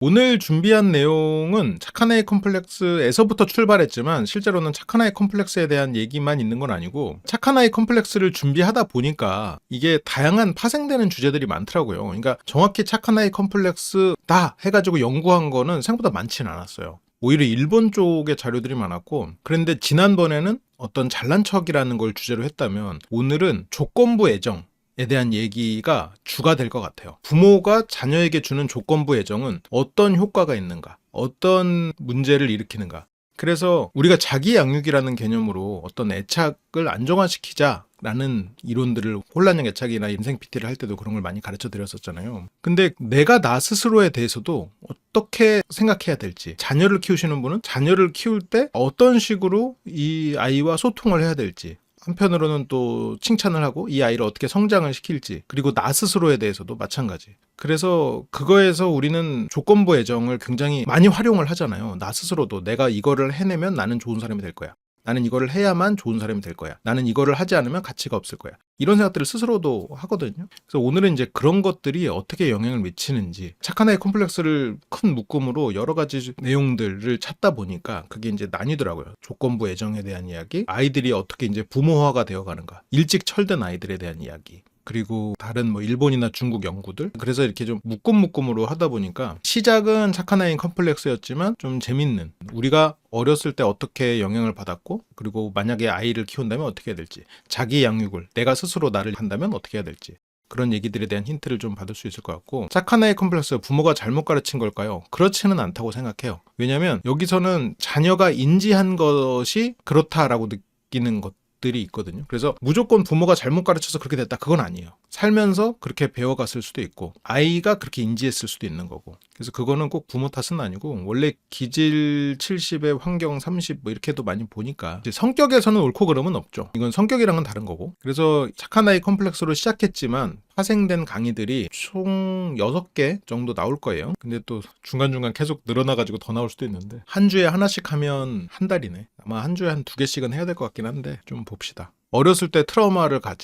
오늘 준비한 내용은 착한 아이 컴플렉스에서부터 출발했지만 실제로는 착한 아이 컴플렉스에 대한 얘기만 있는 건 아니고 착한 아이 컴플렉스를 준비하다 보니까 이게 다양한 파생되는 주제들이 많더라고요. 그러니까 정확히 착한 아이 컴플렉스다 해가지고 연구한 거는 생각보다 많지는 않았어요. 오히려 일본 쪽의 자료들이 많았고, 그런데 지난번에는 어떤 잘난 척이라는 걸 주제로 했다면 오늘은 조건부 애정 에 대한 얘기가 주가 될 것 같아요. 부모가 자녀에게 주는 조건부 애정은 어떤 효과가 있는가, 어떤 문제를 일으키는가. 그래서 우리가 자기 양육이라는 개념으로 어떤 애착을 안정화시키자라는 이론들을 혼란형 애착이나 인생 PT를 할 때도 그런 걸 많이 가르쳐 드렸었잖아요. 근데 내가 나 스스로에 대해서도 어떻게 생각해야 될지, 자녀를 키우시는 분은 자녀를 키울 때 어떤 식으로 이 아이와 소통을 해야 될지, 한편으로는 또 칭찬을 하고 이 아이를 어떻게 성장을 시킬지, 그리고 나 스스로에 대해서도 마찬가지. 그래서 그거에서 우리는 조건부 애정을 굉장히 많이 활용을 하잖아요. 나 스스로도 내가 이거를 해내면 나는 좋은 사람이 될 거야. 나는 이거를 해야만 좋은 사람이 될 거야. 나는 이거를 하지 않으면 가치가 없을 거야. 이런 생각들을 스스로도 하거든요. 그래서 오늘은 이제 그런 것들이 어떻게 영향을 미치는지, 착한 아이 콤플렉스를 큰 묶음으로 여러 가지 내용들을 찾다 보니까 그게 이제 나뉘더라고요. 조건부 애정에 대한 이야기, 아이들이 어떻게 이제 부모화가 되어 가는가, 일찍 철든 아이들에 대한 이야기, 그리고 다른 뭐 일본이나 중국 연구들. 그래서 이렇게 좀 묶음으로 하다 보니까 시작은 착한 아이인 컴플렉스였지만 좀 재밌는, 우리가 어렸을 때 어떻게 영향을 받았고, 그리고 만약에 아이를 키운다면 어떻게 해야 될지, 자기 양육을 내가 스스로 나를 한다면 어떻게 해야 될지, 그런 얘기들에 대한 힌트를 좀 받을 수 있을 것 같고. 착한 아이 컴플렉스, 부모가 잘못 가르친 걸까요? 그렇지는 않다고 생각해요. 왜냐하면 여기서는 자녀가 인지한 것이 그렇다라고 느끼는 것들이 있거든요. 그래서 무조건 부모가 잘못 가르쳐서 그렇게 됐다, 그건 아니에요. 살면서 그렇게 배워갔을 수도 있고 아이가 그렇게 인지했을 수도 있는 거고. 그래서 그거는 꼭 부모 탓은 아니고, 원래 기질 70에 환경 30 뭐 이렇게도 많이 보니까 이제 성격에서는 옳고 그름은 없죠. 이건 성격이랑은 다른 거고. 그래서 착한 아이 컴플렉스로 시작했지만 파생된 강의들이 총 6개 정도 나올 거예요. 근데 또 중간중간 계속 늘어나가지고 더 나올 수도 있는데, 한 주에 하나씩 하면 한 달이네. 아마 한 주에 한 2개씩은 해야 될 것 같긴 한데 좀 봅시다. 어렸을 때 트라우마가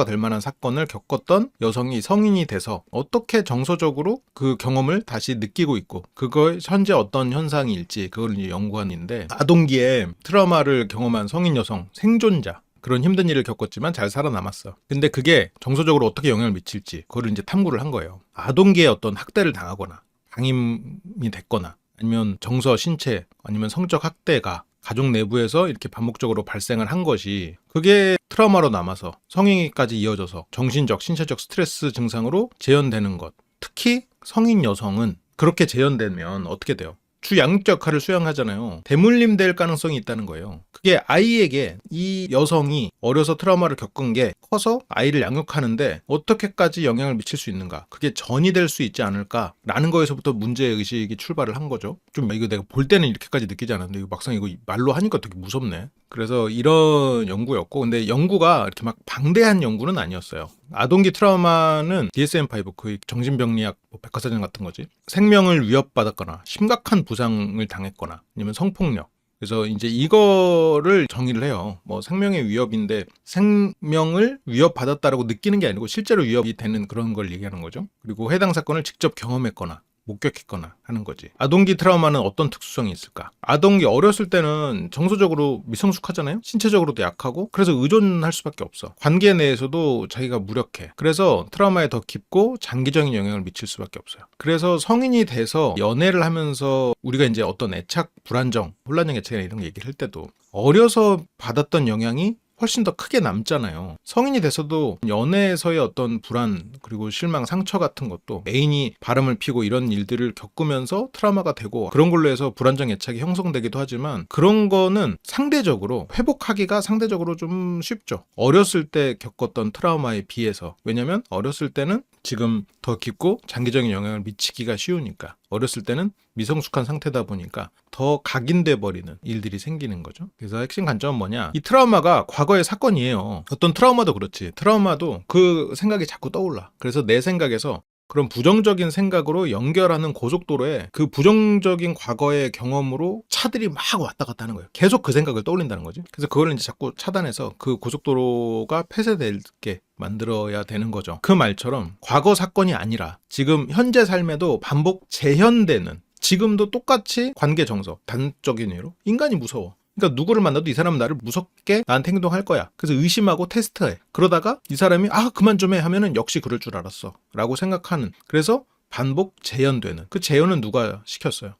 될 만한 사건을 겪었던 여성이 성인이 돼서 어떻게 정서적으로 그 경험을 다시 느끼고 있고, 그거에 현재 어떤 현상일지 그걸 이제 연구하는데, 아동기에 트라우마를 경험한 성인 여성 생존자, 그런 힘든 일을 겪었지만 잘 살아남았어. 근데 그게 정서적으로 어떻게 영향을 미칠지 그거를 이제 탐구를 한 거예요. 아동기에 어떤 학대를 당하거나 방임이 됐거나, 아니면 정서, 신체, 아니면 성적 학대가 가족 내부에서 이렇게 반복적으로 발생을 한 것이, 그게 트라우마로 남아서 성인까지 이어져서 정신적, 신체적 스트레스 증상으로 재현되는 것. 특히 성인 여성은 그렇게 재현되면 어떻게 돼요? 주 양육자 역할을 수행하잖아요. 대물림 될 가능성이 있다는 거예요. 그게 아이에게, 이 여성이 어려서 트라우마를 겪은 게 커서 아이를 양육하는데 어떻게까지 영향을 미칠 수 있는가, 그게 전이 될 수 있지 않을까라는 거에서부터 문제의식이 출발을 한 거죠. 좀 이거 내가 볼 때는 이렇게까지 느끼지 않았는데 이거 막상 이거 말로 하니까 되게 무섭네. 그래서 이런 연구였고, 근데 연구가 이렇게 막 방대한 연구는 아니었어요. 아동기 트라우마는 DSM-5, 그 정신병리학 백과사전 같은 거지. 생명을 위협받았거나 심각한 부상을 당했거나 아니면 성폭력. 그래서 이제 이거를 정의를 해요. 뭐 생명의 위협인데, 생명을 위협받았다라고 느끼는 게 아니고 실제로 위협이 되는 그런 걸 얘기하는 거죠. 그리고 해당 사건을 직접 경험했거나 목격했거나 하는 거지. 아동기 트라우마는 어떤 특수성이 있을까? 아동기 어렸을 때는 정서적으로 미성숙하잖아요. 신체적으로도 약하고, 그래서 의존할 수밖에 없어. 관계 내에서도 자기가 무력해. 그래서 트라우마에 더 깊고 장기적인 영향을 미칠 수밖에 없어요. 그래서 성인이 돼서 연애를 하면서 우리가 이제 어떤 애착 불안정, 혼란형 애착이나 이런 거 얘기를 할 때도 어려서 받았던 영향이 훨씬 더 크게 남잖아요. 성인이 돼서도 연애에서의 어떤 불안, 그리고 실망, 상처 같은 것도, 애인이 바람을 피고 이런 일들을 겪으면서 트라우마가 되고 그런 걸로 해서 불안정 애착이 형성되기도 하지만, 그런 거는 상대적으로 회복하기가 상대적으로 좀 쉽죠. 어렸을 때 겪었던 트라우마에 비해서. 왜냐면 어렸을 때는 지금 더 깊고 장기적인 영향을 미치기가 쉬우니까. 어렸을 때는 미성숙한 상태다 보니까 더 각인돼 버리는 일들이 생기는 거죠. 그래서 핵심 관점은 뭐냐, 이 트라우마가 과거의 사건이에요. 어떤 트라우마도 그렇지, 트라우마도 그 생각이 자꾸 떠올라. 그래서 내 생각에서 그런 부정적인 생각으로 연결하는 고속도로에 그 부정적인 과거의 경험으로 차들이 막 왔다 갔다 하는 거예요. 계속 그 생각을 떠올린다는 거지. 그래서 그걸 이제 자꾸 차단해서 그 고속도로가 폐쇄되게 만들어야 되는 거죠. 그 말처럼 과거 사건이 아니라 지금 현재 삶에도 반복 재현되는, 지금도 똑같이 관계 정서, 단적인 예로 인간이 무서워. 그러니까 누구를 만나도 이 사람은 나를 무섭게 나한테 행동할 거야. 그래서 의심하고 테스트해. 그러다가 이 사람이 그만 좀 해 하면은 역시 그럴 줄 알았어 라고 생각하는, 그래서 반복 재현되는, 그 재현은 누가 시켰어요?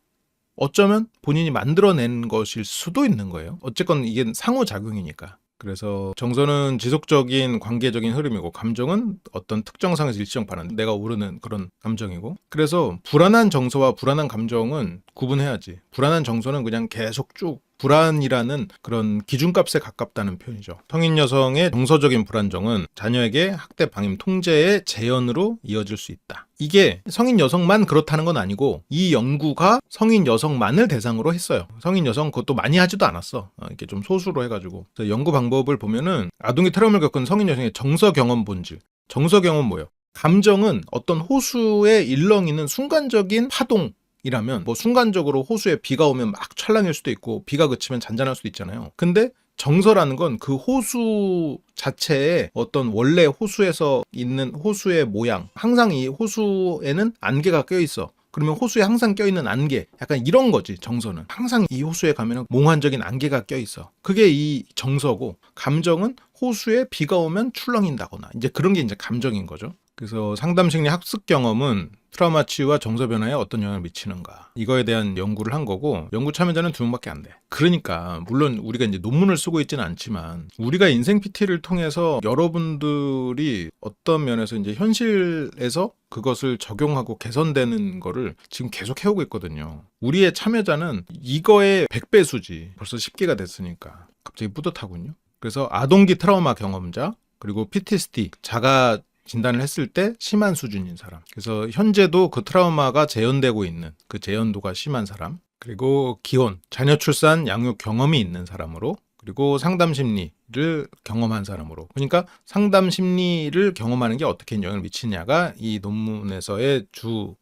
어쩌면 본인이 만들어낸 것일 수도 있는 거예요. 어쨌건 이게 상호작용이니까. 그래서 정서는 지속적인 관계적인 흐름이고, 감정은 어떤 특정 상황에서 일시적 반응, 내가 오르는 그런 감정이고, 그래서 불안한 정서와 불안한 감정은 구분해야지. 불안한 정서는 그냥 계속 쭉 불안이라는 그런 기준값에 가깝다는 표현이죠. 성인 여성의 정서적인 불안정은 자녀에게 학대, 방임, 통제의 재현으로 이어질 수 있다. 이게 성인 여성만 그렇다는 건 아니고, 이 연구가 성인 여성만을 대상으로 했어요. 성인 여성 그것도 많이 하지도 않았어. 이렇게 좀 소수로 해가지고. 그래서 연구 방법을 보면은 아동이 트라우마를 겪은 성인 여성의 정서 경험 본질. 정서 경험 뭐예요? 감정은 어떤 호수에 일렁이는 순간적인 파동 이라면, 뭐 순간적으로 호수에 비가 오면 막 찰랑일 수도 있고 비가 그치면 잔잔할 수도 있잖아요. 근데 정서라는 건 그 호수 자체에 어떤 원래 호수에서 있는 호수의 모양, 항상 이 호수에는 안개가 껴 있어. 그러면 호수에 항상 껴있는 안개, 약간 이런 거지. 정서는 항상 이 호수에 가면 몽환적인 안개가 껴있어. 그게 이 정서고, 감정은 호수에 비가 오면 출렁인다거나 이제 그런 게 이제 감정인 거죠. 그래서 상담심리 학습 경험은 트라우마 치유와 정서 변화에 어떤 영향을 미치는가, 이거에 대한 연구를 한 거고, 연구 참여자는 2명밖에 안 돼. 그러니까 물론 우리가 이제 논문을 쓰고 있지는 않지만, 우리가 인생 PT를 통해서 여러분들이 어떤 면에서 이제 현실에서 그것을 적용하고 개선되는 거를 지금 계속 해오고 있거든요. 우리의 참여자는 이거의 100배 수지. 벌써 10개가 됐으니까 갑자기 뿌듯하군요. 그래서 아동기 트라우마 경험자, 그리고 PTSD, 자가 진단을 했을 때 심한 수준인 사람, 그래서 현재도 그 트라우마가 재현되고 있는, 그 재현도가 심한 사람, 그리고 기혼, 자녀 출산, 양육 경험이 있는 사람으로, 그리고 상담 심리를 경험한 사람으로. 그러니까 상담 심리를 경험하는 게 어떻게 영향을 미치냐가 이 논문에서의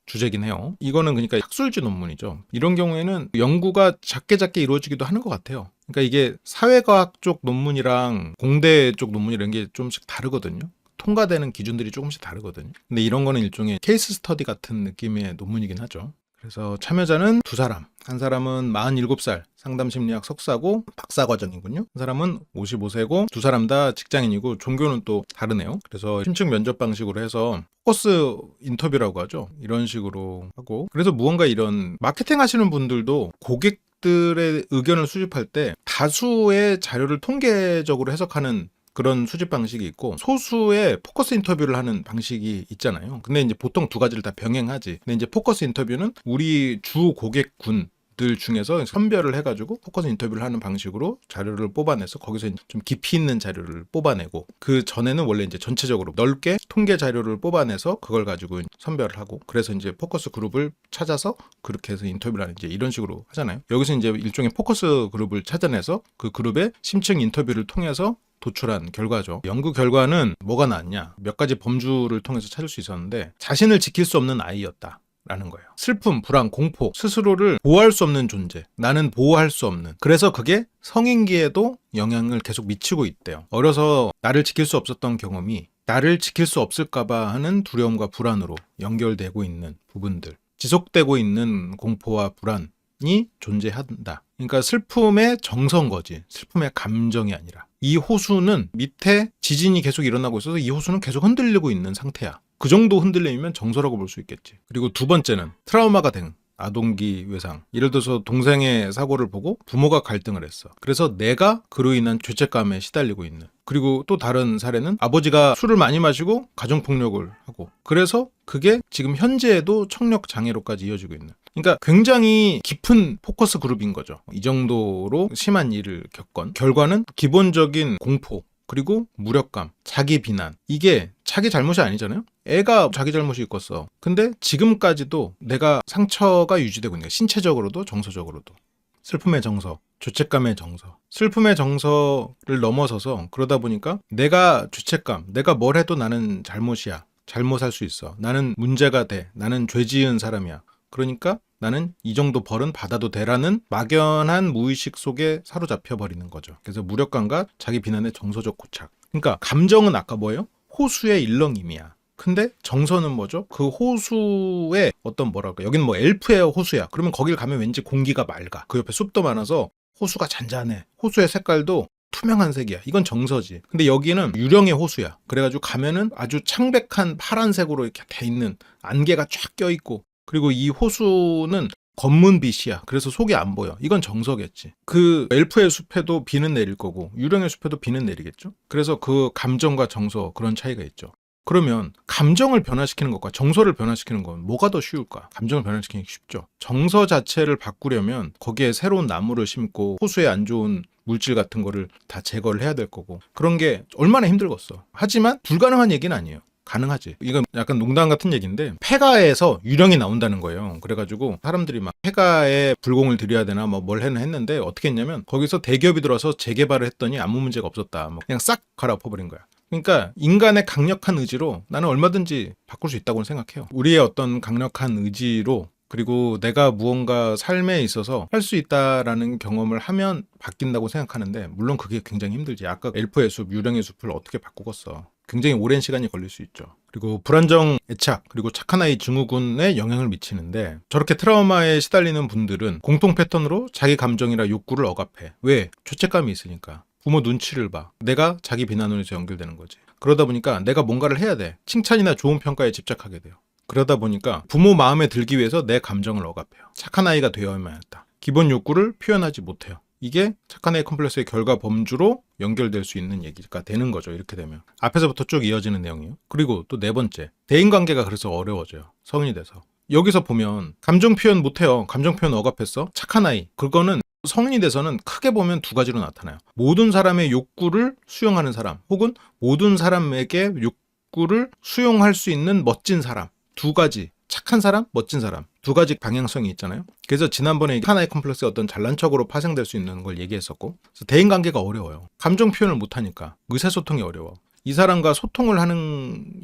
주제긴 해요. 이거는 그러니까 학술지 논문이죠. 이런 경우에는 연구가 작게 이루어지기도 하는 것 같아요. 그러니까 이게 사회과학 쪽 논문이랑 공대 쪽 논문 이런 게 좀씩 다르거든요. 통과되는 기준들이 조금씩 다르거든요. 근데 이런 거는 일종의 케이스 스터디 같은 느낌의 논문이긴 하죠. 그래서 참여자는 2사람. 한 사람은 47살 상담심리학 석사고 박사 과정이군요. 한 사람은 55세고 2사람 다 직장인이고, 종교는 또 다르네요. 그래서 심층 면접 방식으로 해서 포커스 인터뷰라고 하죠. 이런 식으로 하고, 그래서 무언가 이런 마케팅 하시는 분들도 고객들의 의견을 수집할 때 다수의 자료를 통계적으로 해석하는 그런 수집 방식이 있고, 소수의 포커스 인터뷰를 하는 방식이 있잖아요. 근데 이제 보통 2가지를 다 병행하지. 근데 이제 포커스 인터뷰는 우리 주 고객군들 중에서 선별을 해가지고 포커스 인터뷰를 하는 방식으로 자료를 뽑아내서 거기서 좀 깊이 있는 자료를 뽑아내고, 그 전에는 원래 이제 전체적으로 넓게 통계 자료를 뽑아내서 그걸 가지고 선별을 하고, 그래서 이제 포커스 그룹을 찾아서 그렇게 해서 인터뷰를 하는, 이제 이런 식으로 하잖아요. 여기서 이제 일종의 포커스 그룹을 찾아내서 그 그룹의 심층 인터뷰를 통해서 도출한 결과죠. 연구 결과는 뭐가 나왔냐? 몇 가지 범주를 통해서 찾을 수 있었는데, 자신을 지킬 수 없는 아이였다 라는 거예요. 슬픔, 불안, 공포, 스스로를 보호할 수 없는 존재, 나는 보호할 수 없는, 그래서 그게 성인기에도 영향을 계속 미치고 있대요. 어려서 나를 지킬 수 없었던 경험이 나를 지킬 수 없을까봐 하는 두려움과 불안으로 연결되고 있는 부분들, 지속되고 있는 공포와 불안이 존재한다. 그러니까 슬픔의 정서인 거지, 슬픔의 감정이 아니라. 이 호수는 밑에 지진이 계속 일어나고 있어서 이 호수는 계속 흔들리고 있는 상태야. 그 정도 흔들림이면 정서라고 볼 수 있겠지. 그리고 2번째는 트라우마가 된 아동기 외상. 예를 들어서 동생의 사고를 보고 부모가 갈등을 했어. 그래서 내가 그로 인한 죄책감에 시달리고 있는. 그리고 또 다른 사례는 아버지가 술을 많이 마시고 가정폭력을 하고, 그래서 그게 지금 현재에도 청력 장애로까지 이어지고 있는. 그러니까 굉장히 깊은 포커스 그룹인 거죠. 이 정도로 심한 일을 겪건 결과는 기본적인 공포, 그리고 무력감, 자기 비난. 이게 자기 잘못이 아니잖아요. 애가 자기 잘못이 있겠어. 근데 지금까지도 내가 상처가 유지되고 있는 거야. 신체적으로도 정서적으로도. 슬픔의 정서, 죄책감의 정서. 슬픔의 정서를 넘어서서 그러다 보니까 내가 죄책감, 내가 뭘 해도 나는 잘못이야, 잘못할 수 있어. 나는 문제가 돼. 나는 죄 지은 사람이야. 그러니까 나는 이 정도 벌은 받아도 돼라는 막연한 무의식 속에 사로잡혀 버리는 거죠. 그래서 무력감과 자기 비난의 정서적 고착. 그러니까 감정은 아까 뭐예요? 호수의 일렁임이야. 근데 정서는 뭐죠? 그 호수의 어떤 뭐랄까, 여기는 뭐 엘프의 호수야. 그러면 거길 가면 왠지 공기가 맑아. 그 옆에 숲도 많아서 호수가 잔잔해. 호수의 색깔도 투명한 색이야. 이건 정서지. 근데 여기는 유령의 호수야. 그래가지고 가면은 아주 창백한 파란색으로 이렇게 돼 있는, 안개가 쫙 껴있고, 그리고 이 호수는 검문빛이야. 그래서 속이 안 보여. 이건 정서겠지. 그 엘프의 숲에도 비는 내릴 거고 유령의 숲에도 비는 내리겠죠. 그래서 그 감정과 정서, 그런 차이가 있죠. 그러면 감정을 변화시키는 것과 정서를 변화시키는 건 뭐가 더 쉬울까? 감정을 변화시키는 게 쉽죠. 정서 자체를 바꾸려면 거기에 새로운 나무를 심고 호수에 안 좋은 물질 같은 거를 다 제거를 해야 될 거고, 그런 게 얼마나 힘들겠어. 하지만 불가능한 얘기는 아니에요. 가능하지. 이건 약간 농담 같은 얘기인데, 폐가에서 유령이 나온다는 거예요. 그래가지고 사람들이 막 폐가에 불공을 들여야 되나 뭐 뭘 했는데, 어떻게 했냐면 거기서 대기업이 들어서 재개발을 했더니 아무 문제가 없었다. 뭐 그냥 싹 갈아엎어버린 거야. 그러니까 인간의 강력한 의지로 나는 얼마든지 바꿀 수 있다고 생각해요. 우리의 어떤 강력한 의지로, 그리고 내가 무언가 삶에 있어서 할 수 있다라는 경험을 하면 바뀐다고 생각하는데, 물론 그게 굉장히 힘들지. 아까 엘프의 숲, 유령의 숲을 어떻게 바꾸겠어. 굉장히 오랜 시간이 걸릴 수 있죠. 그리고 불안정 애착, 그리고 착한 아이 증후군에 영향을 미치는데, 저렇게 트라우마에 시달리는 분들은 공통 패턴으로 자기 감정이나 욕구를 억압해. 왜? 죄책감이 있으니까. 부모 눈치를 봐. 내가 자기 비난으로 해서 연결되는 거지. 그러다 보니까 내가 뭔가를 해야 돼. 칭찬이나 좋은 평가에 집착하게 돼요. 그러다 보니까 부모 마음에 들기 위해서 내 감정을 억압해요. 착한 아이가 되어야만 했다. 기본 욕구를 표현하지 못해요. 이게 착한 아이 컴플렉스의 결과 범주로 연결될 수 있는 얘기가 되는 거죠. 이렇게 되면. 앞에서부터 쭉 이어지는 내용이에요. 그리고 또 네 번째. 대인관계가 그래서 어려워져요. 성인이 돼서. 여기서 보면 감정 표현 못해요. 감정 표현 억압했어. 착한 아이. 그거는 성인이 돼서는 크게 보면 두 가지로 나타나요. 모든 사람의 욕구를 수용하는 사람, 혹은 모든 사람에게 욕구를 수용할 수 있는 멋진 사람. 두 가지. 착한 사람, 멋진 사람. 두 가지 방향성이 있잖아요. 그래서 지난번에 하나의 컴플렉스의 어떤 잘난 척으로 파생될 수 있는 걸 얘기했었고, 그래서 대인관계가 어려워요. 감정 표현을 못하니까 의사소통이 어려워. 이 사람과 소통을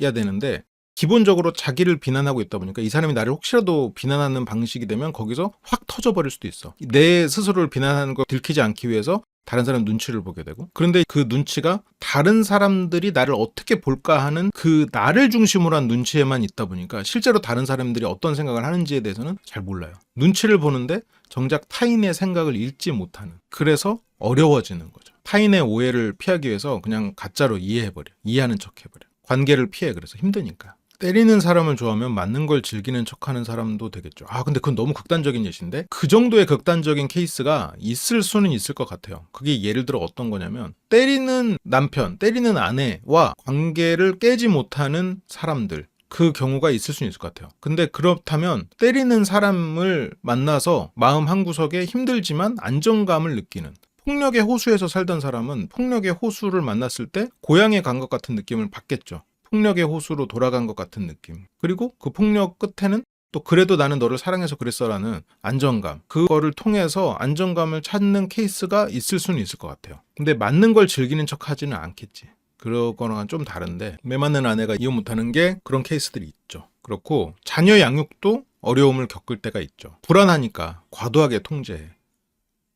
해야 되는데, 기본적으로 자기를 비난하고 있다 보니까 이 사람이 나를 혹시라도 비난하는 방식이 되면 거기서 확 터져버릴 수도 있어. 내 스스로를 비난하는 걸 들키지 않기 위해서 다른 사람 눈치를 보게 되고, 그런데 그 눈치가 다른 사람들이 나를 어떻게 볼까 하는 그 나를 중심으로 한 눈치에만 있다 보니까 실제로 다른 사람들이 어떤 생각을 하는지에 대해서는 잘 몰라요. 눈치를 보는데 정작 타인의 생각을 읽지 못하는, 그래서 어려워지는 거죠. 타인의 오해를 피하기 위해서 그냥 가짜로 이해해버려. 이해하는 척 해버려. 관계를 피해. 그래서 힘드니까. 때리는 사람을 좋아하면 맞는 걸 즐기는 척하는 사람도 되겠죠. 근데 그건 너무 극단적인 예시인데, 그 정도의 극단적인 케이스가 있을 수는 있을 것 같아요. 그게 예를 들어 어떤 거냐면, 때리는 남편, 때리는 아내와 관계를 깨지 못하는 사람들, 그 경우가 있을 수는 있을 것 같아요. 근데 그렇다면 때리는 사람을 만나서 마음 한구석에 힘들지만 안정감을 느끼는, 폭력의 호수에서 살던 사람은 폭력의 호수를 만났을 때 고향에 간 것 같은 느낌을 받겠죠. 폭력의 호수로 돌아간 것 같은 느낌. 그리고 그 폭력 끝에는 또 그래도 나는 너를 사랑해서 그랬어라는 안정감. 그거를 통해서 안정감을 찾는 케이스가 있을 수는 있을 것 같아요. 근데 맞는 걸 즐기는 척 하지는 않겠지. 그거랑은 좀 다른데, 매 맞는 아내가 이해 못하는 게 그런 케이스들이 있죠. 그렇고 자녀 양육도 어려움을 겪을 때가 있죠. 불안하니까 과도하게 통제해.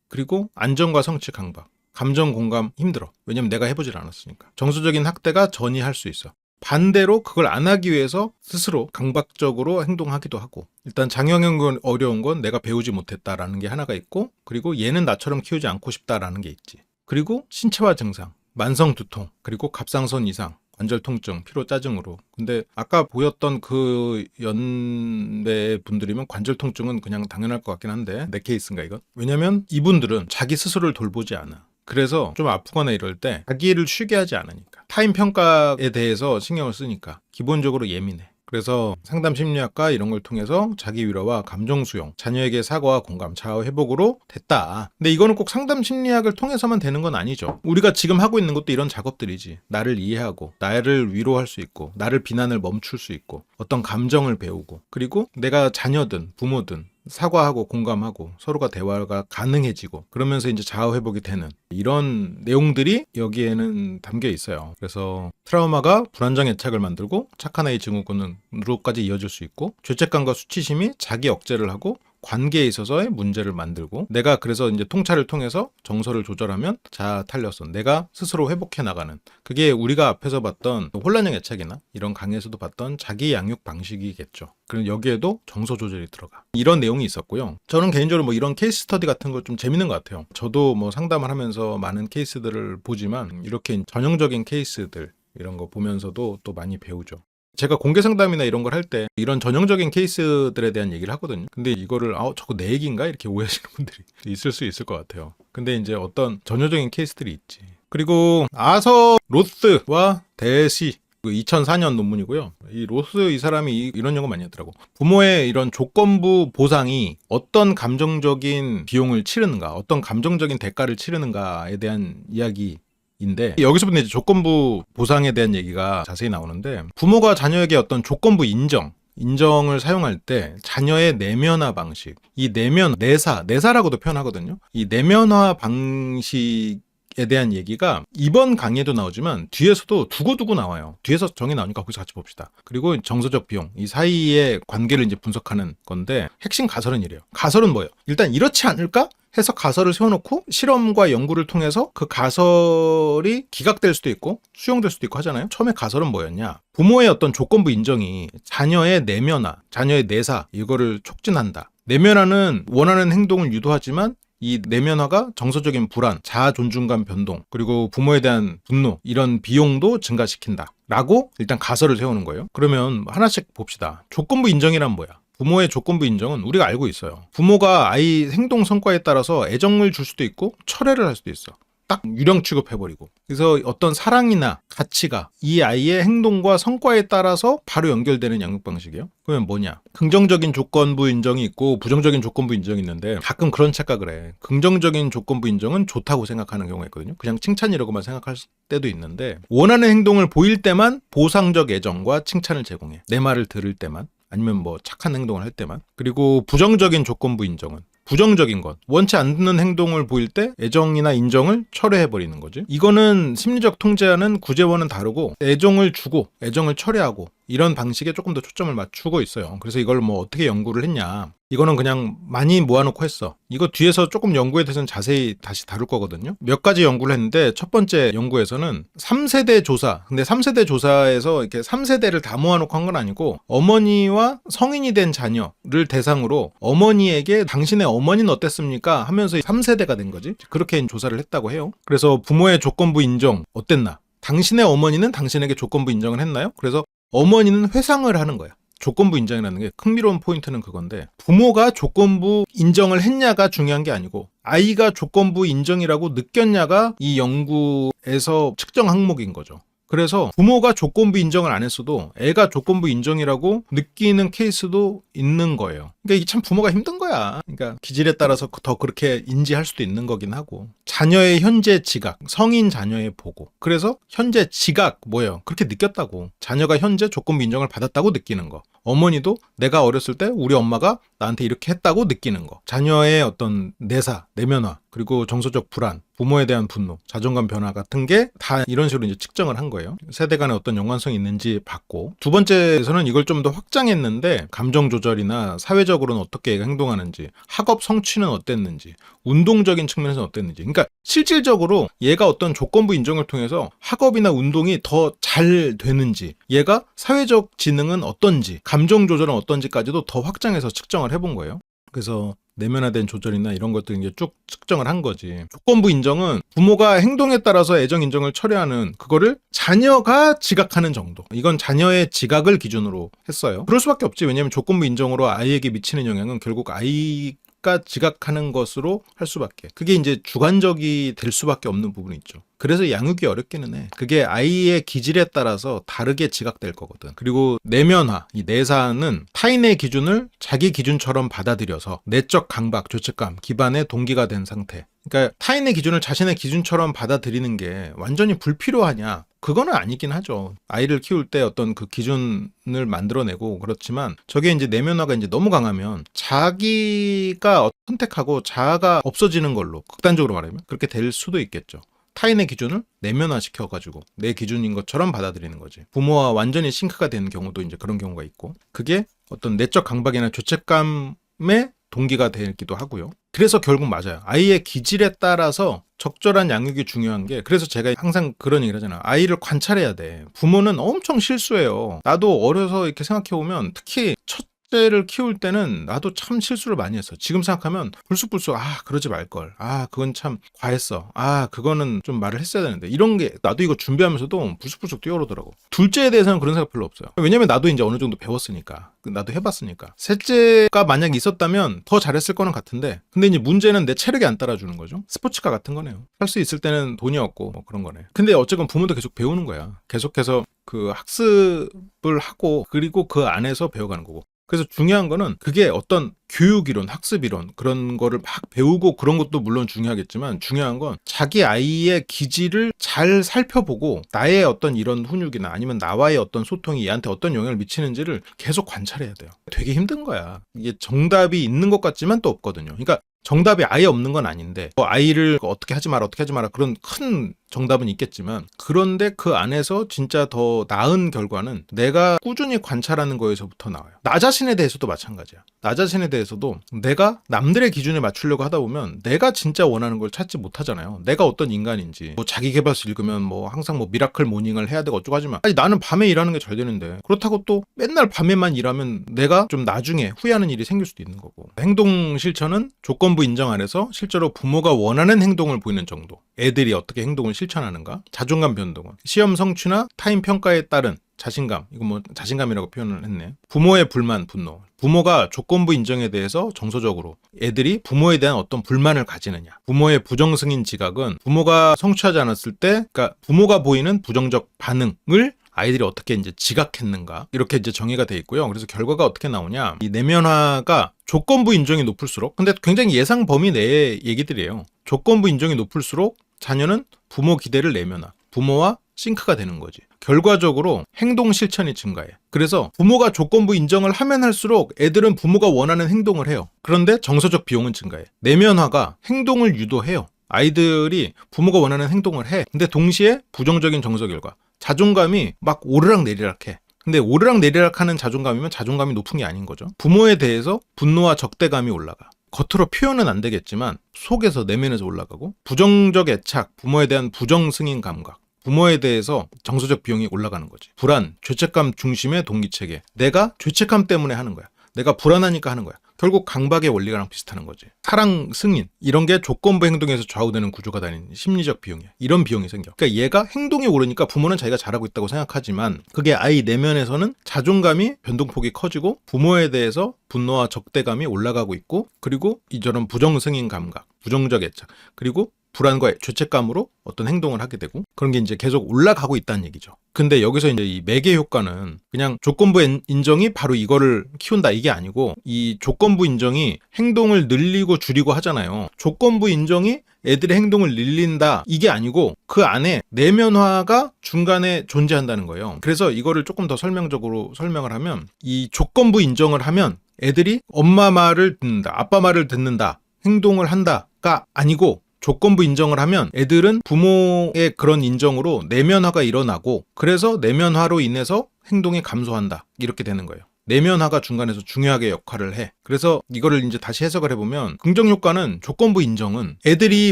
그리고 안정과 성취 강박. 감정 공감 힘들어. 왜냐면 내가 해보질 않았으니까. 정서적인 학대가 전이할 수 있어. 반대로 그걸 안 하기 위해서 스스로 강박적으로 행동하기도 하고, 일단 장영역은 어려운 건 내가 배우지 못했다라는 게 하나가 있고, 그리고 얘는 나처럼 키우지 않고 싶다라는 게 있지. 그리고 신체화 증상, 만성 두통, 그리고 갑상선 이상, 관절 통증, 피로 짜증으로. 근데 아까 보였던 그 연배 분들이면 관절 통증은 그냥 당연할 것 같긴 한데, 내 케이스인가 이건? 왜냐면 이분들은 자기 스스로를 돌보지 않아. 그래서 좀 아프거나 이럴 때 자기를 쉬게 하지 않으니까, 타인 평가에 대해서 신경을 쓰니까 기본적으로 예민해. 그래서 상담 심리학과 이런 걸 통해서 자기 위로와 감정 수용, 자녀에게 사과와 공감, 자아 회복으로 됐다. 근데 이거는 꼭 상담 심리학을 통해서만 되는 건 아니죠. 우리가 지금 하고 있는 것도 이런 작업들이지. 나를 이해하고, 나를 위로할 수 있고, 나를 비난을 멈출 수 있고, 어떤 감정을 배우고, 그리고 내가 자녀든 부모든 사과하고 공감하고 서로가 대화가 가능해지고 그러면서 이제 자아 회복이 되는 이런 내용들이 여기에는 담겨 있어요. 그래서 트라우마가 불안정 애착을 만들고 착한 아이 증후군으로까지 이어질 수 있고, 죄책감과 수치심이 자기 억제를 하고 관계에 있어서의 문제를 만들고, 내가 그래서 이제 통찰을 통해서 정서를 조절하면 자아 탄력성, 내가 스스로 회복해 나가는, 그게 우리가 앞에서 봤던 혼란형 애착이나 이런 강의에서도 봤던 자기 양육 방식이겠죠. 그리고 여기에도 정서 조절이 들어가. 이런 내용이 있었고요. 저는 개인적으로 뭐 이런 케이스 스터디 같은 거 좀 재밌는 것 같아요. 저도 뭐 상담을 하면서 많은 케이스들을 보지만 이렇게 전형적인 케이스들 이런 거 보면서도 또 많이 배우죠. 제가 공개 상담이나 이런 걸 할 때 이런 전형적인 케이스들에 대한 얘기를 하거든요. 근데 이거를 저거 내 얘기인가? 이렇게 오해하시는 분들이 있을 수 있을 것 같아요. 근데 이제 어떤 전형적인 케이스들이 있지. 그리고 아서 로스와 대시, 2004년 논문이고요. 이 로스 이 사람이 이런 연구 많이 했더라고. 부모의 이런 조건부 보상이 어떤 감정적인 비용을 치르는가, 어떤 감정적인 대가를 치르는가에 대한 이야기 인데, 여기서부터 이제 조건부 보상에 대한 얘기가 자세히 나오는데, 부모가 자녀에게 어떤 조건부 인정을 사용할 때 자녀의 내면화 방식, 이 내사라고도 표현하거든요. 이 내면화 방식에 대한 얘기가 이번 강의에도 나오지만 뒤에서도 두고두고 나와요. 뒤에서 정의 나오니까 거기서 같이 봅시다. 그리고 정서적 비용, 이 사이의 관계를 이제 분석하는 건데, 핵심 가설은 이래요. 가설은 뭐예요? 일단 이렇지 않을까? 해서 가설을 세워놓고 실험과 연구를 통해서 그 가설이 기각될 수도 있고 수용될 수도 있고 하잖아요. 처음에 가설은 뭐였냐? 부모의 어떤 조건부 인정이 자녀의 내면화, 자녀의 내사, 이거를 촉진한다. 내면화는 원하는 행동을 유도하지만 이 내면화가 정서적인 불안, 자아 존중감 변동, 그리고 부모에 대한 분노, 이런 비용도 증가시킨다 라고 일단 가설을 세우는 거예요. 그러면 하나씩 봅시다. 조건부 인정이란 뭐야? 부모의 조건부 인정은 우리가 알고 있어요. 부모가 아이 행동 성과에 따라서 애정을 줄 수도 있고 철회를 할 수도 있어. 딱 유령 취급해버리고. 그래서 어떤 사랑이나 가치가 이 아이의 행동과 성과에 따라서 바로 연결되는 양육 방식이에요. 그러면 뭐냐? 긍정적인 조건부 인정이 있고 부정적인 조건부 인정이 있는데, 가끔 그런 착각을 해. 긍정적인 조건부 인정은 좋다고 생각하는 경우가 있거든요. 그냥 칭찬이라고만 생각할 때도 있는데, 원하는 행동을 보일 때만 보상적 애정과 칭찬을 제공해. 내 말을 들을 때만, 아니면 뭐 착한 행동을 할 때만. 그리고 부정적인 조건부 인정은 부정적인 것, 원치 않는 행동을 보일 때 애정이나 인정을 철회해버리는 거지. 이거는 심리적 통제하는 구제원은 다르고, 애정을 주고 애정을 철회하고 이런 방식에 조금 더 초점을 맞추고 있어요. 그래서 이걸 뭐 어떻게 연구를 했냐, 이거는 그냥 많이 모아놓고 했어. 이거 뒤에서 조금 연구에 대해서는 자세히 다시 다룰 거거든요. 몇 가지 연구를 했는데, 첫 번째 연구에서는 3세대 조사, 근데 3세대 조사에서 이렇게 3세대를 다 모아놓고 한 건 아니고, 어머니와 성인이 된 자녀를 대상으로 어머니에게 당신의 어머니는 어땠습니까? 하면서 3세대가 된 거지. 그렇게 조사를 했다고 해요. 그래서 부모의 조건부 인정 어땠나? 당신의 어머니는 당신에게 조건부 인정을 했나요? 그래서 어머니는 회상을 하는 거야. 조건부 인정이라는 게 흥미로운 포인트는 그건데, 부모가 조건부 인정을 했냐가 중요한 게 아니고 아이가 조건부 인정이라고 느꼈냐가 이 연구에서 측정 항목인 거죠. 그래서 부모가 조건부 인정을 안 했어도 애가 조건부 인정이라고 느끼는 케이스도 있는 거예요. 그러니까 이게 참 부모가 힘든 거야. 그러니까 기질에 따라서 더 그렇게 인지할 수도 있는 거긴 하고. 자녀의 현재 지각, 성인 자녀의 보고. 그래서 현재 지각 뭐예요? 그렇게 느꼈다고. 자녀가 현재 조건부 인정을 받았다고 느끼는 거. 어머니도 내가 어렸을 때 우리 엄마가 나한테 이렇게 했다고 느끼는 거. 자녀의 어떤 내사, 내면화, 그리고 정서적 불안, 부모에 대한 분노, 자존감 변화 같은 게 다 이런 식으로 이제 측정을 한 거예요. 세대 간에 어떤 연관성이 있는지 봤고, 두 번째에서는 이걸 좀 더 확장했는데, 감정 조절이나 사회적으로는 어떻게 애가 행동하는지, 학업 성취는 어땠는지, 운동적인 측면에서는 어땠는지. 그러니까 실질적으로 얘가 어떤 조건부 인정을 통해서 학업이나 운동이 더 잘 되는지, 얘가 사회적 지능은 어떤지, 감정 조절은 어떤지까지도 더 확장해서 측정을 해본 거예요. 그래서 내면화된 조절이나 이런 것들 이제 쭉 측정을 한 거지. 조건부 인정은 부모가 행동에 따라서 애정 인정을 철회하는, 그거를 자녀가 지각하는 정도. 이건 자녀의 지각을 기준으로 했어요. 그럴 수밖에 없지. 왜냐하면 조건부 인정으로 아이에게 미치는 영향은 결국 아이가 지각하는 것으로 할 수밖에. 그게 이제 주관적이 될 수밖에 없는 부분이 있죠. 그래서 양육이 어렵기는 해. 그게 아이의 기질에 따라서 다르게 지각될 거거든. 그리고 내면화, 이 내사는 타인의 기준을 자기 기준처럼 받아들여서 내적 강박, 죄책감 기반의 동기가 된 상태. 그러니까 타인의 기준을 자신의 기준처럼 받아들이는 게 완전히 불필요하냐? 그거는 아니긴 하죠. 아이를 키울 때 어떤 그 기준을 만들어내고 그렇지만 저게 이제 내면화가 이제 너무 강하면 자기가 선택하고 자아가 없어지는 걸로 극단적으로 말하면 그렇게 될 수도 있겠죠. 타인의 기준을 내면화시켜가지고 내 기준인 것처럼 받아들이는 거지. 부모와 완전히 싱크가 되는 경우도 이제 그런 경우가 있고 그게 어떤 내적 강박이나 죄책감의 동기가 되기도 하고요. 그래서 결국 맞아요. 아이의 기질에 따라서 적절한 양육이 중요한 게 그래서 제가 항상 그런 얘기를 하잖아요. 아이를 관찰해야 돼. 부모는 엄청 실수해요. 나도 어려서 이렇게 생각해보면 특히 첫째를 키울 때는 나도 참 실수를 많이 했어. 지금 생각하면 불쑥불쑥 그러지 말걸. 그건 참 과했어. 그거는 좀 말을 했어야 되는데 이런 게 나도 이거 준비하면서도 불쑥불쑥 뛰어오르더라고. 둘째에 대해서는 그런 생각 별로 없어요. 왜냐면 나도 이제 어느 정도 배웠으니까. 나도 해봤으니까. 셋째가 만약 있었다면 더 잘했을 거는 같은데 근데 이제 문제는 내 체력이 안 따라주는 거죠. 스포츠카 같은 거네요. 할 수 있을 때는 돈이 없고 뭐 그런 거네. 근데 어쨌건 부모도 계속 배우는 거야. 계속해서 그 학습을 하고 그리고 그 안에서 배워가는 거고. 그래서 중요한 거는 그게 어떤 교육이론, 학습이론 그런 거를 막 배우고 그런 것도 물론 중요하겠지만 중요한 건 자기 아이의 기질을 잘 살펴보고 나의 어떤 이런 훈육이나 아니면 나와의 어떤 소통이 얘한테 어떤 영향을 미치는지를 계속 관찰해야 돼요. 되게 힘든 거야. 이게 정답이 있는 것 같지만 또 없거든요. 그러니까 정답이 아예 없는 건 아닌데 아이를 어떻게 하지 마라 그런 큰 정답은 있겠지만 그런데 그 안에서 진짜 더 나은 결과는 내가 꾸준히 관찰하는 거에서부터 나와요. 나 자신에 대해서도 마찬가지야. 나 자신에 대해서도 내가 남들의 기준에 맞추려고 하다 보면 내가 진짜 원하는 걸 찾지 못하잖아요. 내가 어떤 인간인지 뭐 자기계발서 읽으면 뭐 항상 뭐 미라클 모닝을 해야 되고 어쩌고 하지만 아니 나는 밤에 일하는 게 잘 되는데 그렇다고 또 맨날 밤에만 일하면 내가 좀 나중에 후회하는 일이 생길 수도 있는 거고 행동 실천은 조건부 인정 안에서 실제로 부모가 원하는 행동을 보이는 정도 애들이 어떻게 행동을 실천하는가 자존감 변동은 시험 성취나 타인 평가에 따른 자신감, 이거 뭐 자신감이라고 표현을 했네. 부모의 불만, 분노. 부모가 조건부 인정에 대해서 정서적으로 애들이 부모에 대한 어떤 불만을 가지느냐. 부모의 부정승인 지각은 부모가 성취하지 않았을 때, 그러니까 부모가 보이는 부정적 반응을 아이들이 어떻게 이제 지각했는가 이렇게 이제 정의가 돼 있고요. 그래서 결과가 어떻게 나오냐? 이 내면화가 조건부 인정이 높을수록, 근데 굉장히 예상 범위 내의 얘기들이에요. 조건부 인정이 높을수록 자녀는 부모 기대를 내면화, 부모와 싱크가 되는 거지. 결과적으로 행동 실천이 증가해. 그래서 부모가 조건부 인정을 하면 할수록 애들은 부모가 원하는 행동을 해요. 그런데 정서적 비용은 증가해. 내면화가 행동을 유도해요. 아이들이 부모가 원하는 행동을 해. 근데 동시에 부정적인 정서 결과. 자존감이 막 오르락내리락해. 근데 오르락내리락하는 자존감이면 자존감이 높은 게 아닌 거죠. 부모에 대해서 분노와 적대감이 올라가. 겉으로 표현은 안 되겠지만 속에서 내면에서 올라가고 부정적 애착, 부모에 대한 부정승인 감각. 부모에 대해서 정서적 비용이 올라가는 거지. 불안, 죄책감 중심의 동기체계. 내가 죄책감 때문에 하는 거야. 내가 불안하니까 하는 거야. 결국 강박의 원리랑 비슷하는 거지. 사랑, 승인 이런 게 조건부 행동에서 좌우되는 구조가 다닌 심리적 비용이야. 이런 비용이 생겨. 그러니까 얘가 행동이 오르니까 부모는 자기가 잘하고 있다고 생각하지만 그게 아이 내면에서는 자존감이 변동폭이 커지고 부모에 대해서 분노와 적대감이 올라가고 있고 그리고 이저런 부정승인 감각, 부정적 애착 그리고 불안과 죄책감으로 어떤 행동을 하게 되고 그런 게 이제 계속 올라가고 있다는 얘기죠. 근데 여기서 이제 이 매개 효과는 그냥 조건부 인정이 바로 이거를 키운다 이게 아니고 이 조건부 인정이 행동을 늘리고 줄이고 하잖아요. 조건부 인정이 애들의 행동을 늘린다 이게 아니고 그 안에 내면화가 중간에 존재한다는 거예요. 그래서 이거를 조금 더 설명적으로 설명을 하면 이 조건부 인정을 하면 애들이 엄마 말을 듣는다, 아빠 말을 듣는다, 행동을 한다가 아니고 조건부 인정을 하면 애들은 부모의 그런 인정으로 내면화가 일어나고 그래서 내면화로 인해서 행동이 감소한다. 이렇게 되는 거예요. 내면화가 중간에서 중요하게 역할을 해. 그래서 이거를 이제 다시 해석을 해보면 긍정효과는 조건부 인정은 애들이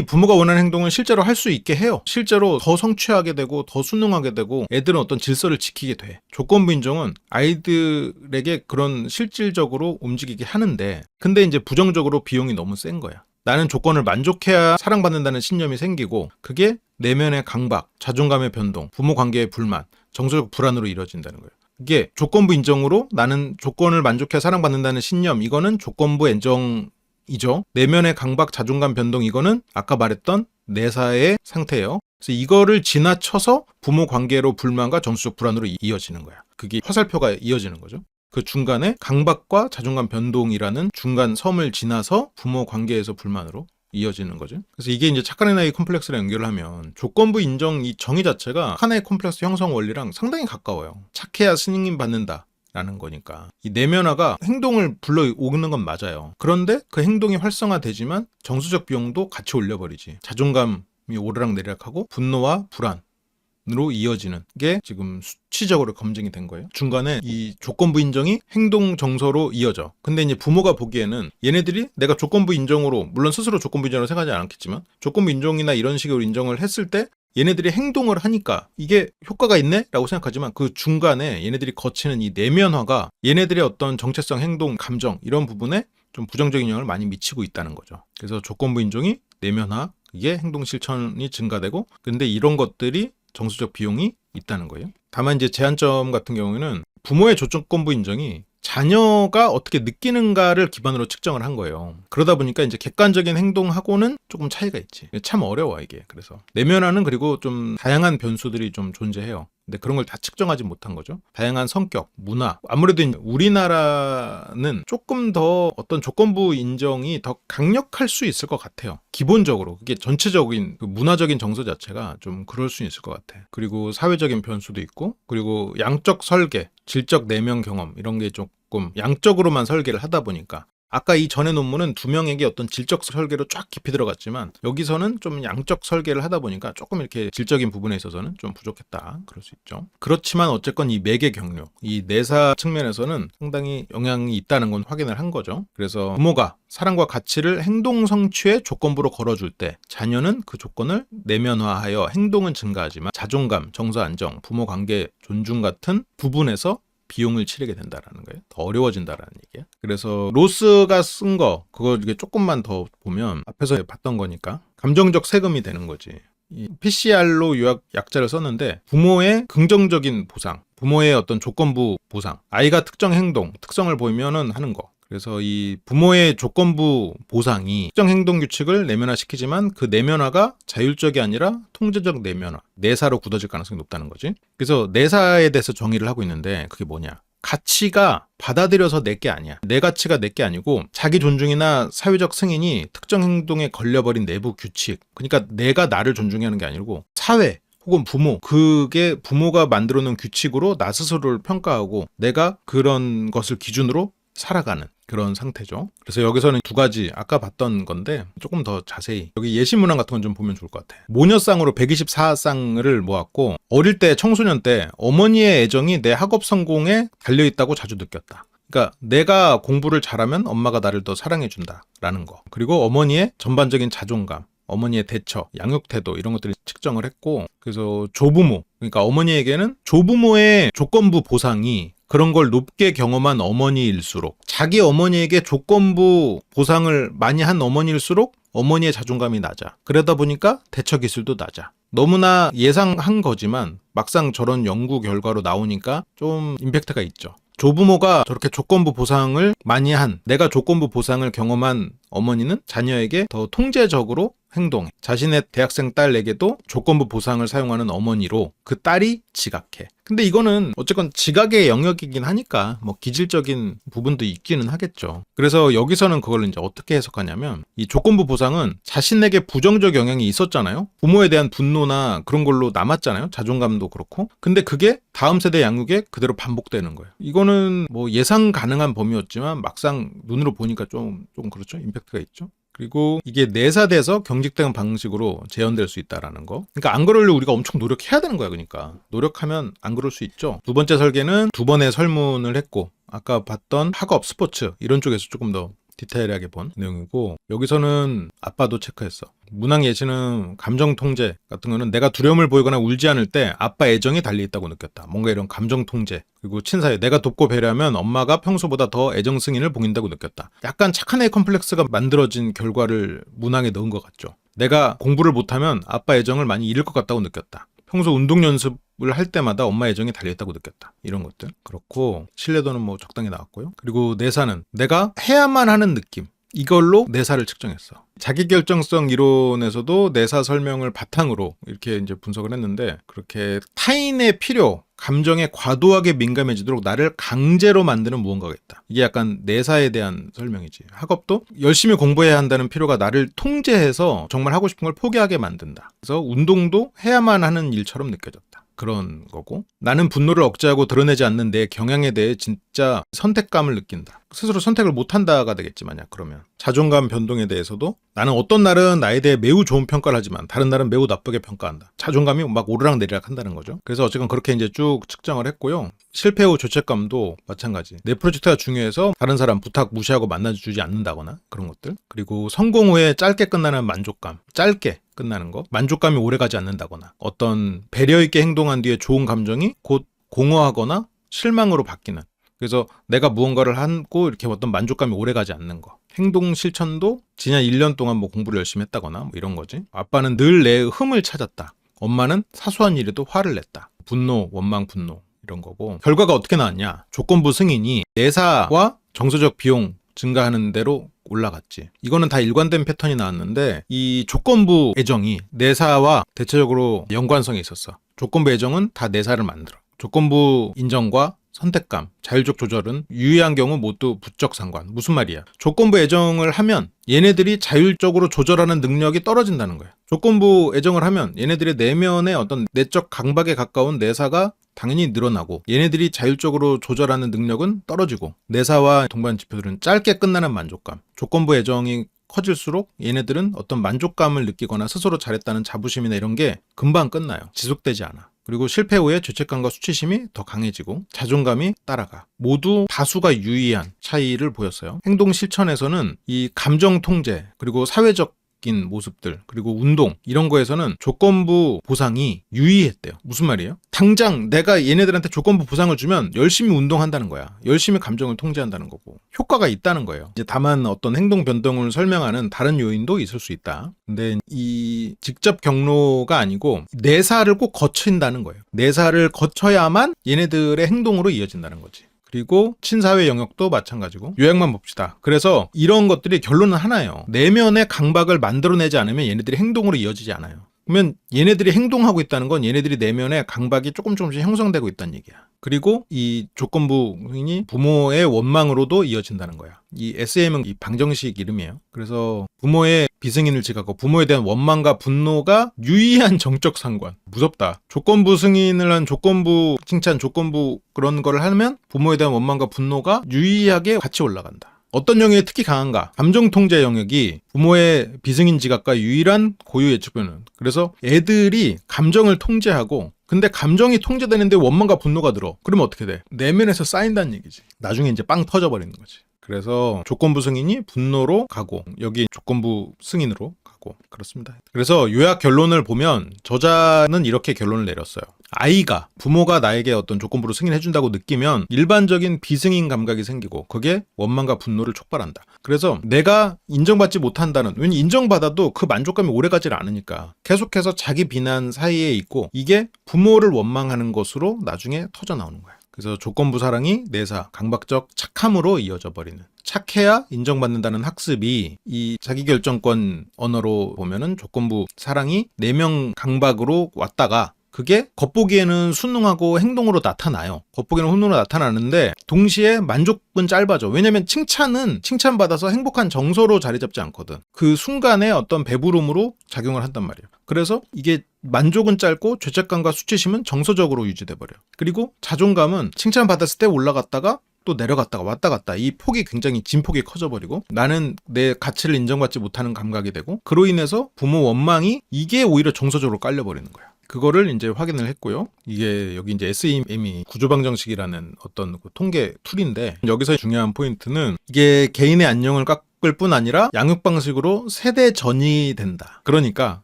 부모가 원하는 행동을 실제로 할 수 있게 해요. 실제로 더 성취하게 되고 더 순응하게 되고 애들은 어떤 질서를 지키게 돼. 조건부 인정은 아이들에게 그런 실질적으로 움직이게 하는데 근데 이제 부정적으로 비용이 너무 센 거야. 나는 조건을 만족해야 사랑받는다는 신념이 생기고 그게 내면의 강박, 자존감의 변동, 부모 관계의 불만, 정서적 불안으로 이루어진다는 거예요. 이게 조건부 인정으로 나는 조건을 만족해야 사랑받는다는 신념, 이거는 조건부 인정이죠. 내면의 강박, 자존감 변동, 이거는 아까 말했던 내사의 상태예요. 그래서 이거를 지나쳐서 부모 관계로 불만과 정서적 불안으로 이어지는 거야. 그게 화살표가 이어지는 거죠. 그 중간에 강박과 자존감 변동이라는 중간 섬을 지나서 부모 관계에서 불만으로 이어지는 거죠. 그래서 이게 이제 착한 아이 컴플렉스랑 연결을 하면 조건부 인정 이 정의 자체가 착한 아이 컴플렉스 형성 원리랑 상당히 가까워요. 착해야 스님 받는다 라는 거니까 이 내면화가 행동을 불러오는 건 맞아요. 그런데 그 행동이 활성화되지만 정서적 비용도 같이 올려버리지. 자존감이 오르락내리락하고 분노와 불안으로 이어지는 게 지금 수치적으로 검증이 된 거예요. 중간에 이 조건부 인정이 행동 정서로 이어져. 근데 이제 부모가 보기에는 얘네들이 내가 조건부 인정으로, 물론 스스로 조건부 인정으로 생각하지 않았겠지만 조건부 인정이나 이런 식으로 인정을 했을 때 얘네들이 행동을 하니까 이게 효과가 있네? 라고 생각하지만 그 중간에 얘네들이 거치는 이 내면화가 얘네들의 어떤 정체성, 행동, 감정 이런 부분에 좀 부정적인 영향을 많이 미치고 있다는 거죠. 그래서 조건부 인정이 내면화, 이게 행동 실천이 증가되고, 근데 이런 것들이 정서적 비용이 있다는 거예요. 다만 이제 제한점 같은 경우에는 부모의 조건부 인정이 자녀가 어떻게 느끼는가를 기반으로 측정을 한 거예요. 그러다 보니까 이제 객관적인 행동하고는 조금 차이가 있지. 참 어려워 이게. 그래서 내면화는 그리고 좀 다양한 변수들이 좀 존재해요. 근데 그런 걸 다 측정하지 못한 거죠. 다양한 성격, 문화. 아무래도 우리나라는 조금 더 어떤 조건부 인정이 더 강력할 수 있을 것 같아요. 기본적으로. 그게 전체적인 그 문화적인 정서 자체가 좀 그럴 수 있을 것 같아. 그리고 사회적인 변수도 있고, 그리고 양적 설계, 질적 내면 경험 이런 게 조금 양적으로만 설계를 하다 보니까 아까 이 전에 논문은 2명에게 어떤 질적 설계로 쫙 깊이 들어갔지만 여기서는 좀 양적 설계를 하다 보니까 조금 이렇게 질적인 부분에 있어서는 좀 부족했다. 그럴 수 있죠. 그렇지만 어쨌건 이 매개 경력, 이 내사 측면에서는 상당히 영향이 있다는 건 확인을 한 거죠. 그래서 부모가 사랑과 가치를 행동 성취의 조건부로 걸어줄 때 자녀는 그 조건을 내면화하여 행동은 증가하지만 자존감, 정서 안정, 부모 관계 존중 같은 부분에서 비용을 치르게 된다라는 거예요. 더 어려워진다라는 얘기예요. 그래서 로스가 쓴 거 그거 이게 조금만 더 보면 앞에서 봤던 거니까 감정적 세금이 되는 거지. 이 PCR로 약자를 썼는데 부모의 긍정적인 보상, 부모의 어떤 조건부 보상, 아이가 특정 행동, 특성을 보이면은 하는 거. 그래서 이 부모의 조건부 보상이 특정 행동 규칙을 내면화시키지만 그 내면화가 자율적이 아니라 통제적 내면화, 내사로 굳어질 가능성이 높다는 거지. 그래서 내사에 대해서 정의를 하고 있는데 그게 뭐냐? 가치가 받아들여서 내 게 아니야. 내 가치가 내 게 아니고 자기 존중이나 사회적 승인이 특정 행동에 걸려버린 내부 규칙. 그러니까 내가 나를 존중하는 게 아니고 사회 혹은 부모, 그게 부모가 만들어 놓은 규칙으로 나 스스로를 평가하고 내가 그런 것을 기준으로 살아가는 그런 상태죠. 그래서 여기서는 2가지 아까 봤던 건데 조금 더 자세히 여기 예시 문항 같은 건 좀 보면 좋을 것 같아. 모녀쌍으로 124쌍을 모았고 어릴 때 청소년 때 어머니의 애정이 내 학업 성공에 달려있다고 자주 느꼈다. 그러니까 내가 공부를 잘하면 엄마가 나를 더 사랑해준다라는 거. 그리고 어머니의 전반적인 자존감, 어머니의 대처, 양육 태도 이런 것들이 측정을 했고, 그래서 조부모, 그러니까 어머니에게는 조부모의 조건부 보상이 그런 걸 높게 경험한 어머니일수록 자기 어머니에게 조건부 보상을 많이 한 어머니일수록 어머니의 자존감이 낮아. 그러다 보니까 대처 기술도 낮아. 너무나 예상한 거지만 막상 저런 연구 결과로 나오니까 좀 임팩트가 있죠. 조부모가 저렇게 조건부 보상을 많이 한, 내가 조건부 보상을 경험한 어머니는 자녀에게 더 통제적으로 행동해. 자신의 대학생 딸에게도 조건부 보상을 사용하는 어머니로 그 딸이 지각해. 근데 이거는 어쨌건 지각의 영역이긴 하니까 뭐 기질적인 부분도 있기는 하겠죠. 그래서 여기서는 그걸 이제 어떻게 해석하냐면 이 조건부 보상은 자신에게 부정적 영향이 있었잖아요. 부모에 대한 분노나 그런 걸로 남았잖아요. 자존감도 그렇고. 근데 그게 다음 세대 양육에 그대로 반복되는 거예요. 이거는 뭐 예상 가능한 범위였지만 막상 눈으로 보니까 좀 그렇죠. 임팩트가 있죠. 그리고 이게 내사돼서 경직된 방식으로 재현될 수 있다라는 거. 그러니까 안 그러려고 우리가 엄청 노력해야 되는 거야. 그러니까 노력하면 안 그럴 수 있죠. 2번째 설계는 2번의 설문을 했고 아까 봤던 학업, 스포츠 이런 쪽에서 조금 더 디테일하게 본 내용이고, 여기서는 아빠도 체크했어. 문항 예시는 감정 통제 같은 거는 내가 두려움을 보이거나 울지 않을 때 아빠 애정이 달려있다고 느꼈다. 뭔가 이런 감정 통제. 그리고 친사에 내가 돕고 배려하면 엄마가 평소보다 더 애정 승인을 보인다고 느꼈다. 약간 착한 애 컴플렉스가 만들어진 결과를 문항에 넣은 것 같죠. 내가 공부를 못하면 아빠 애정을 많이 잃을 것 같다고 느꼈다. 평소 운동 연습을 할 때마다 엄마 애정이 달려있다고 느꼈다. 이런 것들. 그렇고 신뢰도는 뭐 적당히 나왔고요. 그리고 내사는 내가 해야만 하는 느낌. 이걸로 내사를 측정했어. 자기결정성 이론에서도 내사 설명을 바탕으로 이렇게 이제 분석을 했는데, 그렇게 타인의 필요, 감정에 과도하게 민감해지도록 나를 강제로 만드는 무언가가 있다. 이게 약간 내사에 대한 설명이지. 학업도 열심히 공부해야 한다는 필요가 나를 통제해서 정말 하고 싶은 걸 포기하게 만든다. 그래서 운동도 해야만 하는 일처럼 느껴졌다. 그런 거고, 나는 분노를 억제하고 드러내지 않는 내 경향에 대해 진짜 선택감을 느낀다. 스스로 선택을 못한다가 되겠지, 만약 그러면. 자존감 변동에 대해서도 나는 어떤 날은 나에 대해 매우 좋은 평가를 하지만 다른 날은 매우 나쁘게 평가한다. 자존감이 막 오르락내리락 한다는 거죠. 그래서 어쨌건 그렇게 이제 쭉 측정을 했고요. 실패 후 죄책감도 마찬가지. 내 프로젝트가 중요해서 다른 사람 부탁 무시하고 만나주지 않는다거나 그런 것들. 그리고 성공 후에 짧게 끝나는 만족감. 짧게 끝나는 거. 만족감이 오래가지 않는다거나, 어떤 배려 있게 행동한 뒤에 좋은 감정이 곧 공허하거나 실망으로 바뀌는. 그래서 내가 무언가를 하고 이렇게 어떤 만족감이 오래가지 않는 거. 행동 실천도 지난 1년 동안 뭐 공부를 열심히 했다거나 뭐 이런 거지. 아빠는 늘 내 흠을 찾았다. 엄마는 사소한 일에도 화를 냈다. 분노, 원망, 분노 이런 거고. 결과가 어떻게 나왔냐? 조건부 승인이 내사와 정서적 비용 증가하는 대로 올라갔지. 이거는 다 일관된 패턴이 나왔는데, 이 조건부 애정이 내사와 대체적으로 연관성이 있었어. 조건부 애정은 다 내사를 만들어. 조건부 인정과 선택감, 자율적 조절은 유의한 경우 모두 부적 상관. 무슨 말이야? 조건부 애정을 하면 얘네들이 자율적으로 조절하는 능력이 떨어진다는 거야. 조건부 애정을 하면 얘네들의 내면의 어떤 내적 강박에 가까운 내사가 당연히 늘어나고, 얘네들이 자율적으로 조절하는 능력은 떨어지고, 내사와 동반 지표들은 짧게 끝나는 만족감. 조건부 애정이 커질수록 얘네들은 어떤 만족감을 느끼거나 스스로 잘했다는 자부심이나 이런 게 금방 끝나요. 지속되지 않아. 그리고 실패 후에 죄책감과 수치심이 더 강해지고 자존감이 따라가. 모두 다수가 유의한 차이를 보였어요. 행동 실천에서는 이 감정 통제, 그리고 사회적 모습들, 그리고 운동 이런 거에서는 조건부 보상이 유의했대요. 무슨 말이에요? 당장 내가 얘네들한테 조건부 보상을 주면 열심히 운동한다는 거야. 열심히 감정을 통제한다는 거고, 효과가 있다는 거예요. 이제 다만 어떤 행동 변동을 설명하는 다른 요인도 있을 수 있다. 근데 이 직접 경로가 아니고 내사를 꼭 거친다는 거예요. 내사를 거쳐야만 얘네들의 행동으로 이어진다는 거지. 그리고 친사회 영역도 마찬가지고. 요약만 봅시다. 그래서 이런 것들이 결론은 하나예요. 내면의 강박을 만들어내지 않으면 얘네들이 행동으로 이어지지 않아요. 그러면 얘네들이 행동하고 있다는 건 얘네들이 내면의 강박이 조금씩 형성되고 있다는 얘기야. 그리고 이 조건부인이 부모의 원망으로도 이어진다는 거야. 이 SM은 이 방정식 이름이에요. 그래서 부모의 비승인을 지각하고 부모에 대한 원망과 분노가 유의한 정적 상관. 무섭다. 조건부 승인을 한 조건부 칭찬, 조건부 그런 거를 하면 부모에 대한 원망과 분노가 유의하게 같이 올라간다. 어떤 영역이 특히 강한가? 감정통제 영역이 부모의 비승인 지각과 유일한 고유 예측변은. 그래서 애들이 감정을 통제하고, 근데 감정이 통제되는데 원망과 분노가 들어. 그러면 어떻게 돼? 내면에서 쌓인다는 얘기지. 나중에 이제 빵 터져버리는 거지. 그래서 조건부 승인이 분노로 가고, 여기 조건부 승인으로 가고, 그렇습니다. 그래서 요약 결론을 보면 저자는 이렇게 결론을 내렸어요. 아이가 부모가 나에게 어떤 조건부로 승인해준다고 느끼면 일반적인 비승인 감각이 생기고, 그게 원망과 분노를 촉발한다. 그래서 내가 인정받지 못한다는, 왜냐면 인정받아도 그 만족감이 오래가질 않으니까 계속해서 자기 비난 사이에 있고, 이게 부모를 원망하는 것으로 나중에 터져나오는 거야. 그래서 조건부 사랑이 내사, 강박적 착함으로 이어져 버리는. 착해야 인정받는다는 학습이 이 자기결정권 언어로 보면은 조건부 사랑이 내면 강박으로 왔다가, 그게 겉보기에는 순응하고 행동으로 나타나요. 겉보기에는 혼으로 나타나는데 동시에 만족은 짧아져. 왜냐면 칭찬은 칭찬받아서 행복한 정서로 자리 잡지 않거든. 그 순간에 어떤 배부름으로 작용을 한단 말이에요. 그래서 이게 만족은 짧고 죄책감과 수치심은 정서적으로 유지돼 버려. 그리고 자존감은 칭찬받았을 때 올라갔다가 또 내려갔다가 왔다 갔다, 이 폭이 굉장히 진폭이 커져버리고, 나는 내 가치를 인정받지 못하는 감각이 되고, 그로 인해서 부모 원망이 이게 오히려 정서적으로 깔려버리는 거야. 그거를 이제 확인을 했고요. 이게 여기 이제 SEM이 구조방정식이라는 어떤 그 통계 툴인데, 여기서 중요한 포인트는 이게 개인의 안녕을 깎을 뿐 아니라 양육 방식으로 세대 전이 된다. 그러니까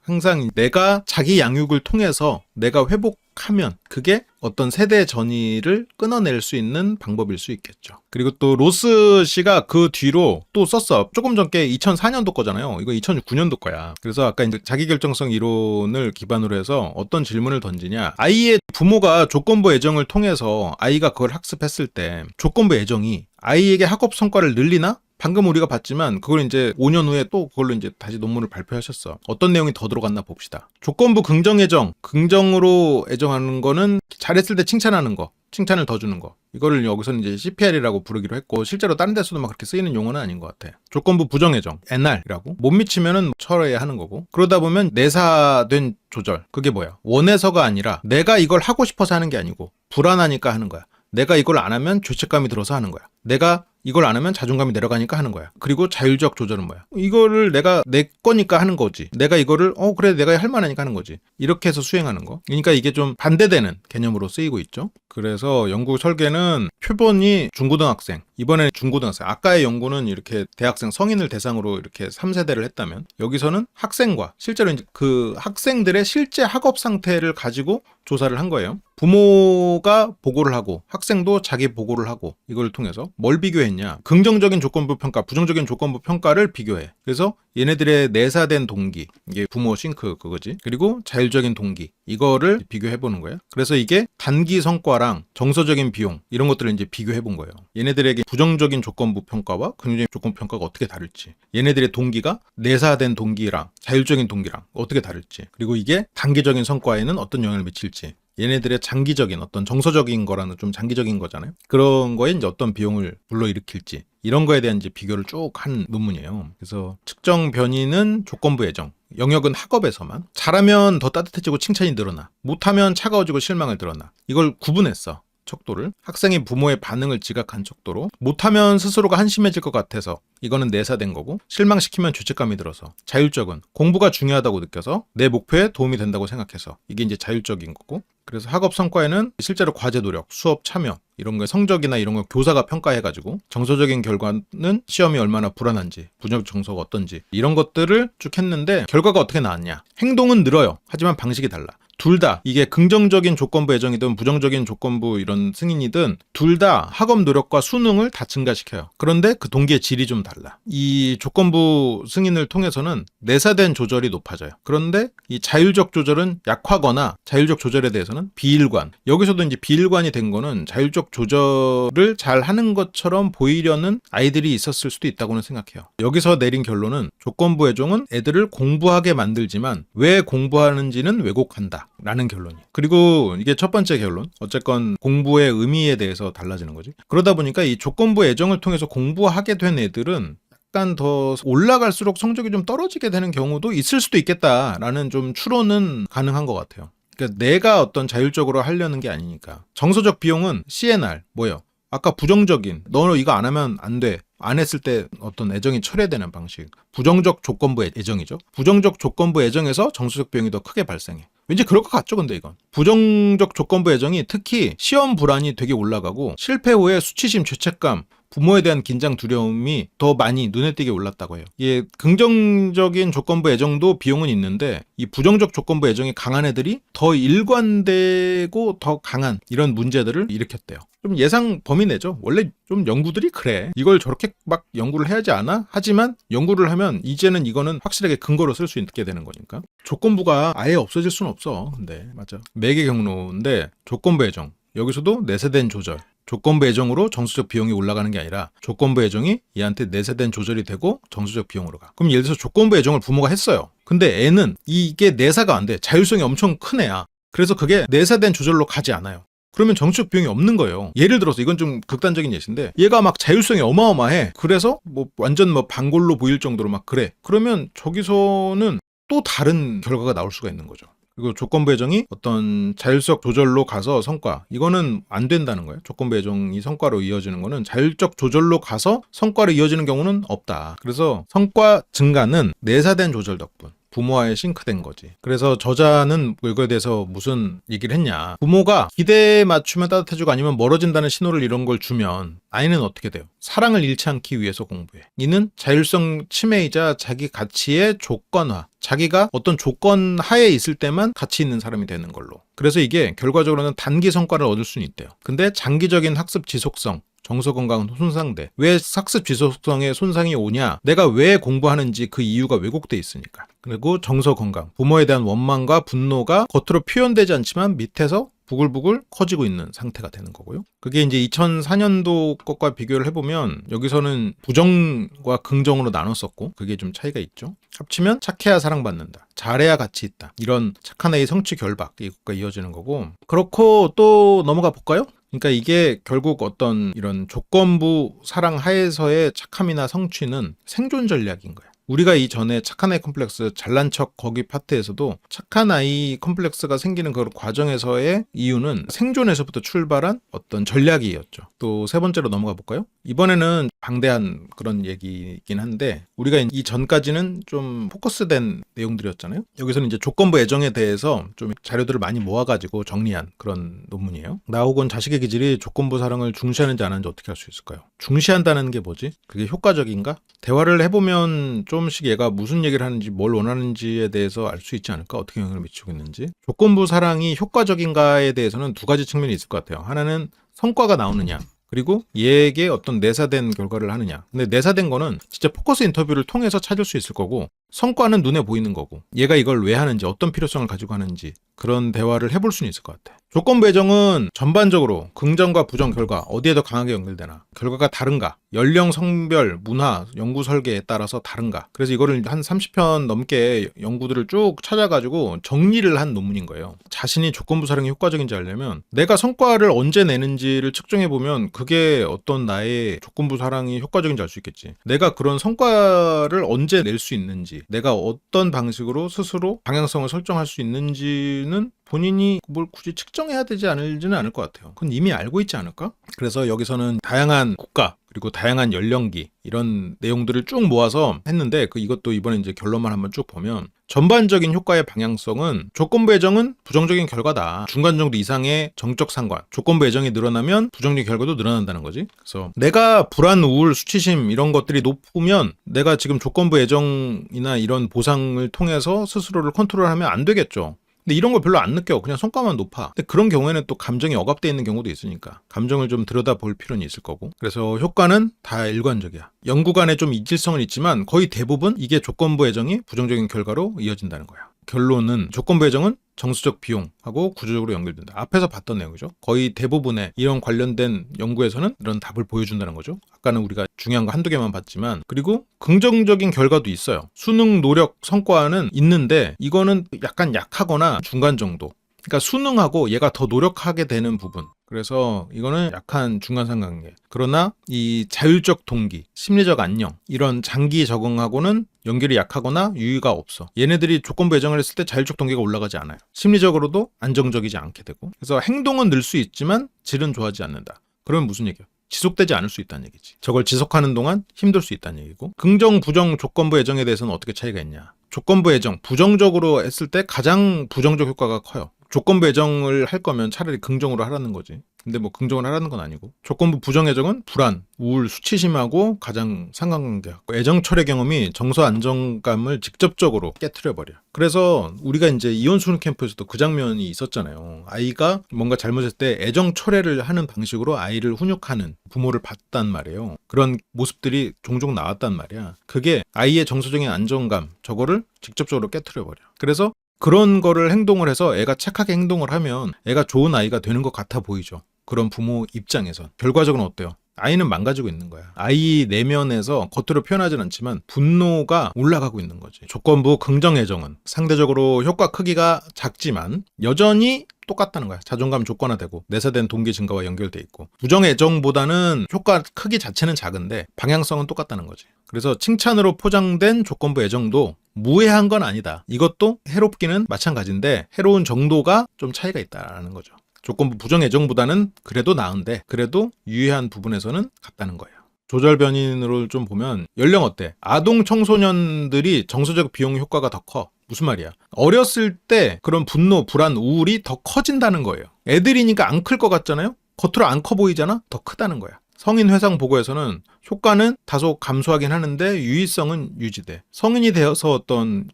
항상 내가 자기 양육을 통해서 내가 회복하면 그게 어떤 세대 전이를 끊어낼 수 있는 방법일 수 있겠죠. 그리고 또 로스 씨가 그 뒤로 또 썼어. 조금 전께 2004년도 거잖아요. 이거 2009년도 거야. 그래서 아까 이제 자기결정성 이론을 기반으로 해서 어떤 질문을 던지냐. 아이의 부모가 조건부 애정을 통해서 아이가 그걸 학습했을 때 조건부 애정이 아이에게 학업 성과를 늘리나 방금 우리가 봤지만 그걸 이제 5년 후에 또 그걸로 이제 다시 논문을 발표하셨어. 어떤 내용이 더 들어갔나 봅시다. 조건부 긍정 애정, 긍정으로 애정하는 거는 잘했을 때 칭찬하는 거, 칭찬을 더 주는 거. 이거를 여기서는 이제 CPR이라고 부르기로 했고, 실제로 다른 데서도 막 그렇게 쓰이는 용어는 아닌 것 같아. 조건부 부정애정, NR이라고. 못 미치면은 철회해야 하는 거고. 그러다 보면 내사된 조절. 그게 뭐야? 원해서가 아니라 내가 이걸 하고 싶어서 하는 게 아니고 불안하니까 하는 거야. 내가 이걸 안 하면 죄책감이 들어서 하는 거야. 내가 이걸 안 하면 자존감이 내려가니까 하는 거야. 그리고 자율적 조절은 뭐야? 이거를 내가 내 거니까 하는 거지. 내가 이거를 그래 내가 할 만하니까 하는 거지. 이렇게 해서 수행하는 거. 그러니까 이게 좀 반대되는 개념으로 쓰이고 있죠. 그래서 연구 설계는 표본이 중고등학생, 이번에 중고등학생, 아까의 연구는 이렇게 대학생, 성인을 대상으로 이렇게 3세대를 했다면 여기서는 학생과 실제로 이제 그 학생들의 실제 학업 상태를 가지고 조사를 한 거예요. 부모가 보고를 하고 학생도 자기 보고를 하고 이걸 통해서 뭘 비교했냐? 긍정적인 조건부 평가, 부정적인 조건부 평가를 비교해. 그래서 얘네들의 내사된 동기, 이게 부모 싱크 그거지. 그리고 자율적인 동기, 이거를 비교해 보는 거예요. 그래서 이게 단기 성과랑 정서적인 비용 이런 것들을 이제 비교해 본 거예요. 얘네들에게 부정적인 조건부 평가와 긍정적인 조건부 평가가 어떻게 다를지, 얘네들의 동기가 내사된 동기랑 자율적인 동기랑 어떻게 다를지, 그리고 이게 단기적인 성과에는 어떤 영향을 미칠지, 얘네들의 장기적인 어떤 정서적인 거라는 좀 장기적인 거잖아요. 그런 거에 이제 어떤 비용을 불러일으킬지 이런 거에 대한 이제 비교를 쭉 한 논문이에요. 그래서 측정 변이는 조건부 애정, 영역은 학업에서만. 잘하면 더 따뜻해지고 칭찬이 늘어나. 못하면 차가워지고 실망을 드러나. 이걸 구분했어. 척도를. 학생이 부모의 반응을 지각한 척도로. 못하면 스스로가 한심해질 것 같아서 이거는 내사된 거고, 실망시키면 죄책감이 들어서. 자율적은 공부가 중요하다고 느껴서 내 목표에 도움이 된다고 생각해서 이게 이제 자율적인 거고. 그래서 학업 성과에는 실제로 과제 노력, 수업 참여 이런 거에 성적이나 이런 거 교사가 평가해가지고, 정서적인 결과는 시험이 얼마나 불안한지, 부정 정서가 어떤지 이런 것들을 쭉 했는데 결과가 어떻게 나왔냐? 행동은 늘어요. 하지만 방식이 달라. 둘 다 이게 긍정적인 조건부 애정이든 부정적인 조건부 이런 승인이든 둘 다 학업 노력과 수능을 다 증가시켜요. 그런데 그 동기의 질이 좀 달라. 이 조건부 승인을 통해서는 내사된 조절이 높아져요. 그런데 이 자율적 조절은 약하거나 자율적 조절에 대해서는 비일관. 여기서도 이제 비일관이 된 거는 자율적 조절을 잘 하는 것처럼 보이려는 아이들이 있었을 수도 있다고는 생각해요. 여기서 내린 결론은 조건부 애정은 애들을 공부하게 만들지만 왜 공부하는지는 왜곡한다 라는 결론이. 그리고 이게 첫 번째 결론. 어쨌건 공부의 의미에 대해서 달라지는 거지. 그러다 보니까 이 조건부 애정을 통해서 공부하게 된 애들은 약간 더 올라갈수록 성적이 좀 떨어지게 되는 경우도 있을 수도 있겠다라는 좀 추론은 가능한 것 같아요. 그러니까 내가 어떤 자율적으로 하려는 게 아니니까. 정서적 비용은 CNR 뭐예요? 아까 부정적인 너 이거 안 하면 안 돼. 안 했을 때 어떤 애정이 철회되는 방식. 부정적 조건부 애정이죠. 부정적 조건부 애정에서 정서적 비용이 더 크게 발생해. 왠지 그럴 것 같죠, 근데 이건. 부정적 조건부 애정이 특히 시험 불안이 되게 올라가고 실패 후에 수치심, 죄책감, 부모에 대한 긴장, 두려움이 더 많이 눈에 띄게 올랐다고 해요. 이게 긍정적인 조건부 애정도 비용은 있는데 이 부정적 조건부 애정이 강한 애들이 더 일관되고 더 강한 이런 문제들을 일으켰대요. 좀 예상 범위 내죠. 원래 좀 연구들이 그래. 이걸 저렇게 막 연구를 해야지 않아? 하지만 연구를 하면 이제는 이거는 확실하게 근거로 쓸 수 있게 되는 거니까. 조건부가 아예 없어질 수는 없어. 근데 맞아. 매개 경로인데 조건부 애정. 여기서도 내세된 조절. 조건부 애정으로 정서적 비용이 올라가는 게 아니라 조건부 애정이 얘한테 내세된 조절이 되고 정서적 비용으로 가. 그럼 예를 들어서 조건부 애정을 부모가 했어요. 근데 애는 이게 내사가 안 돼. 자율성이 엄청 큰 애야. 그래서 그게 내사된 조절로 가지 않아요. 그러면 정치적 비용이 없는 거예요. 예를 들어서 이건 좀 극단적인 예시인데 얘가 막 자율성이 어마어마해. 그래서 뭐 완전 뭐 방골로 보일 정도로 막 그래. 그러면 저기서는 또 다른 결과가 나올 수가 있는 거죠. 그리고 조건부 애정이 어떤 자율적 조절로 가서 성과, 이거는 안 된다는 거예요. 조건부 애정이 성과로 이어지는 거는 자율적 조절로 가서 성과로 이어지는 경우는 없다. 그래서 성과 증가는 내사된 조절 덕분. 부모와의 싱크된 거지. 그래서 저자는 이거에 대해서 무슨 얘기를 했냐. 부모가 기대에 맞추면 따뜻해지고 아니면 멀어진다는 신호를 이런 걸 주면 아이는 어떻게 돼요? 사랑을 잃지 않기 위해서 공부해. 이는 자율성 침해이자 자기 가치의 조건화. 자기가 어떤 조건 하에 있을 때만 가치 있는 사람이 되는 걸로. 그래서 이게 결과적으로는 단기 성과를 얻을 수는 있대요. 근데 장기적인 학습 지속성, 정서 건강은 손상돼. 왜 학습 지속성에 손상이 오냐? 내가 왜 공부하는지 그 이유가 왜곡돼 있으니까. 그리고 정서 건강, 부모에 대한 원망과 분노가 겉으로 표현되지 않지만 밑에서 부글부글 커지고 있는 상태가 되는 거고요. 그게 이제 2004년도 것과 비교를 해보면 여기서는 부정과 긍정으로 나눴었고 그게 좀 차이가 있죠. 합치면 착해야 사랑받는다, 잘해야 가치 있다, 이런 착한 A의 성취 결박이 이어지는 거고. 그렇고 또 넘어가 볼까요? 그러니까 이게 결국 어떤 이런 조건부 사랑 하에서의 착함이나 성취는 생존 전략인 거야. 우리가 이전에 착한 아이 컴플렉스 잘난 척 거기 파트에서도 착한 아이 컴플렉스가 생기는 그 과정에서의 이유는 생존에서부터 출발한 어떤 전략이었죠. 또 세 번째로 넘어가 볼까요? 이번에는 방대한 그런 얘기이긴 한데 우리가 이 전까지는 좀 포커스된 내용들이었잖아요. 여기서는 이제 조건부 애정에 대해서 좀 자료들을 많이 모아가지고 정리한 그런 논문이에요. 나 혹은 자식의 기질이 조건부 사랑을 중시하는지 안 하는지 어떻게 알 수 있을까요? 중시한다는 게 뭐지? 그게 효과적인가? 대화를 해보면 조금씩 얘가 무슨 얘기를 하는지 뭘 원하는지에 대해서 알 수 있지 않을까? 어떻게 영향을 미치고 있는지. 조건부 사랑이 효과적인가에 대해서는 두 가지 측면이 있을 것 같아요. 하나는 성과가 나오느냐, 그리고 얘에게 어떤 내사된 결과를 하느냐. 근데 내사된 거는 진짜 포커스 인터뷰를 통해서 찾을 수 있을 거고, 성과는 눈에 보이는 거고, 얘가 이걸 왜 하는지, 어떤 필요성을 가지고 하는지 그런 대화를 해볼 수는 있을 것 같아. 조건부 애정은 전반적으로 긍정과 부정 결과 어디에 더 강하게 연결되나, 결과가 다른가, 연령, 성별, 문화, 연구 설계에 따라서 다른가. 그래서 이거를 한 30편 넘게 연구들을 쭉 찾아가지고 정리를 한 논문인 거예요. 자신이 조건부 사랑이 효과적인지 알려면 내가 성과를 언제 내는지를 측정해보면 그게 어떤 나의 조건부 사랑이 효과적인지 알 수 있겠지. 내가 그런 성과를 언제 낼 수 있는지, 내가 어떤 방식으로 스스로 방향성을 설정할 수 있는지는 본인이 뭘 굳이 측정해야 되지 않을지는 않을 것 같아요. 그건 이미 알고 있지 않을까? 그래서 여기서는 다양한 국가 그리고 다양한 연령기 이런 내용들을 쭉 모아서 했는데 이것도 이번에 이제 결론만 한번 쭉 보면 전반적인 효과의 방향성은 조건부 애정은 부정적인 결과다. 중간 정도 이상의 정적 상관. 조건부 애정이 늘어나면 부정적인 결과도 늘어난다는 거지. 그래서 내가 불안, 우울, 수치심 이런 것들이 높으면 내가 지금 조건부 애정이나 이런 보상을 통해서 스스로를 컨트롤하면 안 되겠죠. 근데 이런 걸 별로 안 느껴. 그냥 성과만 높아. 근데 그런 경우에는 또 감정이 억압되어 있는 경우도 있으니까 감정을 좀 들여다볼 필요는 있을 거고. 그래서 효과는 다 일관적이야. 연구 간에 좀 이질성은 있지만 거의 대부분 이게 조건부 애정이 부정적인 결과로 이어진다는 거야. 결론은 조건부 애정은 정수적 비용하고 구조적으로 연결된다. 앞에서 봤던 내용이죠. 거의 대부분의 이런 관련된 연구에서는 이런 답을 보여준다는 거죠. 아까는 우리가 중요한 거 한두 개만 봤지만, 그리고 긍정적인 결과도 있어요. 수능, 노력, 성과는 있는데 이거는 약간 약하거나 중간 정도. 그러니까 수능하고 얘가 더 노력하게 되는 부분. 그래서 이거는 약한 중간 상관계. 그러나 이 자율적 동기, 심리적 안녕, 이런 장기 적응하고는 연결이 약하거나 유의가 없어. 얘네들이 조건부 애정을 했을 때 자율적 동기가 올라가지 않아요. 심리적으로도 안정적이지 않게 되고. 그래서 행동은 늘 수 있지만 질은 좋아하지 않는다. 그러면 무슨 얘기야? 지속되지 않을 수 있다는 얘기지. 저걸 지속하는 동안 힘들 수 있다는 얘기고. 긍정, 부정, 조건부 애정에 대해서는 어떻게 차이가 있냐. 조건부 애정, 부정적으로 했을 때 가장 부정적 효과가 커요. 조건부 애정을 할 거면 차라리 긍정으로 하라는 거지. 근데 뭐 긍정을 하라는 건 아니고. 조건부 부정 애정은 불안, 우울, 수치심하고 가장 상관관계야. 애정 철회 경험이 정서 안정감을 직접적으로 깨트려버려. 그래서 우리가 이제 이혼수능 캠프에서도 그 장면이 있었잖아요. 아이가 뭔가 잘못했을 때 애정 철회를 하는 방식으로 아이를 훈육하는 부모를 봤단 말이에요. 그런 모습들이 종종 나왔단 말이야. 그게 아이의 정서적인 안정감, 저거를 직접적으로 깨트려버려. 그래서 그런 거를 행동을 해서 애가 착하게 행동을 하면 애가 좋은 아이가 되는 것 같아 보이죠. 그런 부모 입장에선. 결과적으로 어때요? 아이는 망가지고 있는 거야. 아이 내면에서 겉으로 표현하진 않지만 분노가 올라가고 있는 거지. 조건부 긍정 애정은 상대적으로 효과 크기가 작지만 여전히 똑같다는 거야. 자존감 조건화되고 내세된 동기 증가와 연결돼 있고. 부정 애정보다는 효과 크기 자체는 작은데 방향성은 똑같다는 거지. 그래서 칭찬으로 포장된 조건부 애정도 무해한 건 아니다. 이것도 해롭기는 마찬가지인데 해로운 정도가 좀 차이가 있다는 거죠. 조건부 부정 애정보다는 그래도 나은데 그래도 유해한 부분에서는 같다는 거예요. 조절 변인으로 좀 보면 연령 어때? 아동 청소년들이 정서적 비용 효과가 더 커. 무슨 말이야? 어렸을 때 그런 분노, 불안, 우울이 더 커진다는 거예요. 애들이니까 안 클 것 같잖아요? 겉으로 안 커 보이잖아? 더 크다는 거야. 성인 회상 보고에서는 효과는 다소 감소하긴 하는데 유의성은 유지돼. 성인이 되어서 어떤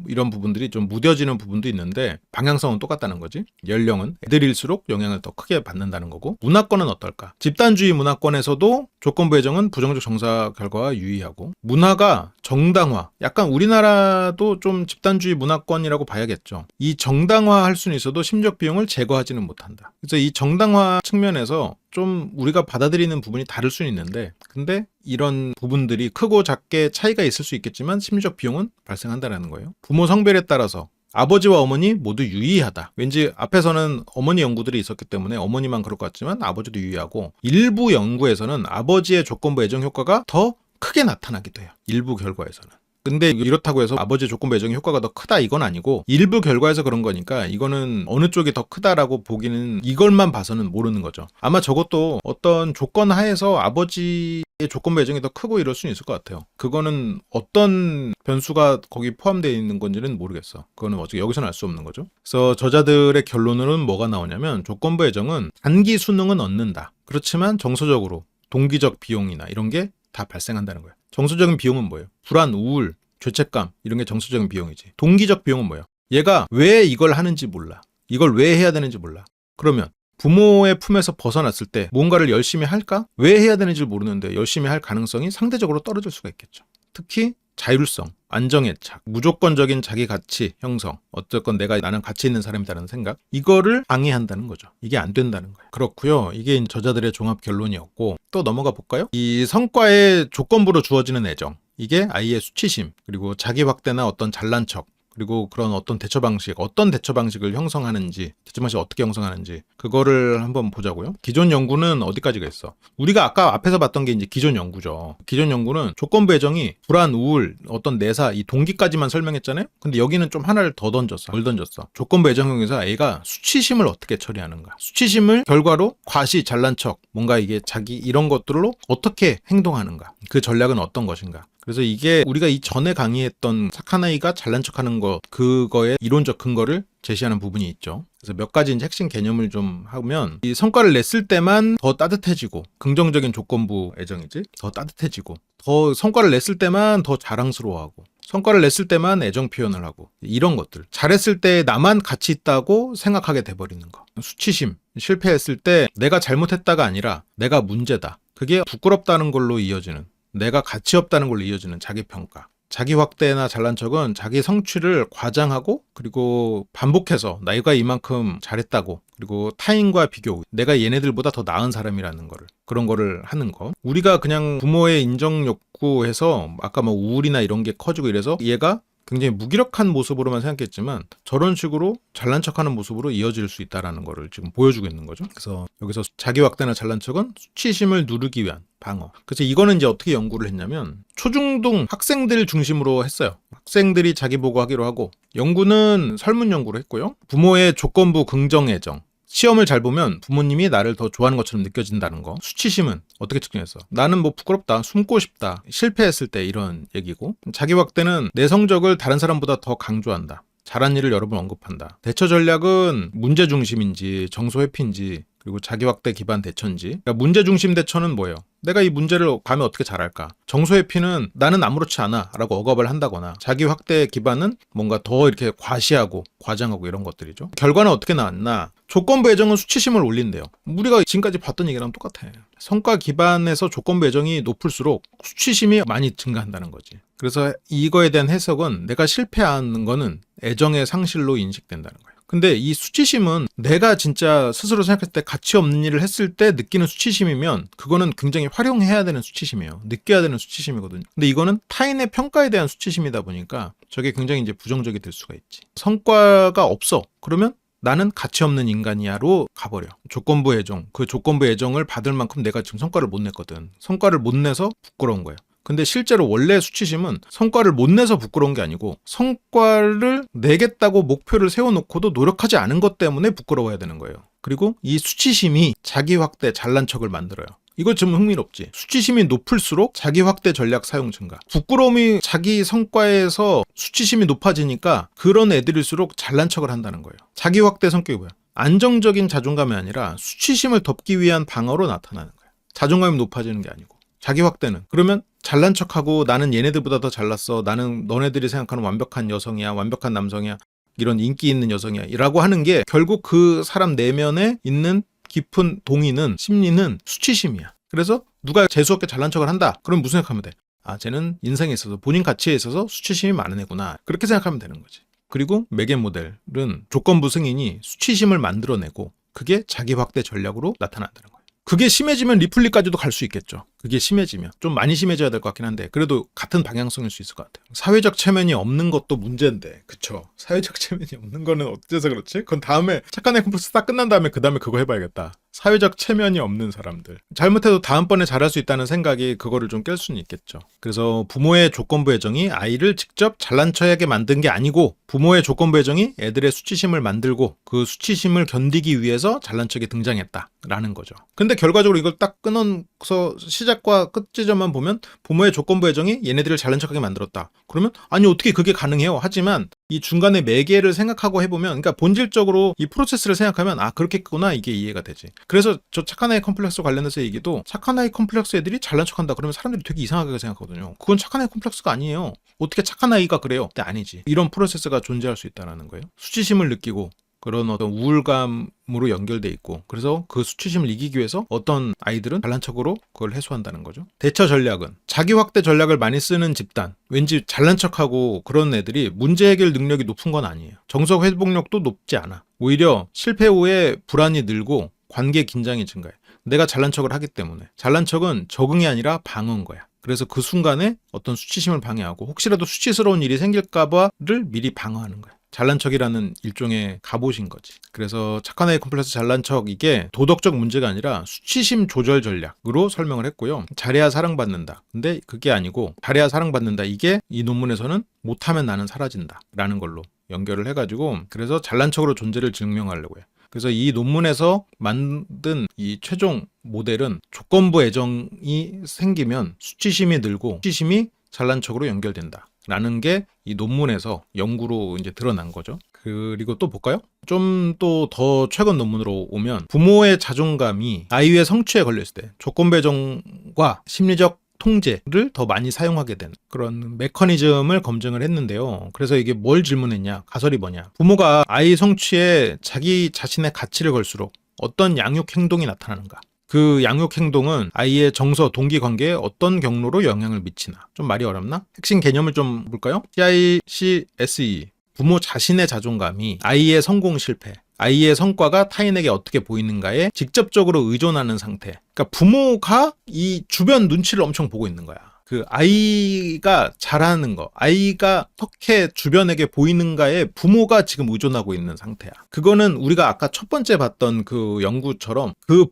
이런 부분들이 좀 무뎌지는 부분도 있는데 방향성은 똑같다는 거지. 연령은 애들일수록 영향을 더 크게 받는다는 거고. 문화권은 어떨까? 집단주의 문화권에서도 조건부 애정은 부정적 정사 결과가 유의하고, 문화가 정당화, 약간 우리나라도 좀 집단주의 문화권이라고 봐야겠죠. 이 정당화할 수는 있어도 심적 비용을 제거하지는 못한다. 그래서 이 정당화 측면에서 좀 우리가 받아들이는 부분이 다를 수는 있는데, 근데 이런 부분들이 크고 작게 차이가 있을 수 있겠지만 심리적 비용은 발생한다는 거예요. 부모 성별에 따라서 아버지와 어머니 모두 유의하다. 왠지 앞에서는 어머니 연구들이 있었기 때문에 어머니만 그럴 것 같지만 아버지도 유의하고, 일부 연구에서는 아버지의 조건부 애정 효과가 더 크게 나타나기도 해요. 일부 결과에서는. 근데 이렇다고 해서 아버지의 조건부 애정의 효과가 더 크다 이건 아니고, 일부 결과에서 그런 거니까 이거는 어느 쪽이 더 크다라고 보기는 이걸만 봐서는 모르는 거죠. 아마 저것도 어떤 조건 하에서 아버지의 조건부 애정이 더 크고 이럴 수는 있을 것 같아요. 그거는 어떤 변수가 거기 포함되어 있는 건지는 모르겠어. 그거는 어떻게 여기서는 알 수 없는 거죠. 그래서 저자들의 결론으로는 뭐가 나오냐면, 조건부 애정은 단기 수능은 얻는다. 그렇지만 정서적으로 동기적 비용이나 이런 게 다 발생한다는 거예요. 정서적인 비용은 뭐예요? 불안, 우울, 죄책감 이런 게 정서적인 비용이지. 동기적 비용은 뭐예요? 얘가 왜 이걸 하는지 몰라. 이걸 왜 해야 되는지 몰라. 그러면 부모의 품에서 벗어났을 때 뭔가를 열심히 할까? 왜 해야 되는지 모르는데 열심히 할 가능성이 상대적으로 떨어질 수가 있겠죠. 특히 자율성, 안정애착, 무조건적인 자기 가치 형성, 어쨌건 나는 가치 있는 사람이다라는 생각, 이거를 방해한다는 거죠. 이게 안 된다는 거예요. 그렇고요. 이게 저자들의 종합 결론이었고, 또 넘어가 볼까요? 이 성과의 조건부로 주어지는 애정, 이게 아이의 수치심, 그리고 자기 확대나 어떤 잘난 척, 그리고 그런 어떤 대처 방식을 형성하는지, 대처 방식을 어떻게 형성하는지, 그거를 한번 보자고요. 기존 연구는 어디까지가 있어? 우리가 아까 앞에서 봤던 게 이제 기존 연구죠. 기존 연구는 조건부 애정이 불안, 우울, 어떤 내사, 이 동기까지만 설명했잖아요? 근데 여기는 좀 하나를 더 던졌어. 뭘 던졌어? 조건부 애정형에서 애가 수치심을 어떻게 처리하는가? 수치심을 결과로 과시, 잘난 척, 뭔가 이게 자기 이런 것들로 어떻게 행동하는가? 그 전략은 어떤 것인가? 그래서 이게 우리가 이 전에 강의했던 착한 아이가 잘난 척하는 것, 그거의 이론적 근거를 제시하는 부분이 있죠. 그래서 몇 가지 이제 핵심 개념을 좀 하면, 이 성과를 냈을 때만 더 따뜻해지고, 긍정적인 조건부 애정이지, 더 따뜻해지고, 더 성과를 냈을 때만 더 자랑스러워하고, 성과를 냈을 때만 애정 표현을 하고, 이런 것들. 잘했을 때 나만 가치 있다고 생각하게 돼버리는 거. 수치심, 실패했을 때 내가 잘못했다가 아니라 내가 문제다. 그게 부끄럽다는 걸로 이어지는, 내가 가치 없다는 걸로 이어지는 자기평가. 자기 확대나 잘난 척은 자기 성취를 과장하고, 그리고 반복해서 내가 이만큼 잘했다고, 그리고 타인과 비교, 내가 얘네들보다 더 나은 사람이라는 거를, 그런 거를 하는 거. 우리가 그냥 부모의 인정 욕구에서 아까 뭐 우울이나 이런 게 커지고 이래서 얘가 굉장히 무기력한 모습으로만 생각했지만, 저런 식으로 잘난 척하는 모습으로 이어질 수 있다는 거를 지금 보여주고 있는 거죠. 그래서 여기서 자기 확대나 잘난 척은 수치심을 누르기 위한 방어. 그래서 이거는 이제 어떻게 연구를 했냐면, 초중등 학생들 중심으로 했어요. 학생들이 자기 보고 하기로 하고, 연구는 설문 연구로 했고요. 부모의 조건부 긍정 애정, 시험을 잘 보면 부모님이 나를 더 좋아하는 것처럼 느껴진다는 거. 수치심은 어떻게 측정했어? 나는 뭐 부끄럽다, 숨고 싶다, 실패했을 때 이런 얘기고, 자기 확대는 내 성적을 다른 사람보다 더 강조한다, 잘한 일을 여러 번 언급한다. 대처 전략은 문제 중심인지 정서 회피인지, 그리고 자기 확대 기반 대처인지. 그러니까 문제 중심 대처는 뭐예요? 내가 이 문제를 가면 어떻게 잘할까? 정서 회피는 나는 아무렇지 않아 라고 억압을 한다거나, 자기 확대 기반은 뭔가 더 이렇게 과시하고 과장하고 이런 것들이죠. 결과는 어떻게 나왔나? 조건부 애정은 수치심을 올린대요. 우리가 지금까지 봤던 얘기랑 똑같아. 성과 기반에서 조건부 애정이 높을수록 수치심이 많이 증가한다는 거지. 그래서 이거에 대한 해석은, 내가 실패하는 거는 애정의 상실로 인식된다는 거예요. 근데 이 수치심은 내가 진짜 스스로 생각했을 때 가치 없는 일을 했을 때 느끼는 수치심이면, 그거는 굉장히 활용해야 되는 수치심이에요. 느껴야 되는 수치심이거든요. 근데 이거는 타인의 평가에 대한 수치심이다 보니까 저게 굉장히 이제 부정적이 될 수가 있지. 성과가 없어. 그러면 나는 가치 없는 인간이야로 가버려. 조건부 애정, 그 조건부 애정을 받을 만큼 내가 지금 성과를 못 냈거든. 성과를 못 내서 부끄러운 거예요. 근데 실제로 원래 수치심은 성과를 못 내서 부끄러운 게 아니고, 성과를 내겠다고 목표를 세워놓고도 노력하지 않은 것 때문에 부끄러워야 되는 거예요. 그리고 이 수치심이 자기 확대, 잘난 척을 만들어요. 이거 좀 흥미롭지? 수치심이 높을수록 자기 확대 전략 사용 증가. 부끄러움이 자기 성과에서 수치심이 높아지니까 그런 애들일수록 잘난 척을 한다는 거예요. 자기 확대 성격이 뭐야? 안정적인 자존감이 아니라 수치심을 덮기 위한 방어로 나타나는 거예요. 자존감이 높아지는 게 아니고. 자기 확대는. 그러면 잘난 척하고 나는 얘네들보다 더 잘났어. 나는 너네들이 생각하는 완벽한 여성이야. 완벽한 남성이야. 이런 인기 있는 여성이야. 라고 하는 게 결국 그 사람 내면에 있는 깊은 동의는, 심리는 수치심이야. 그래서 누가 재수없게 잘난 척을 한다. 그럼 무슨 생각하면 돼? 아, 쟤는 인생에 있어서 본인 가치에 있어서 수치심이 많은 애구나. 그렇게 생각하면 되는 거지. 그리고 매개 모델은 조건부 승인이 수치심을 만들어내고 그게 자기 확대 전략으로 나타난다는 거예요. 그게 심해지면 리플리까지도 갈 수 있겠죠. 그게 심해지면. 좀 많이 심해져야 될 것 같긴 한데 그래도 같은 방향성일 수 있을 것 같아요. 사회적 체면이 없는 것도 문제인데, 그쵸? 사회적 체면이 없는 거는 어째서 그렇지? 그건 다음에 착한 애 컴플렉스 딱 끝난 다음에 그 다음에 그거 해봐야겠다. 사회적 체면이 없는 사람들. 잘못해도 다음번에 잘할 수 있다는 생각이 그거를 좀 깰 수는 있겠죠. 그래서 부모의 조건부 애정이 아이를 직접 잘난 척하게 만든 게 아니고 부모의 조건부 애정이 애들의 수치심을 만들고 그 수치심을 견디기 위해서 잘난 척이 등장했다라는 거죠. 근데 결과적으로 이걸 딱 끊어서 시작과 끝 지점만 보면 부모의 조건부 애정이 얘네들을 잘난 척하게 만들었다. 그러면 아니 어떻게 그게 가능해요? 하지만 이 중간에 매개를 생각하고 해보면, 그러니까 본질적으로 이 프로세스를 생각하면 아 그렇겠구나, 이게 이해가 되지. 그래서 저 착한 아이 컴플렉스 관련해서 얘기도, 착한 아이 컴플렉스 애들이 잘난 척한다 그러면 사람들이 되게 이상하게 생각하거든요. 그건 착한 아이 컴플렉스가 아니에요. 어떻게 착한 아이가 그래요? 근데 아니지. 이런 프로세스가 존재할 수 있다는 거예요. 수치심을 느끼고 그런 어떤 우울감으로 연결돼 있고, 그래서 그 수치심을 이기기 위해서 어떤 아이들은 잘난 척으로 그걸 해소한다는 거죠. 대처 전략은 자기 확대 전략을 많이 쓰는 집단, 왠지 잘난 척하고 그런 애들이 문제 해결 능력이 높은 건 아니에요. 정서 회복력도 높지 않아. 오히려 실패 후에 불안이 늘고 관계 긴장이 증가해. 내가 잘난 척을 하기 때문에. 잘난 척은 적응이 아니라 방어인 거야. 그래서 그 순간에 어떤 수치심을 방해하고 혹시라도 수치스러운 일이 생길까봐를 미리 방어하는 거야. 잘난 척이라는 일종의 갑옷인 거지. 그래서 착한 아이 컴플렉스 잘난 척, 이게 도덕적 문제가 아니라 수치심 조절 전략으로 설명을 했고요. 잘해야 사랑받는다. 근데 그게 아니고 잘해야 사랑받는다. 이게 이 논문에서는 못하면 나는 사라진다 라는 걸로 연결을 해가지고, 그래서 잘난 척으로 존재를 증명하려고 해요. 그래서 이 논문에서 만든 이 최종 모델은 조건부 애정이 생기면 수치심이 늘고 수치심이 잘난 척으로 연결된다 라는 게 이 논문에서 연구로 이제 드러난 거죠. 그리고 또 볼까요? 좀 또 더 최근 논문으로 오면 부모의 자존감이 아이의 성취에 걸렸을 때 조건부 애정과 심리적 통제를 더 많이 사용하게 된 그런 메커니즘을 검증을 했는데요. 그래서 이게 뭘 질문했냐? 가설이 뭐냐? 부모가 아이 성취에 자기 자신의 가치를 걸수록 어떤 양육 행동이 나타나는가? 그 양육 행동은 아이의 정서, 동기 관계에 어떤 경로로 영향을 미치나? 좀 말이 어렵나? 핵심 개념을 좀 볼까요? CICSE, 부모 자신의 자존감이 아이의 성공 실패, 아이의 성과가 타인에게 어떻게 보이는가에 직접적으로 의존하는 상태. 그러니까 부모가 이 주변 눈치를 엄청 보고 있는 거야. 그 아이가 잘하는 거, 아이가 어떻게 주변에게 보이는가에 부모가 지금 의존하고 있는 상태야. 그거는 우리가 아까 첫 번째 봤던 그 연구처럼 그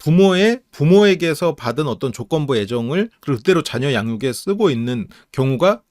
부모에게서 받은 어떤 조건부 애정을 그대로 자녀 양육에 쓰고 있는 경우가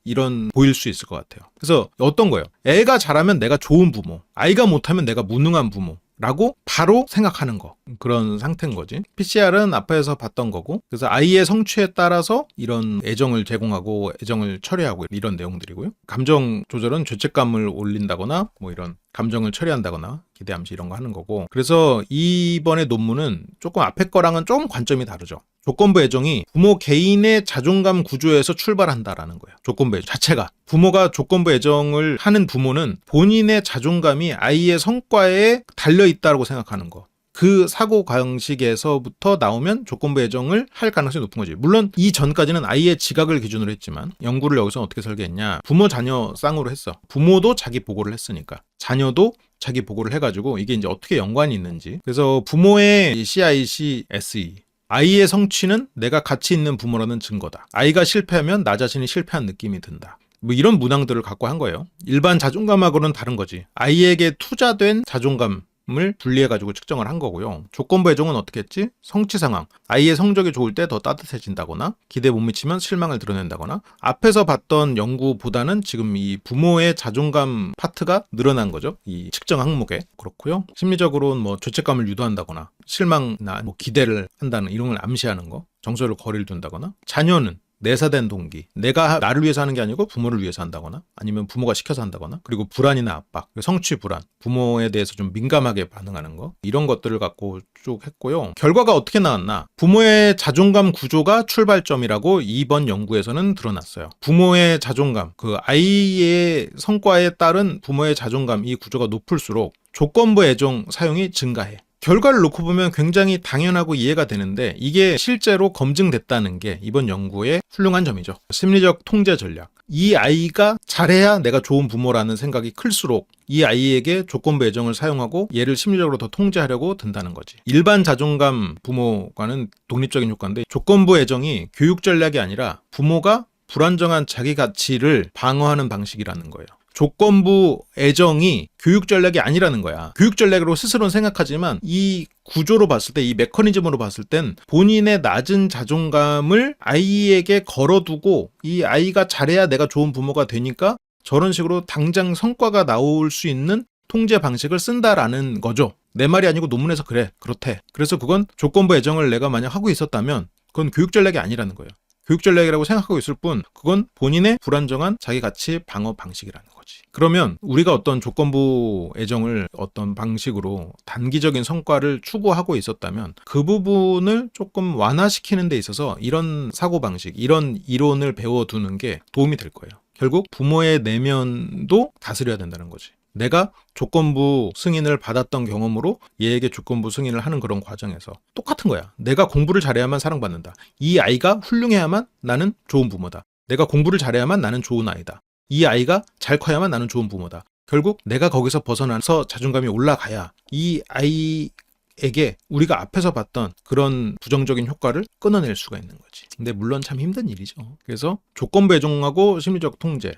보일 수 있을 것 같아요. 그래서 어떤 거예요? 애가 잘하면 내가 좋은 부모, 아이가 못하면 내가 무능한 부모 라고 바로 생각하는 거, 그런 상태인 거지. PCR은 앞에서 봤던 거고, 그래서 아이의 성취에 따라서 이런 애정을 제공하고 애정을 처리하고 이런 내용들이고요. 감정 조절은 죄책감을 올린다거나 뭐 이런 감정을 처리한다거나 기대함시 이런 거 하는 거고. 그래서 이번에 논문은 조금 앞에 거랑은 조금 관점이 다르죠. 조건부 애정이 부모 개인의 자존감 구조에서 출발한다라는 거예요. 조건부 애정 자체가. 부모가 조건부 애정을 하는 부모는 본인의 자존감이 아이의 성과에 달려있다고 생각하는 거. 그 사고 방식에서부터 나오면 조건부 애정을 할 가능성이 높은 거지. 물론 이 전까지는 아이의 지각을 기준으로 했지만 연구를 여기서 어떻게 설계했냐. 부모 자녀 쌍으로 했어. 부모도 자기 보고를 했으니까 자녀도 자기 보고를 해가지고 이게 이제 어떻게 연관이 있는지. 그래서 부모의 CICSE, 아이의 성취는 내가 가치 있는 부모라는 증거다. 아이가 실패하면 나 자신이 실패한 느낌이 든다. 뭐 이런 문항들을 갖고 한 거예요. 일반 자존감하고는 다른 거지. 아이에게 투자된 자존감을 분리해가지고 측정을 한 거고요. 조건부 애정은 어떻게 했지? 성취 상황. 아이의 성적이 좋을 때 더 따뜻해진다거나 기대에 못 미치면 실망을 드러낸다거나. 앞에서 봤던 연구보다는 지금 이 부모의 자존감 파트가 늘어난 거죠. 이 측정 항목에. 그렇고요. 심리적으로는 뭐 죄책감을 유도한다거나 실망이나 뭐 기대를 한다는 이런 걸 암시하는 거. 정서를 거리를 둔다거나. 자녀는 내사된 동기, 내가 나를 위해서 하는 게 아니고 부모를 위해서 한다거나 아니면 부모가 시켜서 한다거나, 그리고 불안이나 압박, 성취 불안, 부모에 대해서 좀 민감하게 반응하는 거, 이런 것들을 갖고 쭉 했고요. 결과가 어떻게 나왔나? 부모의 자존감 구조가 출발점이라고 이번 연구에서는 드러났어요. 부모의 자존감, 그 아이의 성과에 따른 부모의 자존감, 이 구조가 높을수록 조건부 애정 사용이 증가해. 결과를 놓고 보면 굉장히 당연하고 이해가 되는데, 이게 실제로 검증됐다는 게 이번 연구의 훌륭한 점이죠. 심리적 통제 전략. 이 아이가 잘해야 내가 좋은 부모라는 생각이 클수록 이 아이에게 조건부 애정을 사용하고 얘를 심리적으로 더 통제하려고 든다는 거지. 일반 자존감 부모과는 독립적인 효과인데, 조건부 애정이 교육 전략이 아니라 부모가 불안정한 자기 가치를 방어하는 방식이라는 거예요. 조건부 애정이 교육 전략이 아니라는 거야. 교육 전략으로 스스로는 생각하지만 이 구조로 봤을 때, 이 메커니즘으로 봤을 땐 본인의 낮은 자존감을 아이에게 걸어두고 이 아이가 잘해야 내가 좋은 부모가 되니까 저런 식으로 당장 성과가 나올 수 있는 통제 방식을 쓴다라는 거죠. 내 말이 아니고 논문에서 그렇대. 그래서 그건 조건부 애정을 내가 만약 하고 있었다면 그건 교육 전략이 아니라는 거예요. 교육 전략이라고 생각하고 있을 뿐 그건 본인의 불안정한 자기 가치 방어 방식이라는 거지. 그러면 우리가 어떤 조건부 애정을 어떤 방식으로 단기적인 성과를 추구하고 있었다면 그 부분을 조금 완화시키는 데 있어서 이런 사고방식, 이런 이론을 배워두는 게 도움이 될 거예요. 결국 부모의 내면도 다스려야 된다는 거지. 내가 조건부 승인을 받았던 경험으로 얘에게 조건부 승인을 하는 그런 과정에서 똑같은 거야. 내가 공부를 잘해야만 사랑받는다. 이 아이가 훌륭해야만 나는 좋은 부모다. 내가 공부를 잘해야만 나는 좋은 아이다. 이 아이가 잘 커야만 나는 좋은 부모다. 결국 내가 거기서 벗어나서 자존감이 올라가야 이 아이에게 우리가 앞에서 봤던 그런 부정적인 효과를 끊어낼 수가 있는 거지. 근데 물론 참 힘든 일이죠. 그래서 조건부 애정하고 심리적 통제,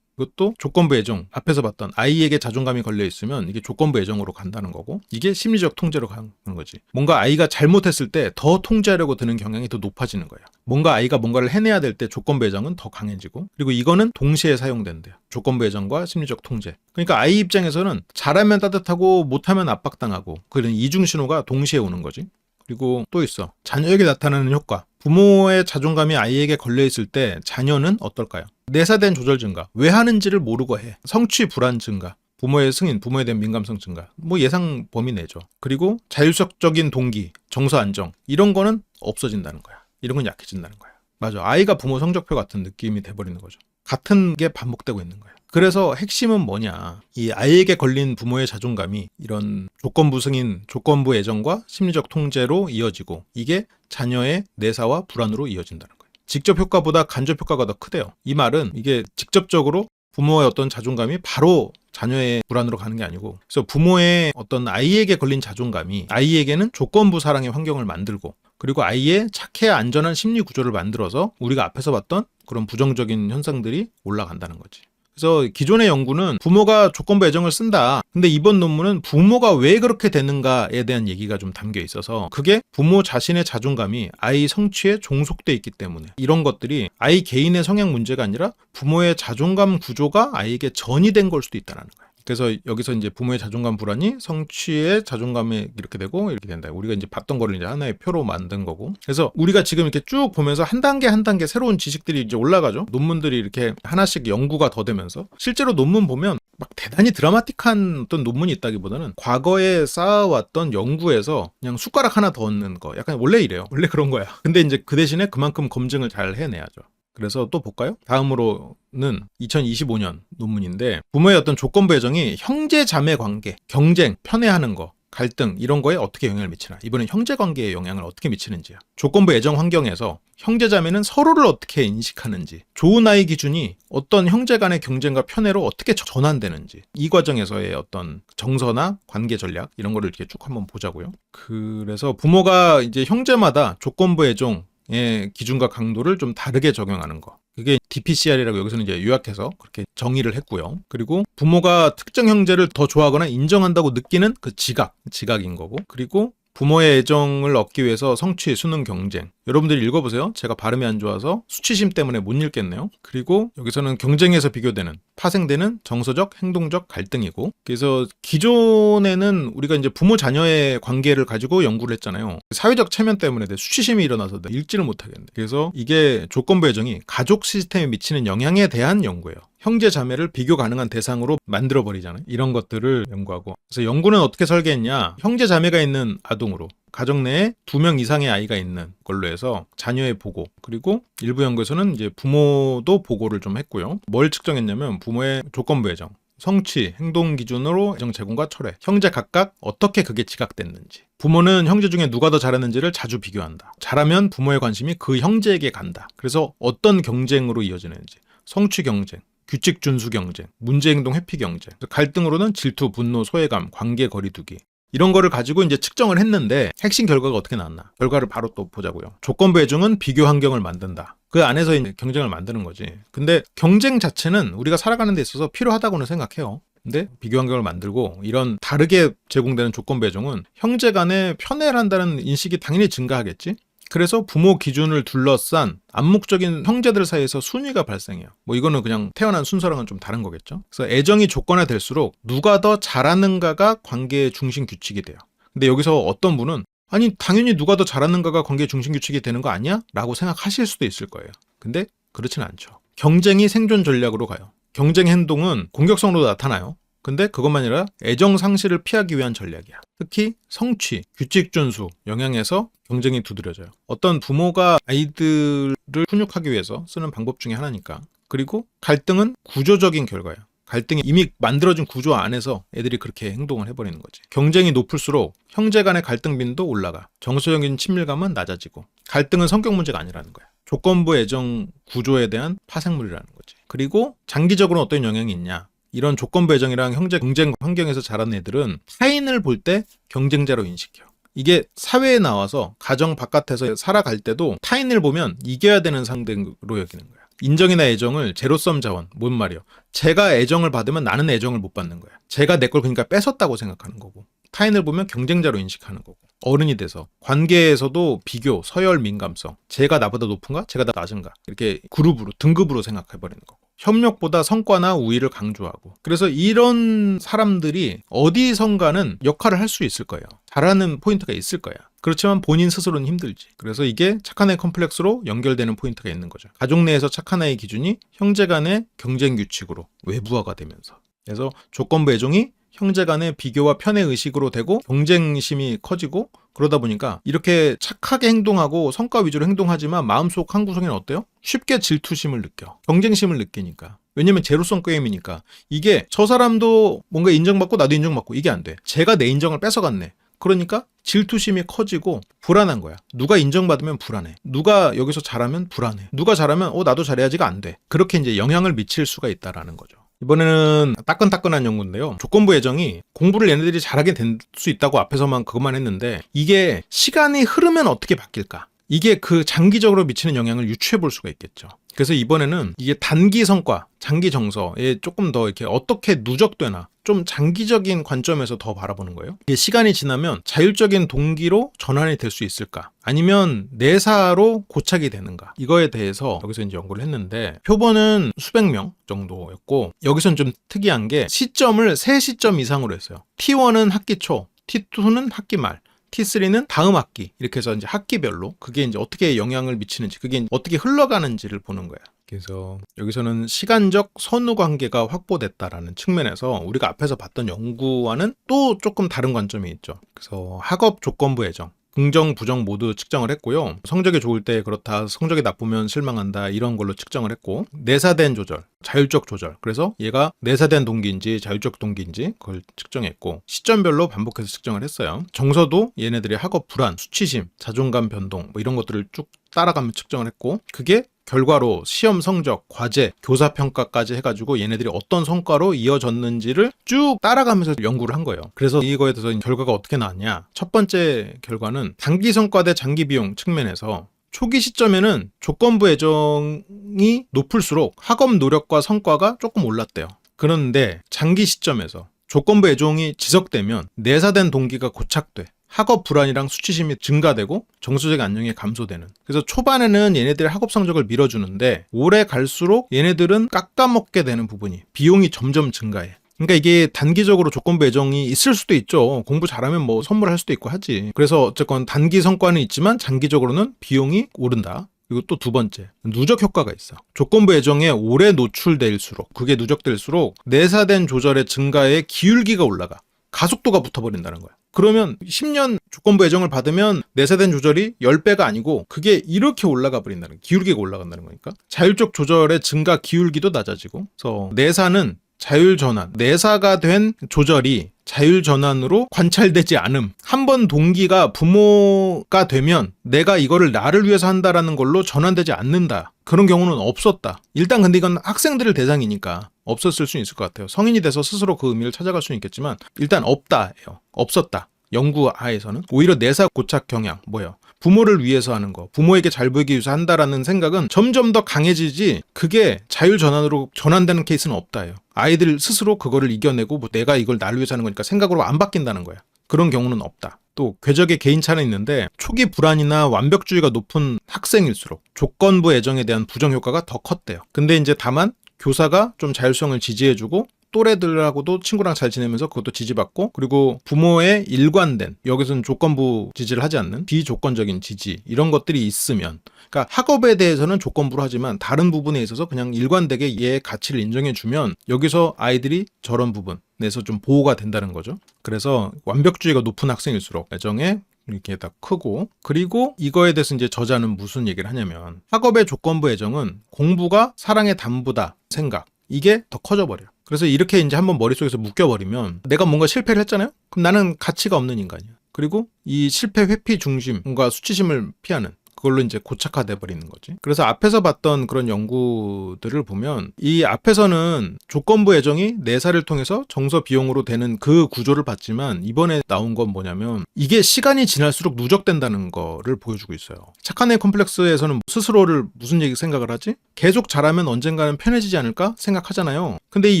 그것도 조건부 애정, 앞에서 봤던 아이에게 자존감이 걸려 있으면 이게 조건부 애정으로 간다는 거고, 이게 심리적 통제로 가는 거지. 뭔가 아이가 잘못했을 때 더 통제하려고 드는 경향이 더 높아지는 거야. 뭔가 아이가 뭔가를 해내야 될 때 조건부 애정은 더 강해지고, 그리고 이거는 동시에 사용된대요. 조건부 애정과 심리적 통제. 그러니까 아이 입장에서는 잘하면 따뜻하고 못하면 압박당하고, 그런 이중 신호가 동시에 오는 거지. 그리고 또 있어. 자녀에게 나타나는 효과. 부모의 자존감이 아이에게 걸려있을 때 자녀는 어떨까요? 내사된 조절 증가. 왜 하는지를 모르고 해. 성취 불안 증가. 부모의 승인, 부모에 대한 민감성 증가. 예상 범위 내죠. 그리고 자율적인 동기, 정서 안정. 이런 거는 없어진다는 거야. 이런 건 약해진다는 거야. 맞아. 아이가 부모 성적표 같은 느낌이 돼버리는 거죠. 같은 게 반복되고 있는 거야. 그래서 핵심은 뭐냐. 이 아이에게 걸린 부모의 자존감이 이런 조건부 승인, 조건부 애정과 심리적 통제로 이어지고, 이게 자녀의 내사와 불안으로 이어진다는 거예요. 직접 효과보다 간접 효과가 더 크대요. 이 말은 이게 직접적으로 부모의 어떤 자존감이 바로 자녀의 불안으로 가는 게 아니고, 그래서 부모의 어떤 아이에게 걸린 자존감이 아이에게는 조건부 사랑의 환경을 만들고, 그리고 아이의 착해 안전한 심리 구조를 만들어서 우리가 앞에서 봤던 그런 부정적인 현상들이 올라간다는 거지. 그래서 기존의 연구는 부모가 조건부 애정을 쓴다. 근데 이번 논문은 부모가 왜 그렇게 되는가에 대한 얘기가 좀 담겨 있어서, 그게 부모 자신의 자존감이 아이 성취에 종속돼 있기 때문에 이런 것들이 아이 개인의 성향 문제가 아니라 부모의 자존감 구조가 아이에게 전이된 걸 수도 있다는 거예요. 그래서 여기서 이제 부모의 자존감 불안이 성취의 자존감에 이렇게 되고 이렇게 된다. 우리가 이제 봤던 거를 이제 하나의 표로 만든 거고. 그래서 우리가 지금 이렇게 쭉 보면서 한 단계 한 단계 새로운 지식들이 이제 올라가죠. 논문들이 이렇게 하나씩 연구가 더 되면서 실제로 논문 보면 막 대단히 드라마틱한 어떤 논문이 있다기보다는 과거에 쌓아왔던 연구에서 그냥 숟가락 하나 더 얹는 거. 약간 원래 이래요. 원래 그런 거야. 근데 이제 그 대신에 그만큼 검증을 잘 해내야죠. 그래서 또 볼까요? 다음으로는 2025년 논문인데, 부모의 어떤 조건부 애정이 형제 자매 관계, 경쟁, 편애하는 거, 갈등 이런 거에 어떻게 영향을 미치나. 이번엔 형제 관계에 영향을 어떻게 미치는지야. 조건부 애정 환경에서 형제 자매는 서로를 어떻게 인식하는지, 좋은 아이 기준이 어떤 형제 간의 경쟁과 편애로 어떻게 전환되는지, 이 과정에서의 어떤 정서나 관계 전략 이런 거를 이렇게 쭉 한번 보자고요. 그래서 부모가 이제 형제마다 조건부 애정 의 기준과 강도를 좀 다르게 적용하는 거. 그게 DPCR이라고 여기서는 이제 요약해서 그렇게 정의를 했고요. 그리고 부모가 특정 형제를 더 좋아하거나 인정한다고 느끼는 그 지각인 거고. 그리고 부모의 애정을 얻기 위해서 성취, 수능, 경쟁 여러분들이 읽어보세요. 제가 발음이 안 좋아서 수치심 때문에 못 읽겠네요. 그리고 여기서는 경쟁에서 비교되는, 파생되는 정서적, 행동적 갈등이고, 그래서 기존에는 우리가 이제 부모 자녀의 관계를 가지고 연구를 했잖아요. 사회적 체면 때문에 수치심이 일어나서 읽지를 못하겠네. 그래서 이게 조건부 애정이 가족 시스템에 미치는 영향에 대한 연구예요. 형제 자매를 비교 가능한 대상으로 만들어버리잖아요. 이런 것들을 연구하고. 그래서 연구는 어떻게 설계했냐. 형제 자매가 있는 아동으로, 가정 내에 2명 이상의 아이가 있는 걸로 해서 자녀의 보고, 그리고 일부 연구에서는 이제 부모도 보고를 좀 했고요. 뭘 측정했냐면 부모의 조건부 애정, 성취, 행동 기준으로 애정 제공과 철회, 형제 각각 어떻게 그게 지각됐는지. 부모는 형제 중에 누가 더 잘하는지를 자주 비교한다. 잘하면 부모의 관심이 그 형제에게 간다. 그래서 어떤 경쟁으로 이어지는지. 성취 경쟁, 규칙 준수 경쟁, 문제행동 회피 경쟁, 갈등으로는 질투, 분노, 소외감, 관계 거리두기, 이런 거를 가지고 이제 측정을 했는데 핵심 결과가 어떻게 나왔나? 결과를 바로 또 보자고요. 조건부 애정은 비교 환경을 만든다. 그 안에서 이제 경쟁을 만드는 거지. 근데 경쟁 자체는 우리가 살아가는 데 있어서 필요하다고는 생각해요. 근데 비교 환경을 만들고 이런 다르게 제공되는 조건부 애정은 형제 간에 편애를 한다는 인식이 당연히 증가하겠지? 그래서 부모 기준을 둘러싼 암묵적인 형제들 사이에서 순위가 발생해요. 뭐 이거는 그냥 태어난 순서랑은 좀 다른 거겠죠. 그래서 애정이 조건화될수록 누가 더 잘하는가가 관계의 중심 규칙이 돼요. 근데 여기서 어떤 분은 아니 당연히 누가 더 잘하는가가 관계의 중심 규칙이 되는 거 아니야? 라고 생각하실 수도 있을 거예요. 근데 그렇진 않죠. 경쟁이 생존 전략으로 가요. 경쟁 행동은 공격성으로 나타나요. 근데 그것만 아니라 애정 상실을 피하기 위한 전략이야. 특히 성취, 규칙 준수 영향에서 경쟁이 두드려져요. 어떤 부모가 아이들을 훈육하기 위해서 쓰는 방법 중에 하나니까. 그리고 갈등은 구조적인 결과예요. 갈등이 이미 만들어진 구조 안에서 애들이 그렇게 행동을 해버리는 거지. 경쟁이 높을수록 형제 간의 갈등 빈도 올라가. 정서적인 친밀감은 낮아지고. 갈등은 성격 문제가 아니라는 거야. 조건부 애정 구조에 대한 파생물이라는 거지. 그리고 장기적으로 어떤 영향이 있냐. 이런 조건부 애정이랑 형제 경쟁 환경에서 자란 애들은 타인을 볼 때 경쟁자로 인식해요. 이게 사회에 나와서 가정 바깥에서 살아갈 때도 타인을 보면 이겨야 되는 상대로 여기는 거야. 인정이나 애정을 제로섬 자원, 뭔 말이요? 제가 애정을 받으면 나는 애정을 못 받는 거야. 제가 내 걸 그러니까 뺏었다고 생각하는 거고, 타인을 보면 경쟁자로 인식하는 거고, 어른이 돼서 관계에서도 비교, 서열 민감성, 제가 나보다 높은가? 제가 나 낮은가? 이렇게 그룹으로, 등급으로 생각해버리는 거고, 협력보다 성과나 우위를 강조하고. 그래서 이런 사람들이 어디선가는 역할을 할 수 있을 거예요. 잘하는 포인트가 있을 거야. 그렇지만 본인 스스로는 힘들지. 그래서 이게 착한 아이 컴플렉스로 연결되는 포인트가 있는 거죠. 가족 내에서 착한 아이 기준이 형제 간의 경쟁 규칙으로 외부화가 되면서. 그래서 조건부 애정이 형제 간의 비교와 편애 의식으로 되고 경쟁심이 커지고, 그러다 보니까 이렇게 착하게 행동하고 성과 위주로 행동하지만 마음속 한 구석에는 어때요? 쉽게 질투심을 느껴. 경쟁심을 느끼니까. 왜냐면 제로섬 게임이니까. 이게 저 사람도 뭔가 인정받고 나도 인정받고 이게 안 돼. 제가 내 인정을 뺏어갔네. 그러니까 질투심이 커지고 불안한 거야. 누가 인정받으면 불안해. 누가 여기서 잘하면 불안해. 누가 잘하면 나도 잘해야지가 안 돼. 그렇게 이제 영향을 미칠 수가 있다라는 거죠. 이번에는 따끈따끈한 연구인데요. 조건부 애정이 공부를 얘네들이 잘하게 될 수 있다고 앞에서만 그것만 했는데, 이게 시간이 흐르면 어떻게 바뀔까? 이게 그 장기적으로 미치는 영향을 유추해 볼 수가 있겠죠. 그래서 이번에는 이게 단기 성과, 장기 정서에 조금 더 이렇게 어떻게 누적되나 좀 장기적인 관점에서 더 바라보는 거예요. 이게 시간이 지나면 자율적인 동기로 전환이 될 수 있을까? 아니면 내사로 고착이 되는가? 이거에 대해서 여기서 이제 연구를 했는데, 표본은 수백 명 정도였고, 여기서는 좀 특이한 게 시점을 3시점 이상으로 했어요. T1은 학기 초, T2는 학기 말, T3는 다음 학기, 이렇게 해서 이제 학기별로 그게 이제 어떻게 영향을 미치는지, 그게 어떻게 흘러가는지를 보는 거야. 그래서 여기서는 시간적 선후 관계가 확보됐다라는 측면에서 우리가 앞에서 봤던 연구와는 또 조금 다른 관점이 있죠. 그래서 학업 조건부 애정, 긍정, 부정 모두 측정을 했고요. 성적이 좋을 때 그렇다, 성적이 나쁘면 실망한다, 이런 걸로 측정을 했고, 내사된 조절, 자율적 조절, 그래서 얘가 내사된 동기인지 자율적 동기인지 그걸 측정했고, 시점별로 반복해서 측정을 했어요. 정서도 얘네들의 학업 불안, 수치심, 자존감 변동 뭐 이런 것들을 쭉 따라가며 측정을 했고, 그게 결과로 시험 성적, 과제, 교사 평가까지 해가지고 얘네들이 어떤 성과로 이어졌는지를 쭉 따라가면서 연구를 한 거예요. 그래서 이거에 대해서 결과가 어떻게 나왔냐? 첫 번째 결과는 단기 성과 대 장기 비용 측면에서 초기 시점에는 조건부 애정이 높을수록 학업 노력과 성과가 조금 올랐대요. 그런데 장기 시점에서 조건부 애정이 지속되면 내사된 동기가 고착돼. 학업 불안이랑 수치심이 증가되고 정서적 안정이 감소되는. 그래서 초반에는 얘네들의 학업 성적을 밀어주는데 오래 갈수록 얘네들은 깎아먹게 되는 부분이 비용이 점점 증가해. 그러니까 이게 단기적으로 조건부 애정이 있을 수도 있죠. 공부 잘하면 뭐 선물할 수도 있고 하지. 그래서 어쨌건 단기 성과는 있지만 장기적으로는 비용이 오른다. 그리고 또 두 번째, 누적 효과가 있어. 조건부 애정에 오래 노출될수록, 그게 누적될수록 내사된 조절의 증가에 기울기가 올라가. 가속도가 붙어버린다는 거야. 그러면 10년 조건부 애정을 받으면 내사된 조절이 10배가 아니고 그게 이렇게 올라가 버린다는 거야. 기울기가 올라간다는 거니까. 자율적 조절의 증가 기울기도 낮아지고. 그래서 내사는 자율전환, 내사가 된 조절이 자율전환으로 관찰되지 않음. 한 번 동기가 부모가 되면 내가 이거를 나를 위해서 한다라는 걸로 전환되지 않는다. 그런 경우는 없었다. 일단 근데 이건 학생들을 대상이니까 없었을 수 있을 것 같아요. 성인이 돼서 스스로 그 의미를 찾아갈 수는 있겠지만 일단 없다예요. 없었다. 연구 하에서는 오히려 내사 고착 경향, 뭐예요? 부모를 위해서 하는 거, 부모에게 잘 보이기 위해서 한다라는 생각은 점점 더 강해지지 그게 자율전환으로 전환되는 케이스는 없다예요. 아이들 스스로 그거를 이겨내고 뭐 내가 이걸 나를 위해서 하는 거니까 생각으로 안 바뀐다는 거야. 그런 경우는 없다. 또 궤적의 개인차는 있는데 초기 불안이나 완벽주의가 높은 학생일수록 조건부 애정에 대한 부정효과가 더 컸대요. 근데 이제 다만 교사가 좀 자율성을 지지해주고 또래들하고도 친구랑 잘 지내면서 그것도 지지받고 그리고 부모의 일관된 여기서는 조건부 지지를 하지 않는 비조건적인 지지 이런 것들이 있으면 그러니까 학업에 대해서는 조건부로 하지만 다른 부분에 있어서 그냥 일관되게 얘의 가치를 인정해주면 여기서 아이들이 저런 부분에서 좀 보호가 된다는 거죠. 그래서 완벽주의가 높은 학생일수록 애정에 이렇게 다 크고 그리고 이거에 대해서 이제 저자는 무슨 얘기를 하냐면 학업의 조건부 애정은 공부가 사랑의 담보다 생각 이게 더 커져버려요. 그래서 이렇게 이제 한번 머릿속에서 묶여버리면 내가 뭔가 실패를 했잖아요? 그럼 나는 가치가 없는 인간이야. 그리고 이 실패 회피 중심과 수치심을 피하는 그걸로 이제 고착화돼 버리는 거지. 그래서 앞에서 봤던 그런 연구들을 보면 이 앞에서는 조건부 애정이 내사를 통해서 정서 비용으로 되는 그 구조를 봤지만 이번에 나온 건 뭐냐면 이게 시간이 지날수록 누적된다는 거를 보여주고 있어요. 착한 애 컴플렉스에서는 스스로를 무슨 얘기 생각을 하지? 계속 잘하면 언젠가는 편해지지 않을까 생각하잖아요. 근데 이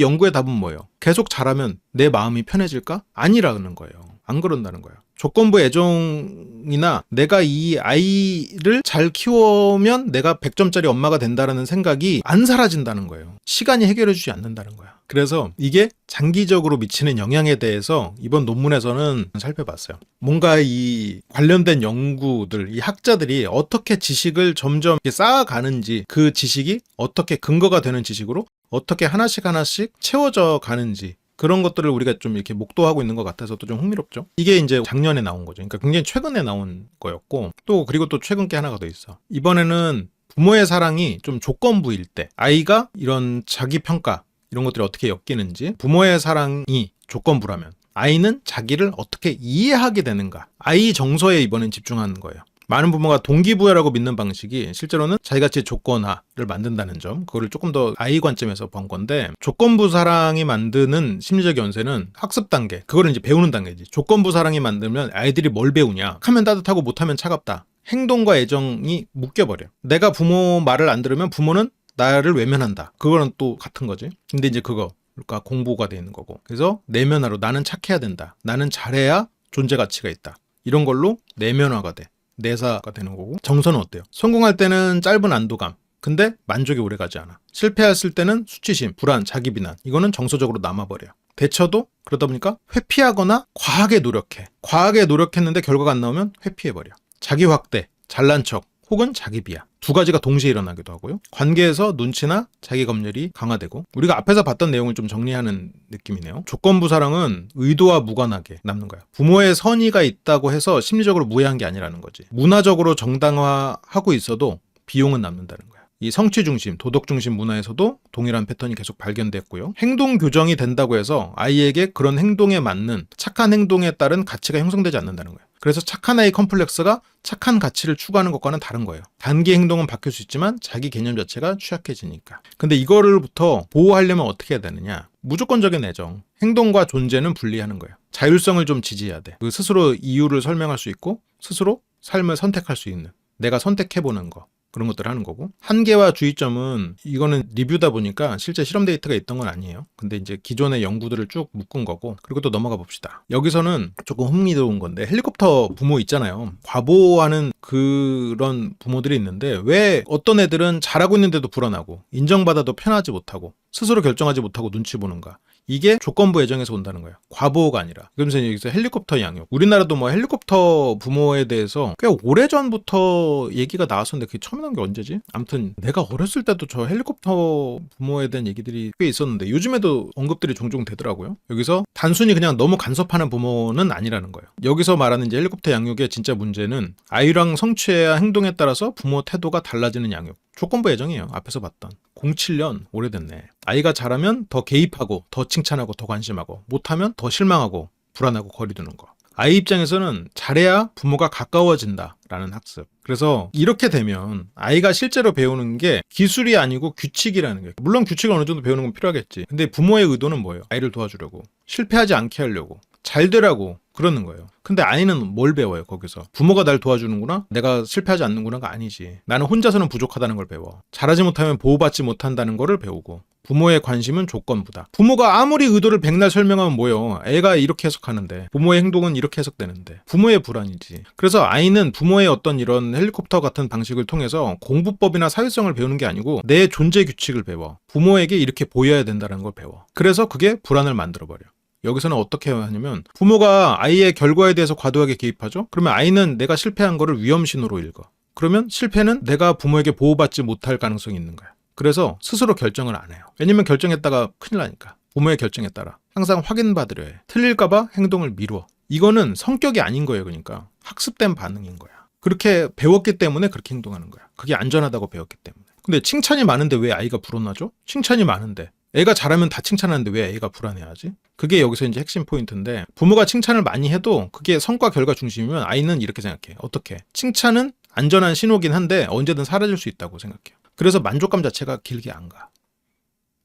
연구의 답은 뭐예요? 계속 잘하면 내 마음이 편해질까? 아니라는 거예요. 안 그런다는 거예요. 조건부 애정이나 내가 이 아이를 잘 키우면 내가 100점짜리 엄마가 된다는 생각이 안 사라진다는 거예요. 시간이 해결해 주지 않는다는 거야. 그래서 이게 장기적으로 미치는 영향에 대해서 이번 논문에서는 살펴봤어요. 뭔가 이 관련된 연구들, 이 학자들이 어떻게 지식을 점점 쌓아가는지 그 지식이 어떻게 근거가 되는 지식으로 어떻게 하나씩 채워져 가는지 그런 것들을 우리가 좀 이렇게 목도하고 있는 것 같아서 또 좀 흥미롭죠. 이게 이제 작년에 나온 거죠. 그러니까 굉장히 최근에 나온 거였고 그리고 또 최근 게 하나가 더 있어. 이번에는 부모의 사랑이 좀 조건부일 때 아이가 이런 자기평가 이런 것들이 어떻게 엮이는지 부모의 사랑이 조건부라면 아이는 자기를 어떻게 이해하게 되는가 아이 정서에 이번엔 집중하는 거예요. 많은 부모가 동기부여라고 믿는 방식이 실제로는 자기같이 조건화를 만든다는 점 그거를 조금 더 아이 관점에서 본 건데 조건부 사랑이 만드는 심리적 연쇄는 학습 단계 그거를 이제 배우는 단계지. 조건부 사랑이 만들면 아이들이 뭘 배우냐 하면 따뜻하고 못하면 차갑다. 행동과 애정이 묶여버려. 내가 부모 말을 안 들으면 부모는 나를 외면한다. 그거는 또 같은 거지. 근데 이제 그러니까 공부가 돼 있는 거고 그래서 내면화로 나는 착해야 된다. 나는 잘해야 존재 가치가 있다. 이런 걸로 내면화가 돼. 내사가 되는 거고 정서는 어때요? 성공할 때는 짧은 안도감 근데 만족이 오래가지 않아. 실패했을 때는 수치심, 불안, 자기 비난 이거는 정서적으로 남아버려. 대처도 그러다 보니까 회피하거나 과하게 노력해. 과하게 노력했는데 결과가 안 나오면 회피해버려. 자기 확대, 잘난 척 혹은 자기 비하 두 가지가 동시에 일어나기도 하고요. 관계에서 눈치나 자기 검열이 강화되고 우리가 앞에서 봤던 내용을 좀 정리하는 느낌이네요. 조건부 사랑은 의도와 무관하게 남는 거야. 부모의 선의가 있다고 해서 심리적으로 무해한 게 아니라는 거지. 문화적으로 정당화하고 있어도 비용은 남는다는 거야. 이 성취 중심, 도덕 중심 문화에서도 동일한 패턴이 계속 발견됐고요. 행동 교정이 된다고 해서 아이에게 그런 행동에 맞는 착한 행동에 따른 가치가 형성되지 않는다는 거예요. 그래서 착한 아이 컴플렉스가 착한 가치를 추구하는 것과는 다른 거예요. 단기 행동은 바뀔 수 있지만 자기 개념 자체가 취약해지니까. 근데 이거를부터 보호하려면 어떻게 해야 되느냐? 무조건적인 애정, 행동과 존재는 분리하는 거예요. 자율성을 좀 지지해야 돼. 그 스스로 이유를 설명할 수 있고 스스로 삶을 선택할 수 있는 내가 선택해보는 거. 그런 것들을 하는 거고, 한계와 주의점은 이거는 리뷰다 보니까 실제 실험 데이터가 있던 건 아니에요. 근데 이제 기존의 연구들을 쭉 묶은 거고, 그리고 또 넘어가 봅시다. 여기서는 조금 흥미로운 건데, 헬리콥터 부모 있잖아요. 과보하는 그런 부모들이 있는데 왜 어떤 애들은 잘하고 있는데도 불안하고 인정받아도 편하지 못하고 스스로 결정하지 못하고 눈치 보는가. 이게 조건부 애정에서 온다는 거예요. 과보호가 아니라. 그러면서 여기서 헬리콥터 양육. 우리나라도 뭐 헬리콥터 부모에 대해서 꽤 오래전부터 얘기가 나왔었는데 그게 처음 나온 게 언제지? 아무튼 내가 어렸을 때도 저 헬리콥터 부모에 대한 얘기들이 꽤 있었는데 요즘에도 언급들이 종종 되더라고요. 여기서 단순히 그냥 너무 간섭하는 부모는 아니라는 거예요. 여기서 말하는 이제 헬리콥터 양육의 진짜 문제는 아이랑 성취해야 행동에 따라서 부모 태도가 달라지는 양육. 조건부 애정이에요. 앞에서 봤던. 07년 오래됐네. 아이가 잘하면 더 개입하고 더 칭찬하고 더 관심하고 못하면 더 실망하고 불안하고 거리두는 거. 아이 입장에서는 잘해야 부모가 가까워진다라는 학습. 그래서 이렇게 되면 아이가 실제로 배우는 게 기술이 아니고 규칙이라는 거예요. 물론 규칙을 어느 정도 배우는 건 필요하겠지. 근데 부모의 의도는 뭐예요? 아이를 도와주려고. 실패하지 않게 하려고. 잘 되라고 그러는 거예요. 근데 아이는 뭘 배워요? 거기서 부모가 날 도와주는구나? 내가 실패하지 않는구나가 아니지. 나는 혼자서는 부족하다는 걸 배워. 잘하지 못하면 보호받지 못한다는 거를 배우고, 부모의 관심은 조건부다. 부모가 아무리 의도를 백날 설명하면 뭐예요? 애가 이렇게 해석하는데, 부모의 행동은 이렇게 해석되는데, 부모의 불안이지. 그래서 아이는 부모의 어떤 이런 헬리콥터 같은 방식을 통해서 공부법이나 사회성을 배우는 게 아니고 내 존재 규칙을 배워. 부모에게 이렇게 보여야 된다는 걸 배워. 그래서 그게 불안을 만들어버려. 여기서는 어떻게 하냐면 부모가 아이의 결과에 대해서 과도하게 개입하죠? 그러면 아이는 내가 실패한 거를 위험신호로 읽어. 그러면 실패는 내가 부모에게 보호받지 못할 가능성이 있는 거야. 그래서 스스로 결정을 안 해요. 왜냐면 결정했다가 큰일 나니까. 부모의 결정에 따라 항상 확인받으려 해. 틀릴까봐 행동을 미루어. 이거는 성격이 아닌 거예요. 그러니까 학습된 반응인 거야. 그렇게 배웠기 때문에 그렇게 행동하는 거야. 그게 안전하다고 배웠기 때문에. 근데 칭찬이 많은데 왜 아이가 불안하죠? 칭찬이 많은데. 애가 잘하면 다 칭찬하는데 왜 애가 불안해하지? 그게 여기서 이제 핵심 포인트인데, 부모가 칭찬을 많이 해도 그게 성과 결과 중심이면 아이는 이렇게 생각해. 어떻게? 칭찬은 안전한 신호긴 한데 언제든 사라질 수 있다고 생각해요. 그래서 만족감 자체가 길게 안 가.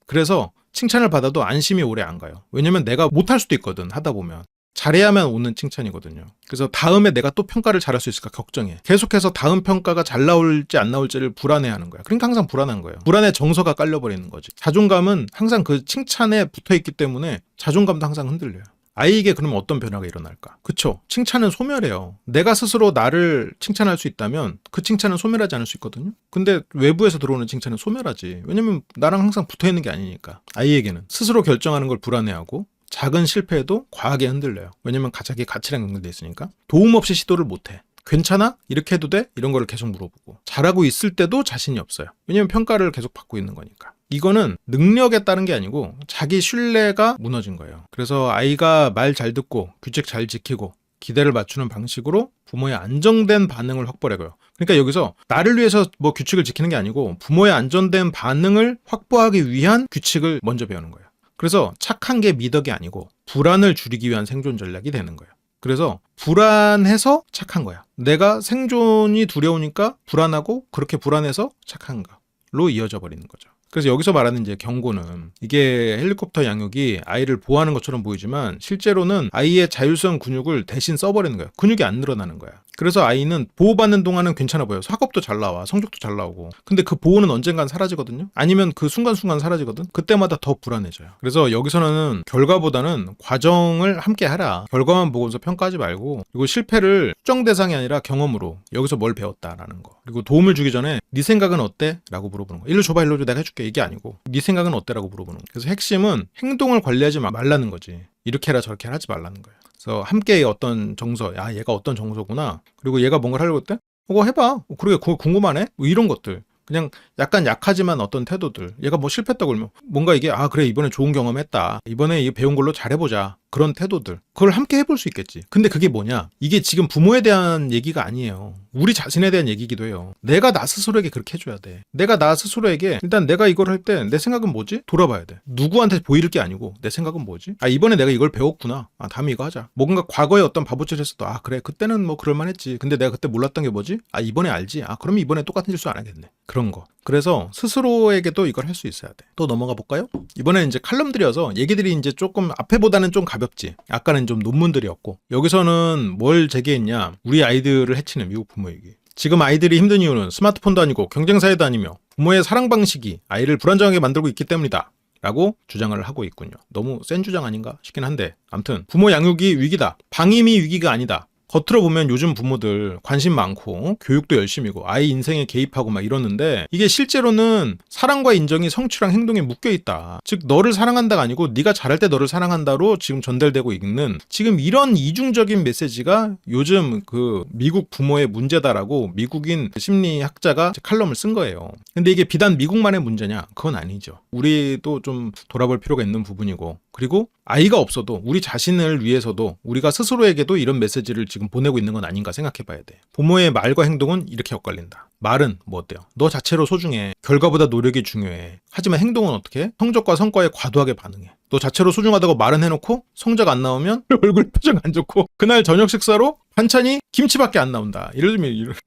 그래서 칭찬을 받아도 안심이 오래 안 가요. 왜냐면 내가 못할 수도 있거든, 하다 보면. 잘해야만 오는 칭찬이거든요. 그래서 다음에 내가 또 평가를 잘할 수 있을까 걱정해. 계속해서 다음 평가가 잘 나올지 안 나올지를 불안해하는 거야. 그러니까 항상 불안한 거예요. 불안의 정서가 깔려버리는 거지. 자존감은 항상 그 칭찬에 붙어있기 때문에 자존감도 항상 흔들려요. 아이에게 그러면 어떤 변화가 일어날까? 그쵸? 칭찬은 소멸해요. 내가 스스로 나를 칭찬할 수 있다면 그 칭찬은 소멸하지 않을 수 있거든요. 근데 외부에서 들어오는 칭찬은 소멸하지. 왜냐면 나랑 항상 붙어있는 게 아니니까. 아이에게는 스스로 결정하는 걸 불안해하고, 작은 실패에도 과하게 흔들려요. 왜냐면 자기 가치랑 연결돼 있으니까. 도움 없이 시도를 못해. 괜찮아? 이렇게 해도 돼? 이런 거를 계속 물어보고. 잘하고 있을 때도 자신이 없어요. 왜냐면 평가를 계속 받고 있는 거니까. 이거는 능력에 따른 게 아니고 자기 신뢰가 무너진 거예요. 그래서 아이가 말 잘 듣고 규칙 잘 지키고 기대를 맞추는 방식으로 부모의 안정된 반응을 확보하고요. 그러니까 여기서 나를 위해서 뭐 규칙을 지키는 게 아니고 부모의 안정된 반응을 확보하기 위한 규칙을 먼저 배우는 거예요. 그래서 착한 게 미덕이 아니고 불안을 줄이기 위한 생존 전략이 되는 거예요. 그래서 불안해서 착한 거야. 내가 생존이 두려우니까 불안하고 그렇게 불안해서 착한가로 이어져 버리는 거죠. 그래서 여기서 말하는 이제 경고는, 이게 헬리콥터 양육이 아이를 보호하는 것처럼 보이지만 실제로는 아이의 자율성 근육을 대신 써버리는 거야. 근육이 안 늘어나는 거야. 그래서 아이는 보호받는 동안은 괜찮아 보여. 학업도 잘 나와. 성적도 잘 나오고. 근데 그 보호는 언젠간 사라지거든요. 아니면 그 순간순간 사라지거든. 그때마다 더 불안해져요. 그래서 여기서는 결과보다는 과정을 함께 하라. 결과만 보고서 평가하지 말고, 그리고 실패를 특정 대상이 아니라 경험으로 여기서 뭘 배웠다라는 거. 그리고 도움을 주기 전에 네 생각은 어때? 라고 물어보는 거. 일로 줘봐, 일로 줘, 내가 해줄게. 이게 아니고 네 생각은 어때? 라고 물어보는 거. 그래서 핵심은 행동을 관리하지 말라는 거지. 이렇게 해라 저렇게 해라 하지 말라는 거예요. 그래서 함께 어떤 정서, 야 얘가 어떤 정서구나, 그리고 얘가 뭔가를 하려고 했대? 그거 해봐. 그러게 그거 궁금하네? 뭐 이런 것들. 그냥 약간 약하지만 어떤 태도들. 얘가 뭐 실패했다고 그러면 뭔가 이게 그래 이번에 좋은 경험했다. 이번에 이 배운 걸로 잘해보자. 그런 태도들. 그걸 함께 해볼 수 있겠지. 근데 그게 뭐냐? 이게 지금 부모에 대한 얘기가 아니에요. 우리 자신에 대한 얘기기도 해요. 내가 나 스스로에게 그렇게 해줘야 돼. 내가 나 스스로에게 일단 내가 이걸 할 때 내 생각은 뭐지? 돌아봐야 돼. 누구한테 보일 게 아니고 내 생각은 뭐지? 이번에 내가 이걸 배웠구나. 다음에 이거 하자. 뭔가 과거에 어떤 바보짓을 했어도 그래 그때는 뭐 그럴만했지. 근데 내가 그때 몰랐던 게 뭐지? 이번에 알지. 그럼 이번에 똑같은 실수 안 하겠네. 그런 거. 그래서 스스로에게도 이걸 할 수 있어야 돼. 또 넘어가 볼까요? 이번에는 이제 칼럼들이어서 얘기들이 이제 조금 앞에보다는 좀 가볍지. 아까는 좀 논문들이었고, 여기서는 뭘 제기했냐? 우리 아이들을 해치는 미국 부모 얘기. 지금 아이들이 힘든 이유는 스마트폰도 아니고 경쟁사회도 아니며 부모의 사랑 방식이 아이를 불안정하게 만들고 있기 때문이다 라고 주장을 하고 있군요. 너무 센 주장 아닌가 싶긴 한데, 아무튼 부모 양육이 위기다, 방임이 위기가 아니다. 겉으로 보면 요즘 부모들 관심 많고 교육도 열심히고 아이 인생에 개입하고 막 이러는데, 이게 실제로는 사랑과 인정이 성취랑 행동에 묶여있다. 즉 너를 사랑한다가 아니고 네가 잘할 때 너를 사랑한다로 지금 전달되고 있는, 지금 이런 이중적인 메시지가 요즘 그 미국 부모의 문제다라고 미국인 심리학자가 칼럼을 쓴 거예요. 근데 이게 비단 미국만의 문제냐? 그건 아니죠. 우리도 좀 돌아볼 필요가 있는 부분이고, 그리고 아이가 없어도 우리 자신을 위해서도 우리가 스스로에게도 이런 메시지를 지금 보내고 있는 건 아닌가 생각해 봐야 돼. 부모의 말과 행동은 이렇게 엇갈린다. 말은 뭐 어때요? 너 자체로 소중해. 결과보다 노력이 중요해. 하지만 행동은 어떻게 해? 성적과 성과에 과도하게 반응해. 너 자체로 소중하다고 말은 해놓고 성적 안 나오면 얼굴 표정 안 좋고, 그날 저녁 식사로 반찬이 김치밖에 안 나온다. 이런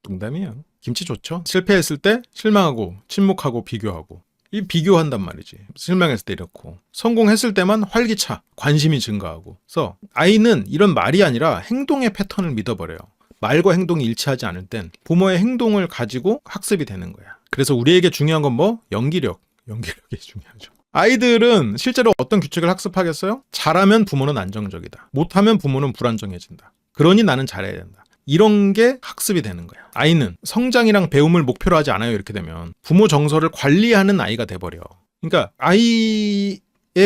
농담이에요. 김치 좋죠? 실패했을 때 실망하고 침묵하고 비교하고, 이 비교한단 말이지. 실망했을 때 이렇고, 성공했을 때만 활기차, 관심이 증가하고. 그래서 아이는 이런 말이 아니라 행동의 패턴을 믿어버려요. 말과 행동이 일치하지 않을 땐 부모의 행동을 가지고 학습이 되는 거야. 그래서 우리에게 중요한 건 뭐? 연기력이 중요하죠. 아이들은 실제로 어떤 규칙을 학습하겠어요? 잘하면 부모는 안정적이다. 못하면 부모는 불안정해진다. 그러니 나는 잘해야 된다. 이런 게 학습이 되는 거야. 아이는 성장이랑 배움을 목표로 하지 않아요. 이렇게 되면 부모 정서를 관리하는 아이가 돼버려. 그러니까 아이의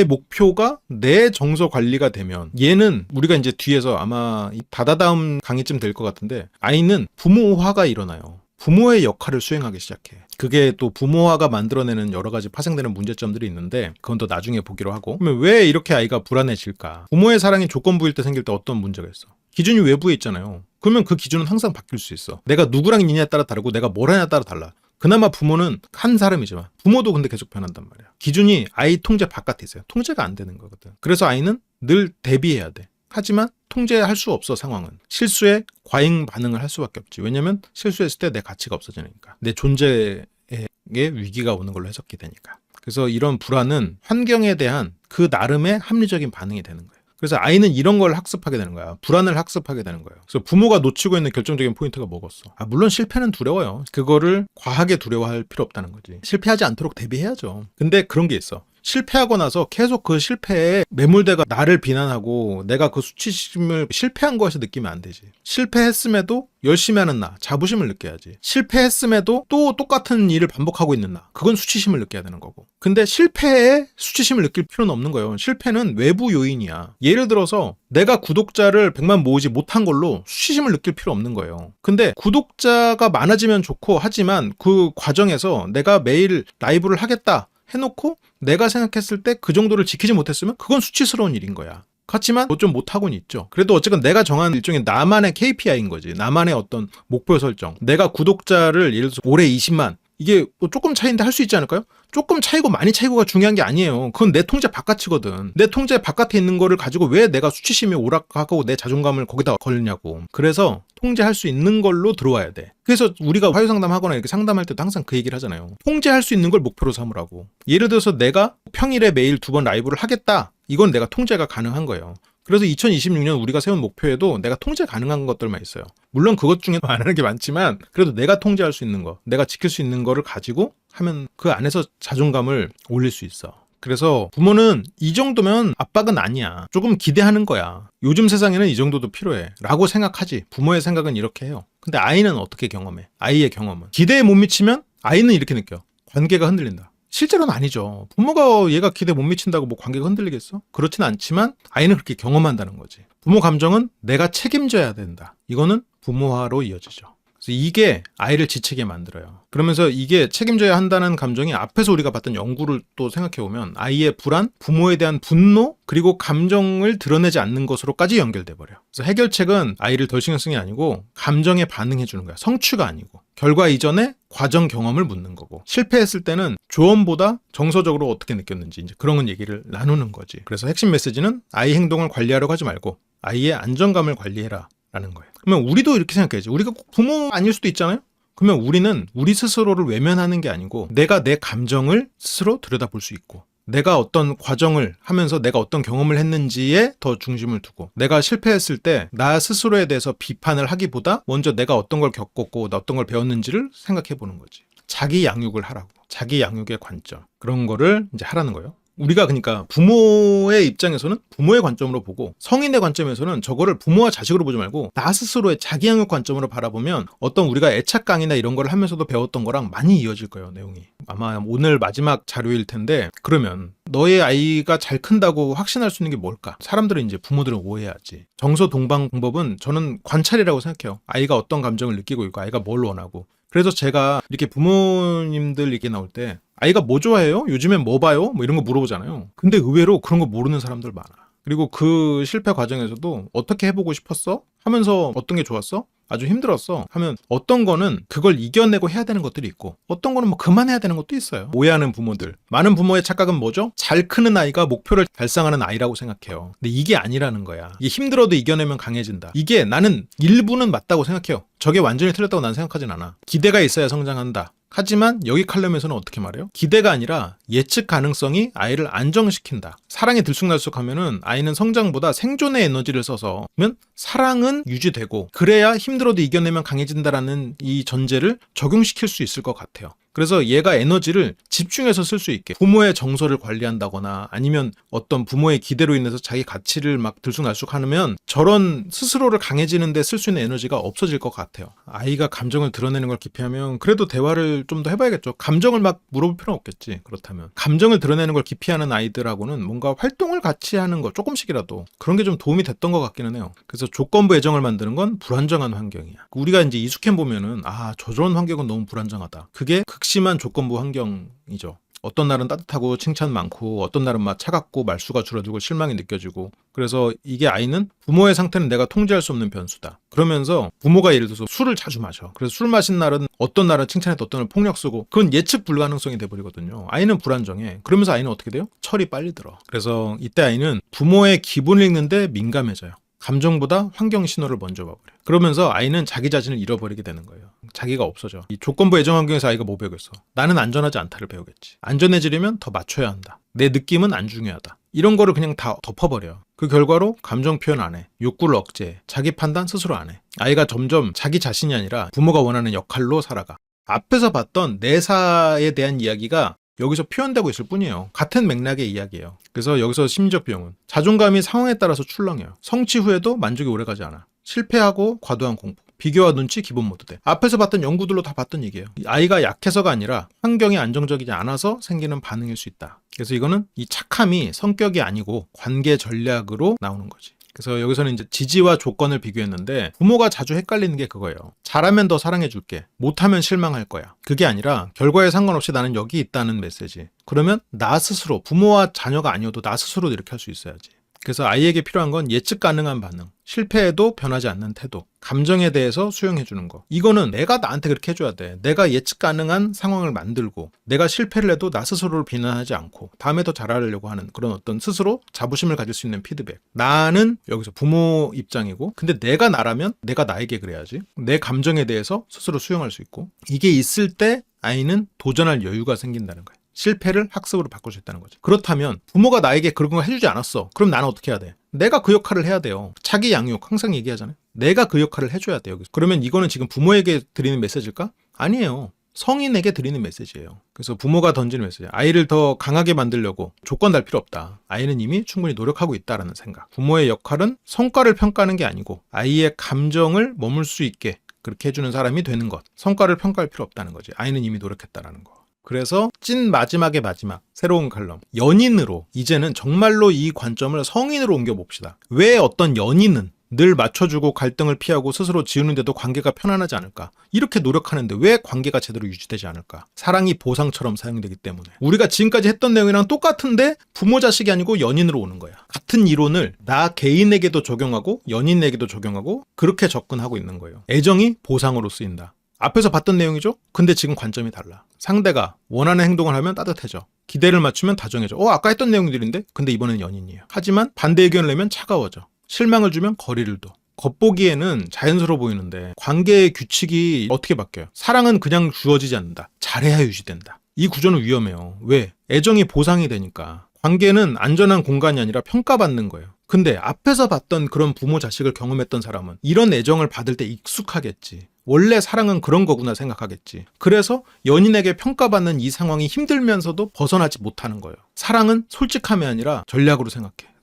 목표가 내 정서 관리가 되면, 얘는 우리가 이제 뒤에서 아마 다다다음 강의쯤 될 것 같은데, 아이는 부모화가 일어나요. 부모의 역할을 수행하기 시작해. 그게 또 부모화가 만들어내는 여러 가지 파생되는 문제점들이 있는데, 그건 또 나중에 보기로 하고. 그러면 왜 이렇게 아이가 불안해질까? 부모의 사랑이 조건부일 때 생길 때 어떤 문제가 있어? 기준이 외부에 있잖아요. 그러면 그 기준은 항상 바뀔 수 있어. 내가 누구랑 있느냐에 따라 다르고 내가 뭘 하냐에 따라 달라. 그나마 부모는 한 사람이지만 부모도 근데 계속 변한단 말이야. 기준이 아이 통제 바깥에 있어요. 통제가 안 되는 거거든. 그래서 아이는 늘 대비해야 돼. 하지만 통제할 수 없어. 상황은 실수에 과잉 반응을 할 수밖에 없지. 왜냐면 실수했을 때 내 가치가 없어지니까, 내 존재에 위기가 오는 걸로 해석이 되니까. 그래서 이런 불안은 환경에 대한 그 나름의 합리적인 반응이 되는 거예요. 그래서 아이는 이런 걸 학습하게 되는 거야. 불안을 학습하게 되는 거예요. 그래서 부모가 놓치고 있는 결정적인 포인트가 뭐겠어? 물론 실패는 두려워요. 그거를 과하게 두려워할 필요 없다는 거지. 실패하지 않도록 대비해야죠. 근데 그런 게 있어. 실패하고 나서 계속 그 실패에 매몰돼가 나를 비난하고 내가 그 수치심을 실패한 거에서 느끼면 안 되지. 실패했음에도 열심히 하는 나, 자부심을 느껴야지. 실패했음에도 또 똑같은 일을 반복하고 있는 나, 그건 수치심을 느껴야 되는 거고. 근데 실패에 수치심을 느낄 필요는 없는 거예요. 실패는 외부 요인이야. 예를 들어서 내가 구독자를 100만 모으지 못한 걸로 수치심을 느낄 필요 없는 거예요. 근데 구독자가 많아지면 좋고, 하지만 그 과정에서 내가 매일 라이브를 하겠다 해놓고 내가 생각했을 때 그 정도를 지키지 못했으면 그건 수치스러운 일인 거야. 그렇지만 뭐 좀 못하고는 있죠. 그래도 어쨌든 내가 정한 일종의 나만의 KPI인 거지. 나만의 어떤 목표 설정. 내가 구독자를 예를 들어서 올해 20만, 이게 뭐 조금 차이인데 할 수 있지 않을까요? 조금 차이고 많이 차이고가 중요한 게 아니에요. 그건 내 통제 바깥이거든. 내 통제 바깥에 있는 거를 가지고 왜 내가 수치심에 오락하고 내 자존감을 거기다 걸냐고. 그래서 통제할 수 있는 걸로 들어와야 돼. 그래서 우리가 화요상담하거나 이렇게 상담할 때도 항상 그 얘기를 하잖아요. 통제할 수 있는 걸 목표로 삼으라고. 예를 들어서 내가 평일에 매일 2번 라이브를 하겠다. 이건 내가 통제가 가능한 거예요. 그래서 2026년 우리가 세운 목표에도 내가 통제 가능한 것들만 있어요. 물론 그것 중에 안 하는 게 많지만, 그래도 내가 통제할 수 있는 거, 내가 지킬 수 있는 거를 가지고 하면 그 안에서 자존감을 올릴 수 있어. 그래서 부모는 이 정도면 압박은 아니야. 조금 기대하는 거야. 요즘 세상에는 이 정도도 필요해 라고 생각하지. 부모의 생각은 이렇게 해요. 근데 아이는 어떻게 경험해? 아이의 경험은 기대에 못 미치면 아이는 이렇게 느껴. 관계가 흔들린다. 실제로는 아니죠. 부모가 얘가 기대 못 미친다고 뭐 관계가 흔들리겠어? 그렇진 않지만 아이는 그렇게 경험한다는 거지. 부모 감정은 내가 책임져야 된다. 이거는 부모화로 이어지죠. 그래서 이게 아이를 지치게 만들어요. 그러면서 이게 책임져야 한다는 감정이 앞에서 우리가 봤던 연구를 또 생각해보면 아이의 불안, 부모에 대한 분노, 그리고 감정을 드러내지 않는 것으로까지 연결돼 버려. 그래서 해결책은 아이를 덜 신경 쓰는 게 아니고 감정에 반응해 주는 거야. 성취가 아니고. 결과 이전에 과정 경험을 묻는 거고, 실패했을 때는 조언보다 정서적으로 어떻게 느꼈는지 이제 그런 얘기를 나누는 거지. 그래서 핵심 메시지는 아이 행동을 관리하려고 하지 말고 아이의 안정감을 관리해라 라는 거예요. 그러면 우리도 이렇게 생각해야지. 우리가 꼭 부모 아닐 수도 있잖아요. 그러면 우리는 우리 스스로를 외면하는 게 아니고 내가 내 감정을 스스로 들여다볼 수 있고, 내가 어떤 과정을 하면서 내가 어떤 경험을 했는지에 더 중심을 두고, 내가 실패했을 때 나 스스로에 대해서 비판을 하기보다 먼저 내가 어떤 걸 겪었고 나 어떤 걸 배웠는지를 생각해 보는 거지. 자기 양육을 하라고. 자기 양육의 관점, 그런 거를 이제 하라는 거예요. 우리가 그러니까 부모의 입장에서는 부모의 관점으로 보고, 성인의 관점에서는 저거를 부모와 자식으로 보지 말고 나 스스로의 자기 양육 관점으로 바라보면 어떤 우리가 애착 강의나 이런 걸 하면서도 배웠던 거랑 많이 이어질 거예요, 내용이. 아마 오늘 마지막 자료일 텐데, 그러면 너의 아이가 잘 큰다고 확신할 수 있는 게 뭘까? 사람들은 이제 부모들은 오해하지. 정서동방법은 저는 관찰이라고 생각해요. 아이가 어떤 감정을 느끼고 있고 아이가 뭘 원하고. 그래서 제가 이렇게 부모님들 얘기 나올 때 아이가 뭐 좋아해요? 요즘엔 뭐 봐요? 뭐 이런 거 물어보잖아요. 근데 의외로 그런 거 모르는 사람들 많아. 그리고 그 실패 과정에서도 어떻게 해보고 싶었어? 하면서 어떤 게 좋았어? 아주 힘들었어 하면 어떤 거는 그걸 이겨내고 해야 되는 것들이 있고, 어떤 거는 뭐 그만해야 되는 것도 있어요. 오해하는 부모들, 많은 부모의 착각은 뭐죠? 잘 크는 아이가 목표를 달성하는 아이라고 생각해요. 근데 이게 아니라는 거야. 이게 힘들어도 이겨내면 강해진다. 이게 나는 일부는 맞다고 생각해요. 저게 완전히 틀렸다고 난 생각하진 않아. 기대가 있어야 성장한다. 하지만 여기 칼럼에서는 어떻게 말해요? 기대가 아니라 예측 가능성이 아이를 안정시킨다. 사랑이 들쑥날쑥하면은 아이는 성장보다 생존의 에너지를 써서, 그러면 사랑은 유지되고 그래야 힘들어도 이겨내면 강해진다라는 이 전제를 적용시킬 수 있을 것 같아요. 그래서 얘가 에너지를 집중해서 쓸 수 있게, 부모의 정서를 관리한다거나 아니면 어떤 부모의 기대로 인해서 자기 가치를 막 들쑥날쑥하면 저런 스스로를 강해지는 데 쓸 수 있는 에너지가 없어질 것 같아요. 아이가 감정을 드러내는 걸 기피하면 그래도 대화를 좀 더 해봐야겠죠. 감정을 막 물어볼 필요는 없겠지. 그렇다면 감정을 드러내는 걸 기피하는 아이들하고는 뭔가 활동을 같이 하는 거, 조금씩이라도 그런 게 좀 도움이 됐던 것 같기는 해요. 그래서 조건부 애정을 만드는 건 불안정한 환경이야. 우리가 이제 익숙해 보면은 저런 환경은 너무 불안정하다. 그게 극심한 조건부 환경이죠. 어떤 날은 따뜻하고 칭찬 많고 어떤 날은 막 차갑고 말수가 줄어들고 실망이 느껴지고. 그래서 이게 아이는 부모의 상태는 내가 통제할 수 없는 변수다. 그러면서 부모가 예를 들어서 술을 자주 마셔. 그래서 술 마신 날은 어떤 날은 칭찬했다, 어떤 날은 폭력 쓰고, 그건 예측 불가능성이 돼버리거든요. 아이는 불안정해. 그러면서 아이는 어떻게 돼요? 철이 빨리 들어. 그래서 이때 아이는 부모의 기분을 읽는데 민감해져요. 감정보다 환경 신호를 먼저 봐버려요. 그러면서 아이는 자기 자신을 잃어버리게 되는 거예요. 자기가 없어져. 이 조건부 애정 환경에서 아이가 뭐 배우겠어? 나는 안전하지 않다를 배우겠지. 안전해지려면 더 맞춰야 한다. 내 느낌은 안 중요하다. 이런 거를 그냥 다 덮어버려. 그 결과로 감정 표현 안 해. 욕구를 억제해. 자기 판단 스스로 안 해. 아이가 점점 자기 자신이 아니라 부모가 원하는 역할로 살아가. 앞에서 봤던 내사에 대한 이야기가 여기서 표현되고 있을 뿐이에요. 같은 맥락의 이야기예요. 그래서 여기서 심리적 비용은 자존감이 상황에 따라서 출렁해요. 성취 후에도 만족이 오래가지 않아. 실패하고 과도한 공포, 비교와 눈치, 기본 모드돼. 앞에서 봤던 연구들로 다 봤던 얘기예요. 아이가 약해서가 아니라 환경이 안정적이지 않아서 생기는 반응일 수 있다. 그래서 이거는 이 착함이 성격이 아니고 관계 전략으로 나오는 거지. 그래서 여기서는 이제 지지와 조건을 비교했는데, 부모가 자주 헷갈리는 게 그거예요. 잘하면 더 사랑해줄게. 못하면 실망할 거야. 그게 아니라 결과에 상관없이 나는 여기 있다는 메시지. 그러면 나 스스로, 부모와 자녀가 아니어도 나 스스로도 이렇게 할 수 있어야지. 그래서 아이에게 필요한 건 예측 가능한 반응, 실패해도 변하지 않는 태도, 감정에 대해서 수용해주는 거. 이거는 내가 나한테 그렇게 해줘야 돼. 내가 예측 가능한 상황을 만들고, 내가 실패를 해도 나 스스로를 비난하지 않고 다음에 더 잘하려고 하는 그런 어떤 스스로 자부심을 가질 수 있는 피드백. 나는 여기서 부모 입장이고, 근데 내가 나라면 내가 나에게 그래야지. 내 감정에 대해서 스스로 수용할 수 있고, 이게 있을 때 아이는 도전할 여유가 생긴다는 거예요. 실패를 학습으로 바꿀 수 있다는 거죠. 그렇다면 부모가 나에게 그런 걸 해주지 않았어. 그럼 나는 어떻게 해야 돼? 내가 그 역할을 해야 돼요. 자기 양육 항상 얘기하잖아요. 내가 그 역할을 해줘야 돼요. 그러면 이거는 지금 부모에게 드리는 메시지일까? 아니에요. 성인에게 드리는 메시지예요. 그래서 부모가 던지는 메시지, 아이를 더 강하게 만들려고 조건 달 필요 없다. 아이는 이미 충분히 노력하고 있다라는 생각. 부모의 역할은 성과를 평가하는 게 아니고 아이의 감정을 머물 수 있게 그렇게 해주는 사람이 되는 것. 성과를 평가할 필요 없다는 거지. 아이는 이미 노력했다라는 거. 그래서 찐 마지막의 마지막, 새로운 칼럼, 연인으로 이제는 정말로 이 관점을 성인으로 옮겨봅시다. 왜 어떤 연인은 늘 맞춰주고 갈등을 피하고 스스로 지우는데도 관계가 편안하지 않을까? 이렇게 노력하는데 왜 관계가 제대로 유지되지 않을까? 사랑이 보상처럼 사용되기 때문에. 우리가 지금까지 했던 내용이랑 똑같은데 부모 자식이 아니고 연인으로 오는 거야. 같은 이론을 나 개인에게도 적용하고 연인에게도 적용하고 그렇게 접근하고 있는 거예요. 애정이 보상으로 쓰인다. 앞에서 봤던 내용이죠? 근데 지금 관점이 달라. 상대가 원하는 행동을 하면 따뜻해져. 기대를 맞추면 다정해져. 아까 했던 내용들인데? 근데 이번엔 연인이에요. 하지만 반대 의견을 내면 차가워져. 실망을 주면 거리를 둬. 겉보기에는 자연스러워 보이는데 관계의 규칙이 어떻게 바뀌어요? 사랑은 그냥 주어지지 않는다. 잘해야 유지된다. 이 구조는 위험해요. 왜? 애정이 보상이 되니까. 관계는 안전한 공간이 아니라 평가받는 거예요. 근데 앞에서 봤던 그런 부모 자식을 경험했던 사람은 이런 애정을 받을 때 익숙하겠지. 원래 사랑은 그런 거구나 생각하겠지. 그래서 연인에게 평가받는 이 상황이 힘들면서도 벗어나지 못하는 거예요. 사랑은 솔직함이 아니라 전략으로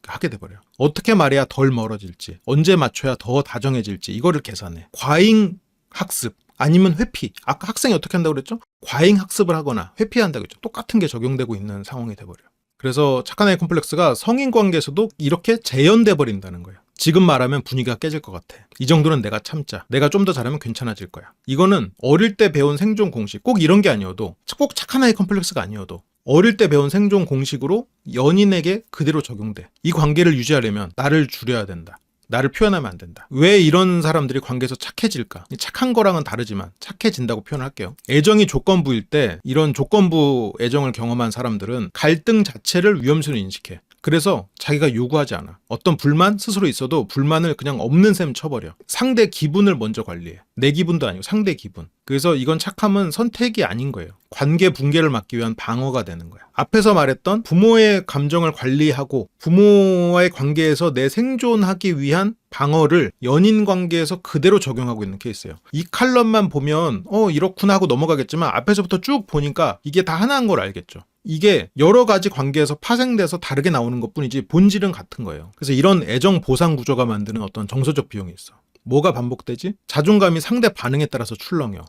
하게 돼버려요. 어떻게 말해야 덜 멀어질지, 언제 맞춰야 더 다정해질지 이거를 계산해. 과잉 학습 아니면 회피. 아까 학생이 어떻게 한다고 그랬죠? 과잉 학습을 하거나 회피한다고 했죠. 똑같은 게 적용되고 있는 상황이 돼버려요. 그래서 착한 아이 콤플렉스가 성인 관계에서도 이렇게 재현돼 버린다는 거예요. 지금 말하면 분위기가 깨질 것 같아. 이 정도는 내가 참자. 내가 좀 더 잘하면 괜찮아질 거야. 이거는 어릴 때 배운 생존 공식, 꼭 이런 게 아니어도, 꼭 착한 아이 콤플렉스가 아니어도 어릴 때 배운 생존 공식으로 연인에게 그대로 적용돼. 이 관계를 유지하려면 나를 줄여야 된다. 나를 표현하면 안 된다. 왜 이런 사람들이 관계에서 착해질까? 착한 거랑은 다르지만 착해진다고 표현할게요. 애정이 조건부일 때 이런 조건부 애정을 경험한 사람들은 갈등 자체를 위험수로 인식해. 그래서 자기가 요구하지 않아. 어떤 불만 스스로 있어도 불만을 그냥 없는 셈 쳐버려. 상대 기분을 먼저 관리해. 내 기분도 아니고 상대 기분. 그래서 이건 착함은 선택이 아닌 거예요. 관계 붕괴를 막기 위한 방어가 되는 거야. 앞에서 말했던 부모의 감정을 관리하고 부모와의 관계에서 내 생존하기 위한 방어를 연인 관계에서 그대로 적용하고 있는 케이스예요. 이 칼럼만 보면 이렇구나 하고 넘어가겠지만 앞에서부터 쭉 보니까 이게 다 하나인 걸 알겠죠. 이게 여러 가지 관계에서 파생돼서 다르게 나오는 것뿐이지 본질은 같은 거예요. 그래서 이런 애정 보상 구조가 만드는 어떤 정서적 비용이 있어. 뭐가 반복되지? 자존감이 상대 반응에 따라서 출렁여.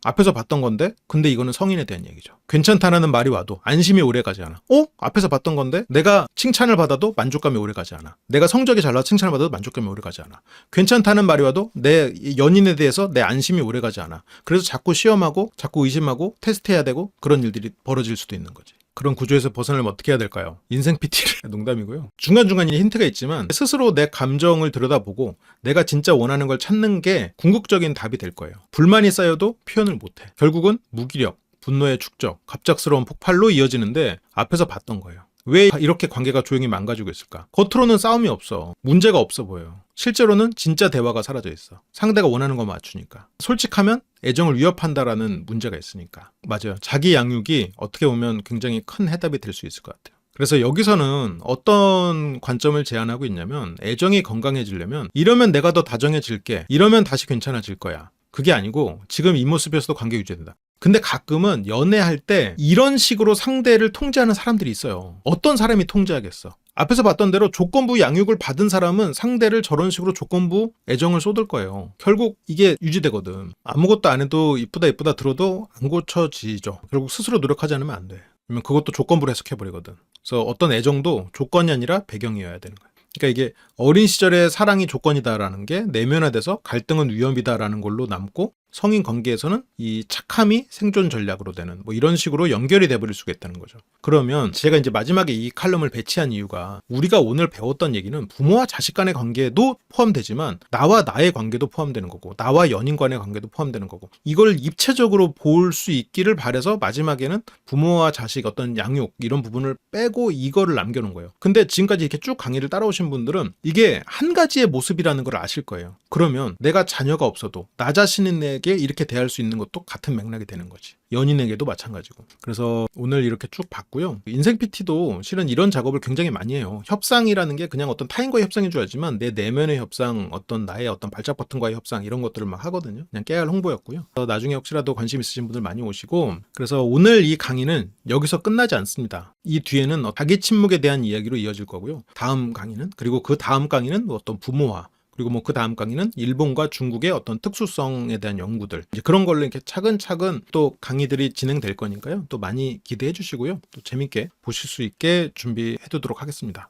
앞에서 봤던 건데? 근데 이거는 성인에 대한 얘기죠. 괜찮다라는 말이 와도 안심이 오래가지 않아. 앞에서 봤던 건데? 내가 칭찬을 받아도 만족감이 오래가지 않아. 내가 성적이 잘 나와 칭찬을 받아도 만족감이 오래가지 않아. 괜찮다는 말이 와도 내 연인에 대해서 내 안심이 오래가지 않아. 그래서 자꾸 시험하고 자꾸 의심하고 테스트해야 되고 그런 일들이 벌어질 수도 있는 거지. 그런 구조에서 벗어나려면 어떻게 해야 될까요? 인생 PT를 농담이고요. 중간중간 힌트가 있지만 스스로 내 감정을 들여다보고 내가 진짜 원하는 걸 찾는 게 궁극적인 답이 될 거예요. 불만이 쌓여도 표현을 못해. 결국은 무기력, 분노의 축적, 갑작스러운 폭발로 이어지는데 앞에서 봤던 거예요. 왜 이렇게 관계가 조용히 망가지고 있을까? 겉으로는 싸움이 없어. 문제가 없어 보여요. 실제로는 진짜 대화가 사라져 있어. 상대가 원하는 거 맞추니까. 솔직하면 애정을 위협한다라는 문제가 있으니까. 맞아요. 자기 양육이 어떻게 보면 굉장히 큰 해답이 될 수 있을 것 같아요. 그래서 여기서는 어떤 관점을 제안하고 있냐면 애정이 건강해지려면 이러면 내가 더 다정해질게. 이러면 다시 괜찮아질 거야. 그게 아니고 지금 이 모습에서도 관계 유지된다. 근데 가끔은 연애할 때 이런 식으로 상대를 통제하는 사람들이 있어요. 어떤 사람이 통제하겠어? 앞에서 봤던 대로 조건부 양육을 받은 사람은 상대를 저런 식으로 조건부 애정을 쏟을 거예요. 결국 이게 유지되거든. 아무것도 안 해도 이쁘다 들어도 안 고쳐지죠. 결국 스스로 노력하지 않으면 안 돼. 그러면 그것도 조건부로 해석해버리거든. 그래서 어떤 애정도 조건이 아니라 배경이어야 되는 거야. 그러니까 이게 어린 시절의 사랑이 조건이다라는 게 내면화돼서 갈등은 위험이다라는 걸로 남고 성인 관계에서는 이 착함이 생존 전략으로 되는 뭐 이런 식으로 연결이 돼버릴 수가 있다는 거죠. 그러면 제가 이제 마지막에 이 칼럼을 배치한 이유가 우리가 오늘 배웠던 얘기는 부모와 자식 간의 관계도 포함되지만 나와 나의 관계도 포함되는 거고 나와 연인 간의 관계도 포함되는 거고 이걸 입체적으로 볼 수 있기를 바라서 마지막에는 부모와 자식 어떤 양육 이런 부분을 빼고 이거를 남겨놓은 거예요. 근데 지금까지 이렇게 쭉 강의를 따라오신 분들은 이게 한 가지의 모습이라는 걸 아실 거예요. 그러면 내가 자녀가 없어도 나 자신에게 이렇게 대할 수 있는 것도 같은 맥락이 되는 거지. 연인에게도 마찬가지고. 그래서 오늘 이렇게 쭉 봤고요. 인생 PT도 실은 이런 작업을 굉장히 많이 해요. 협상이라는 게 그냥 어떤 타인과의 협상인 줄 알지만 내 내면의 협상, 어떤 나의 어떤 발작 버튼과의 협상 이런 것들을 막 하거든요. 그냥 깨알 홍보였고요. 나중에 혹시라도 관심 있으신 분들 많이 오시고 그래서 오늘 이 강의는 여기서 끝나지 않습니다. 이 뒤에는 자기 침묵에 대한 이야기로 이어질 거고요. 다음 강의는 그리고 그 다음 강의는 어떤 부모와 그리고 뭐 그 다음 강의는 일본과 중국의 어떤 특수성에 대한 연구들 이제 그런 걸로 이렇게 차근차근 또 강의들이 진행될 거니까요. 또 많이 기대해 주시고요. 또 재밌게 보실 수 있게 준비해 두도록 하겠습니다.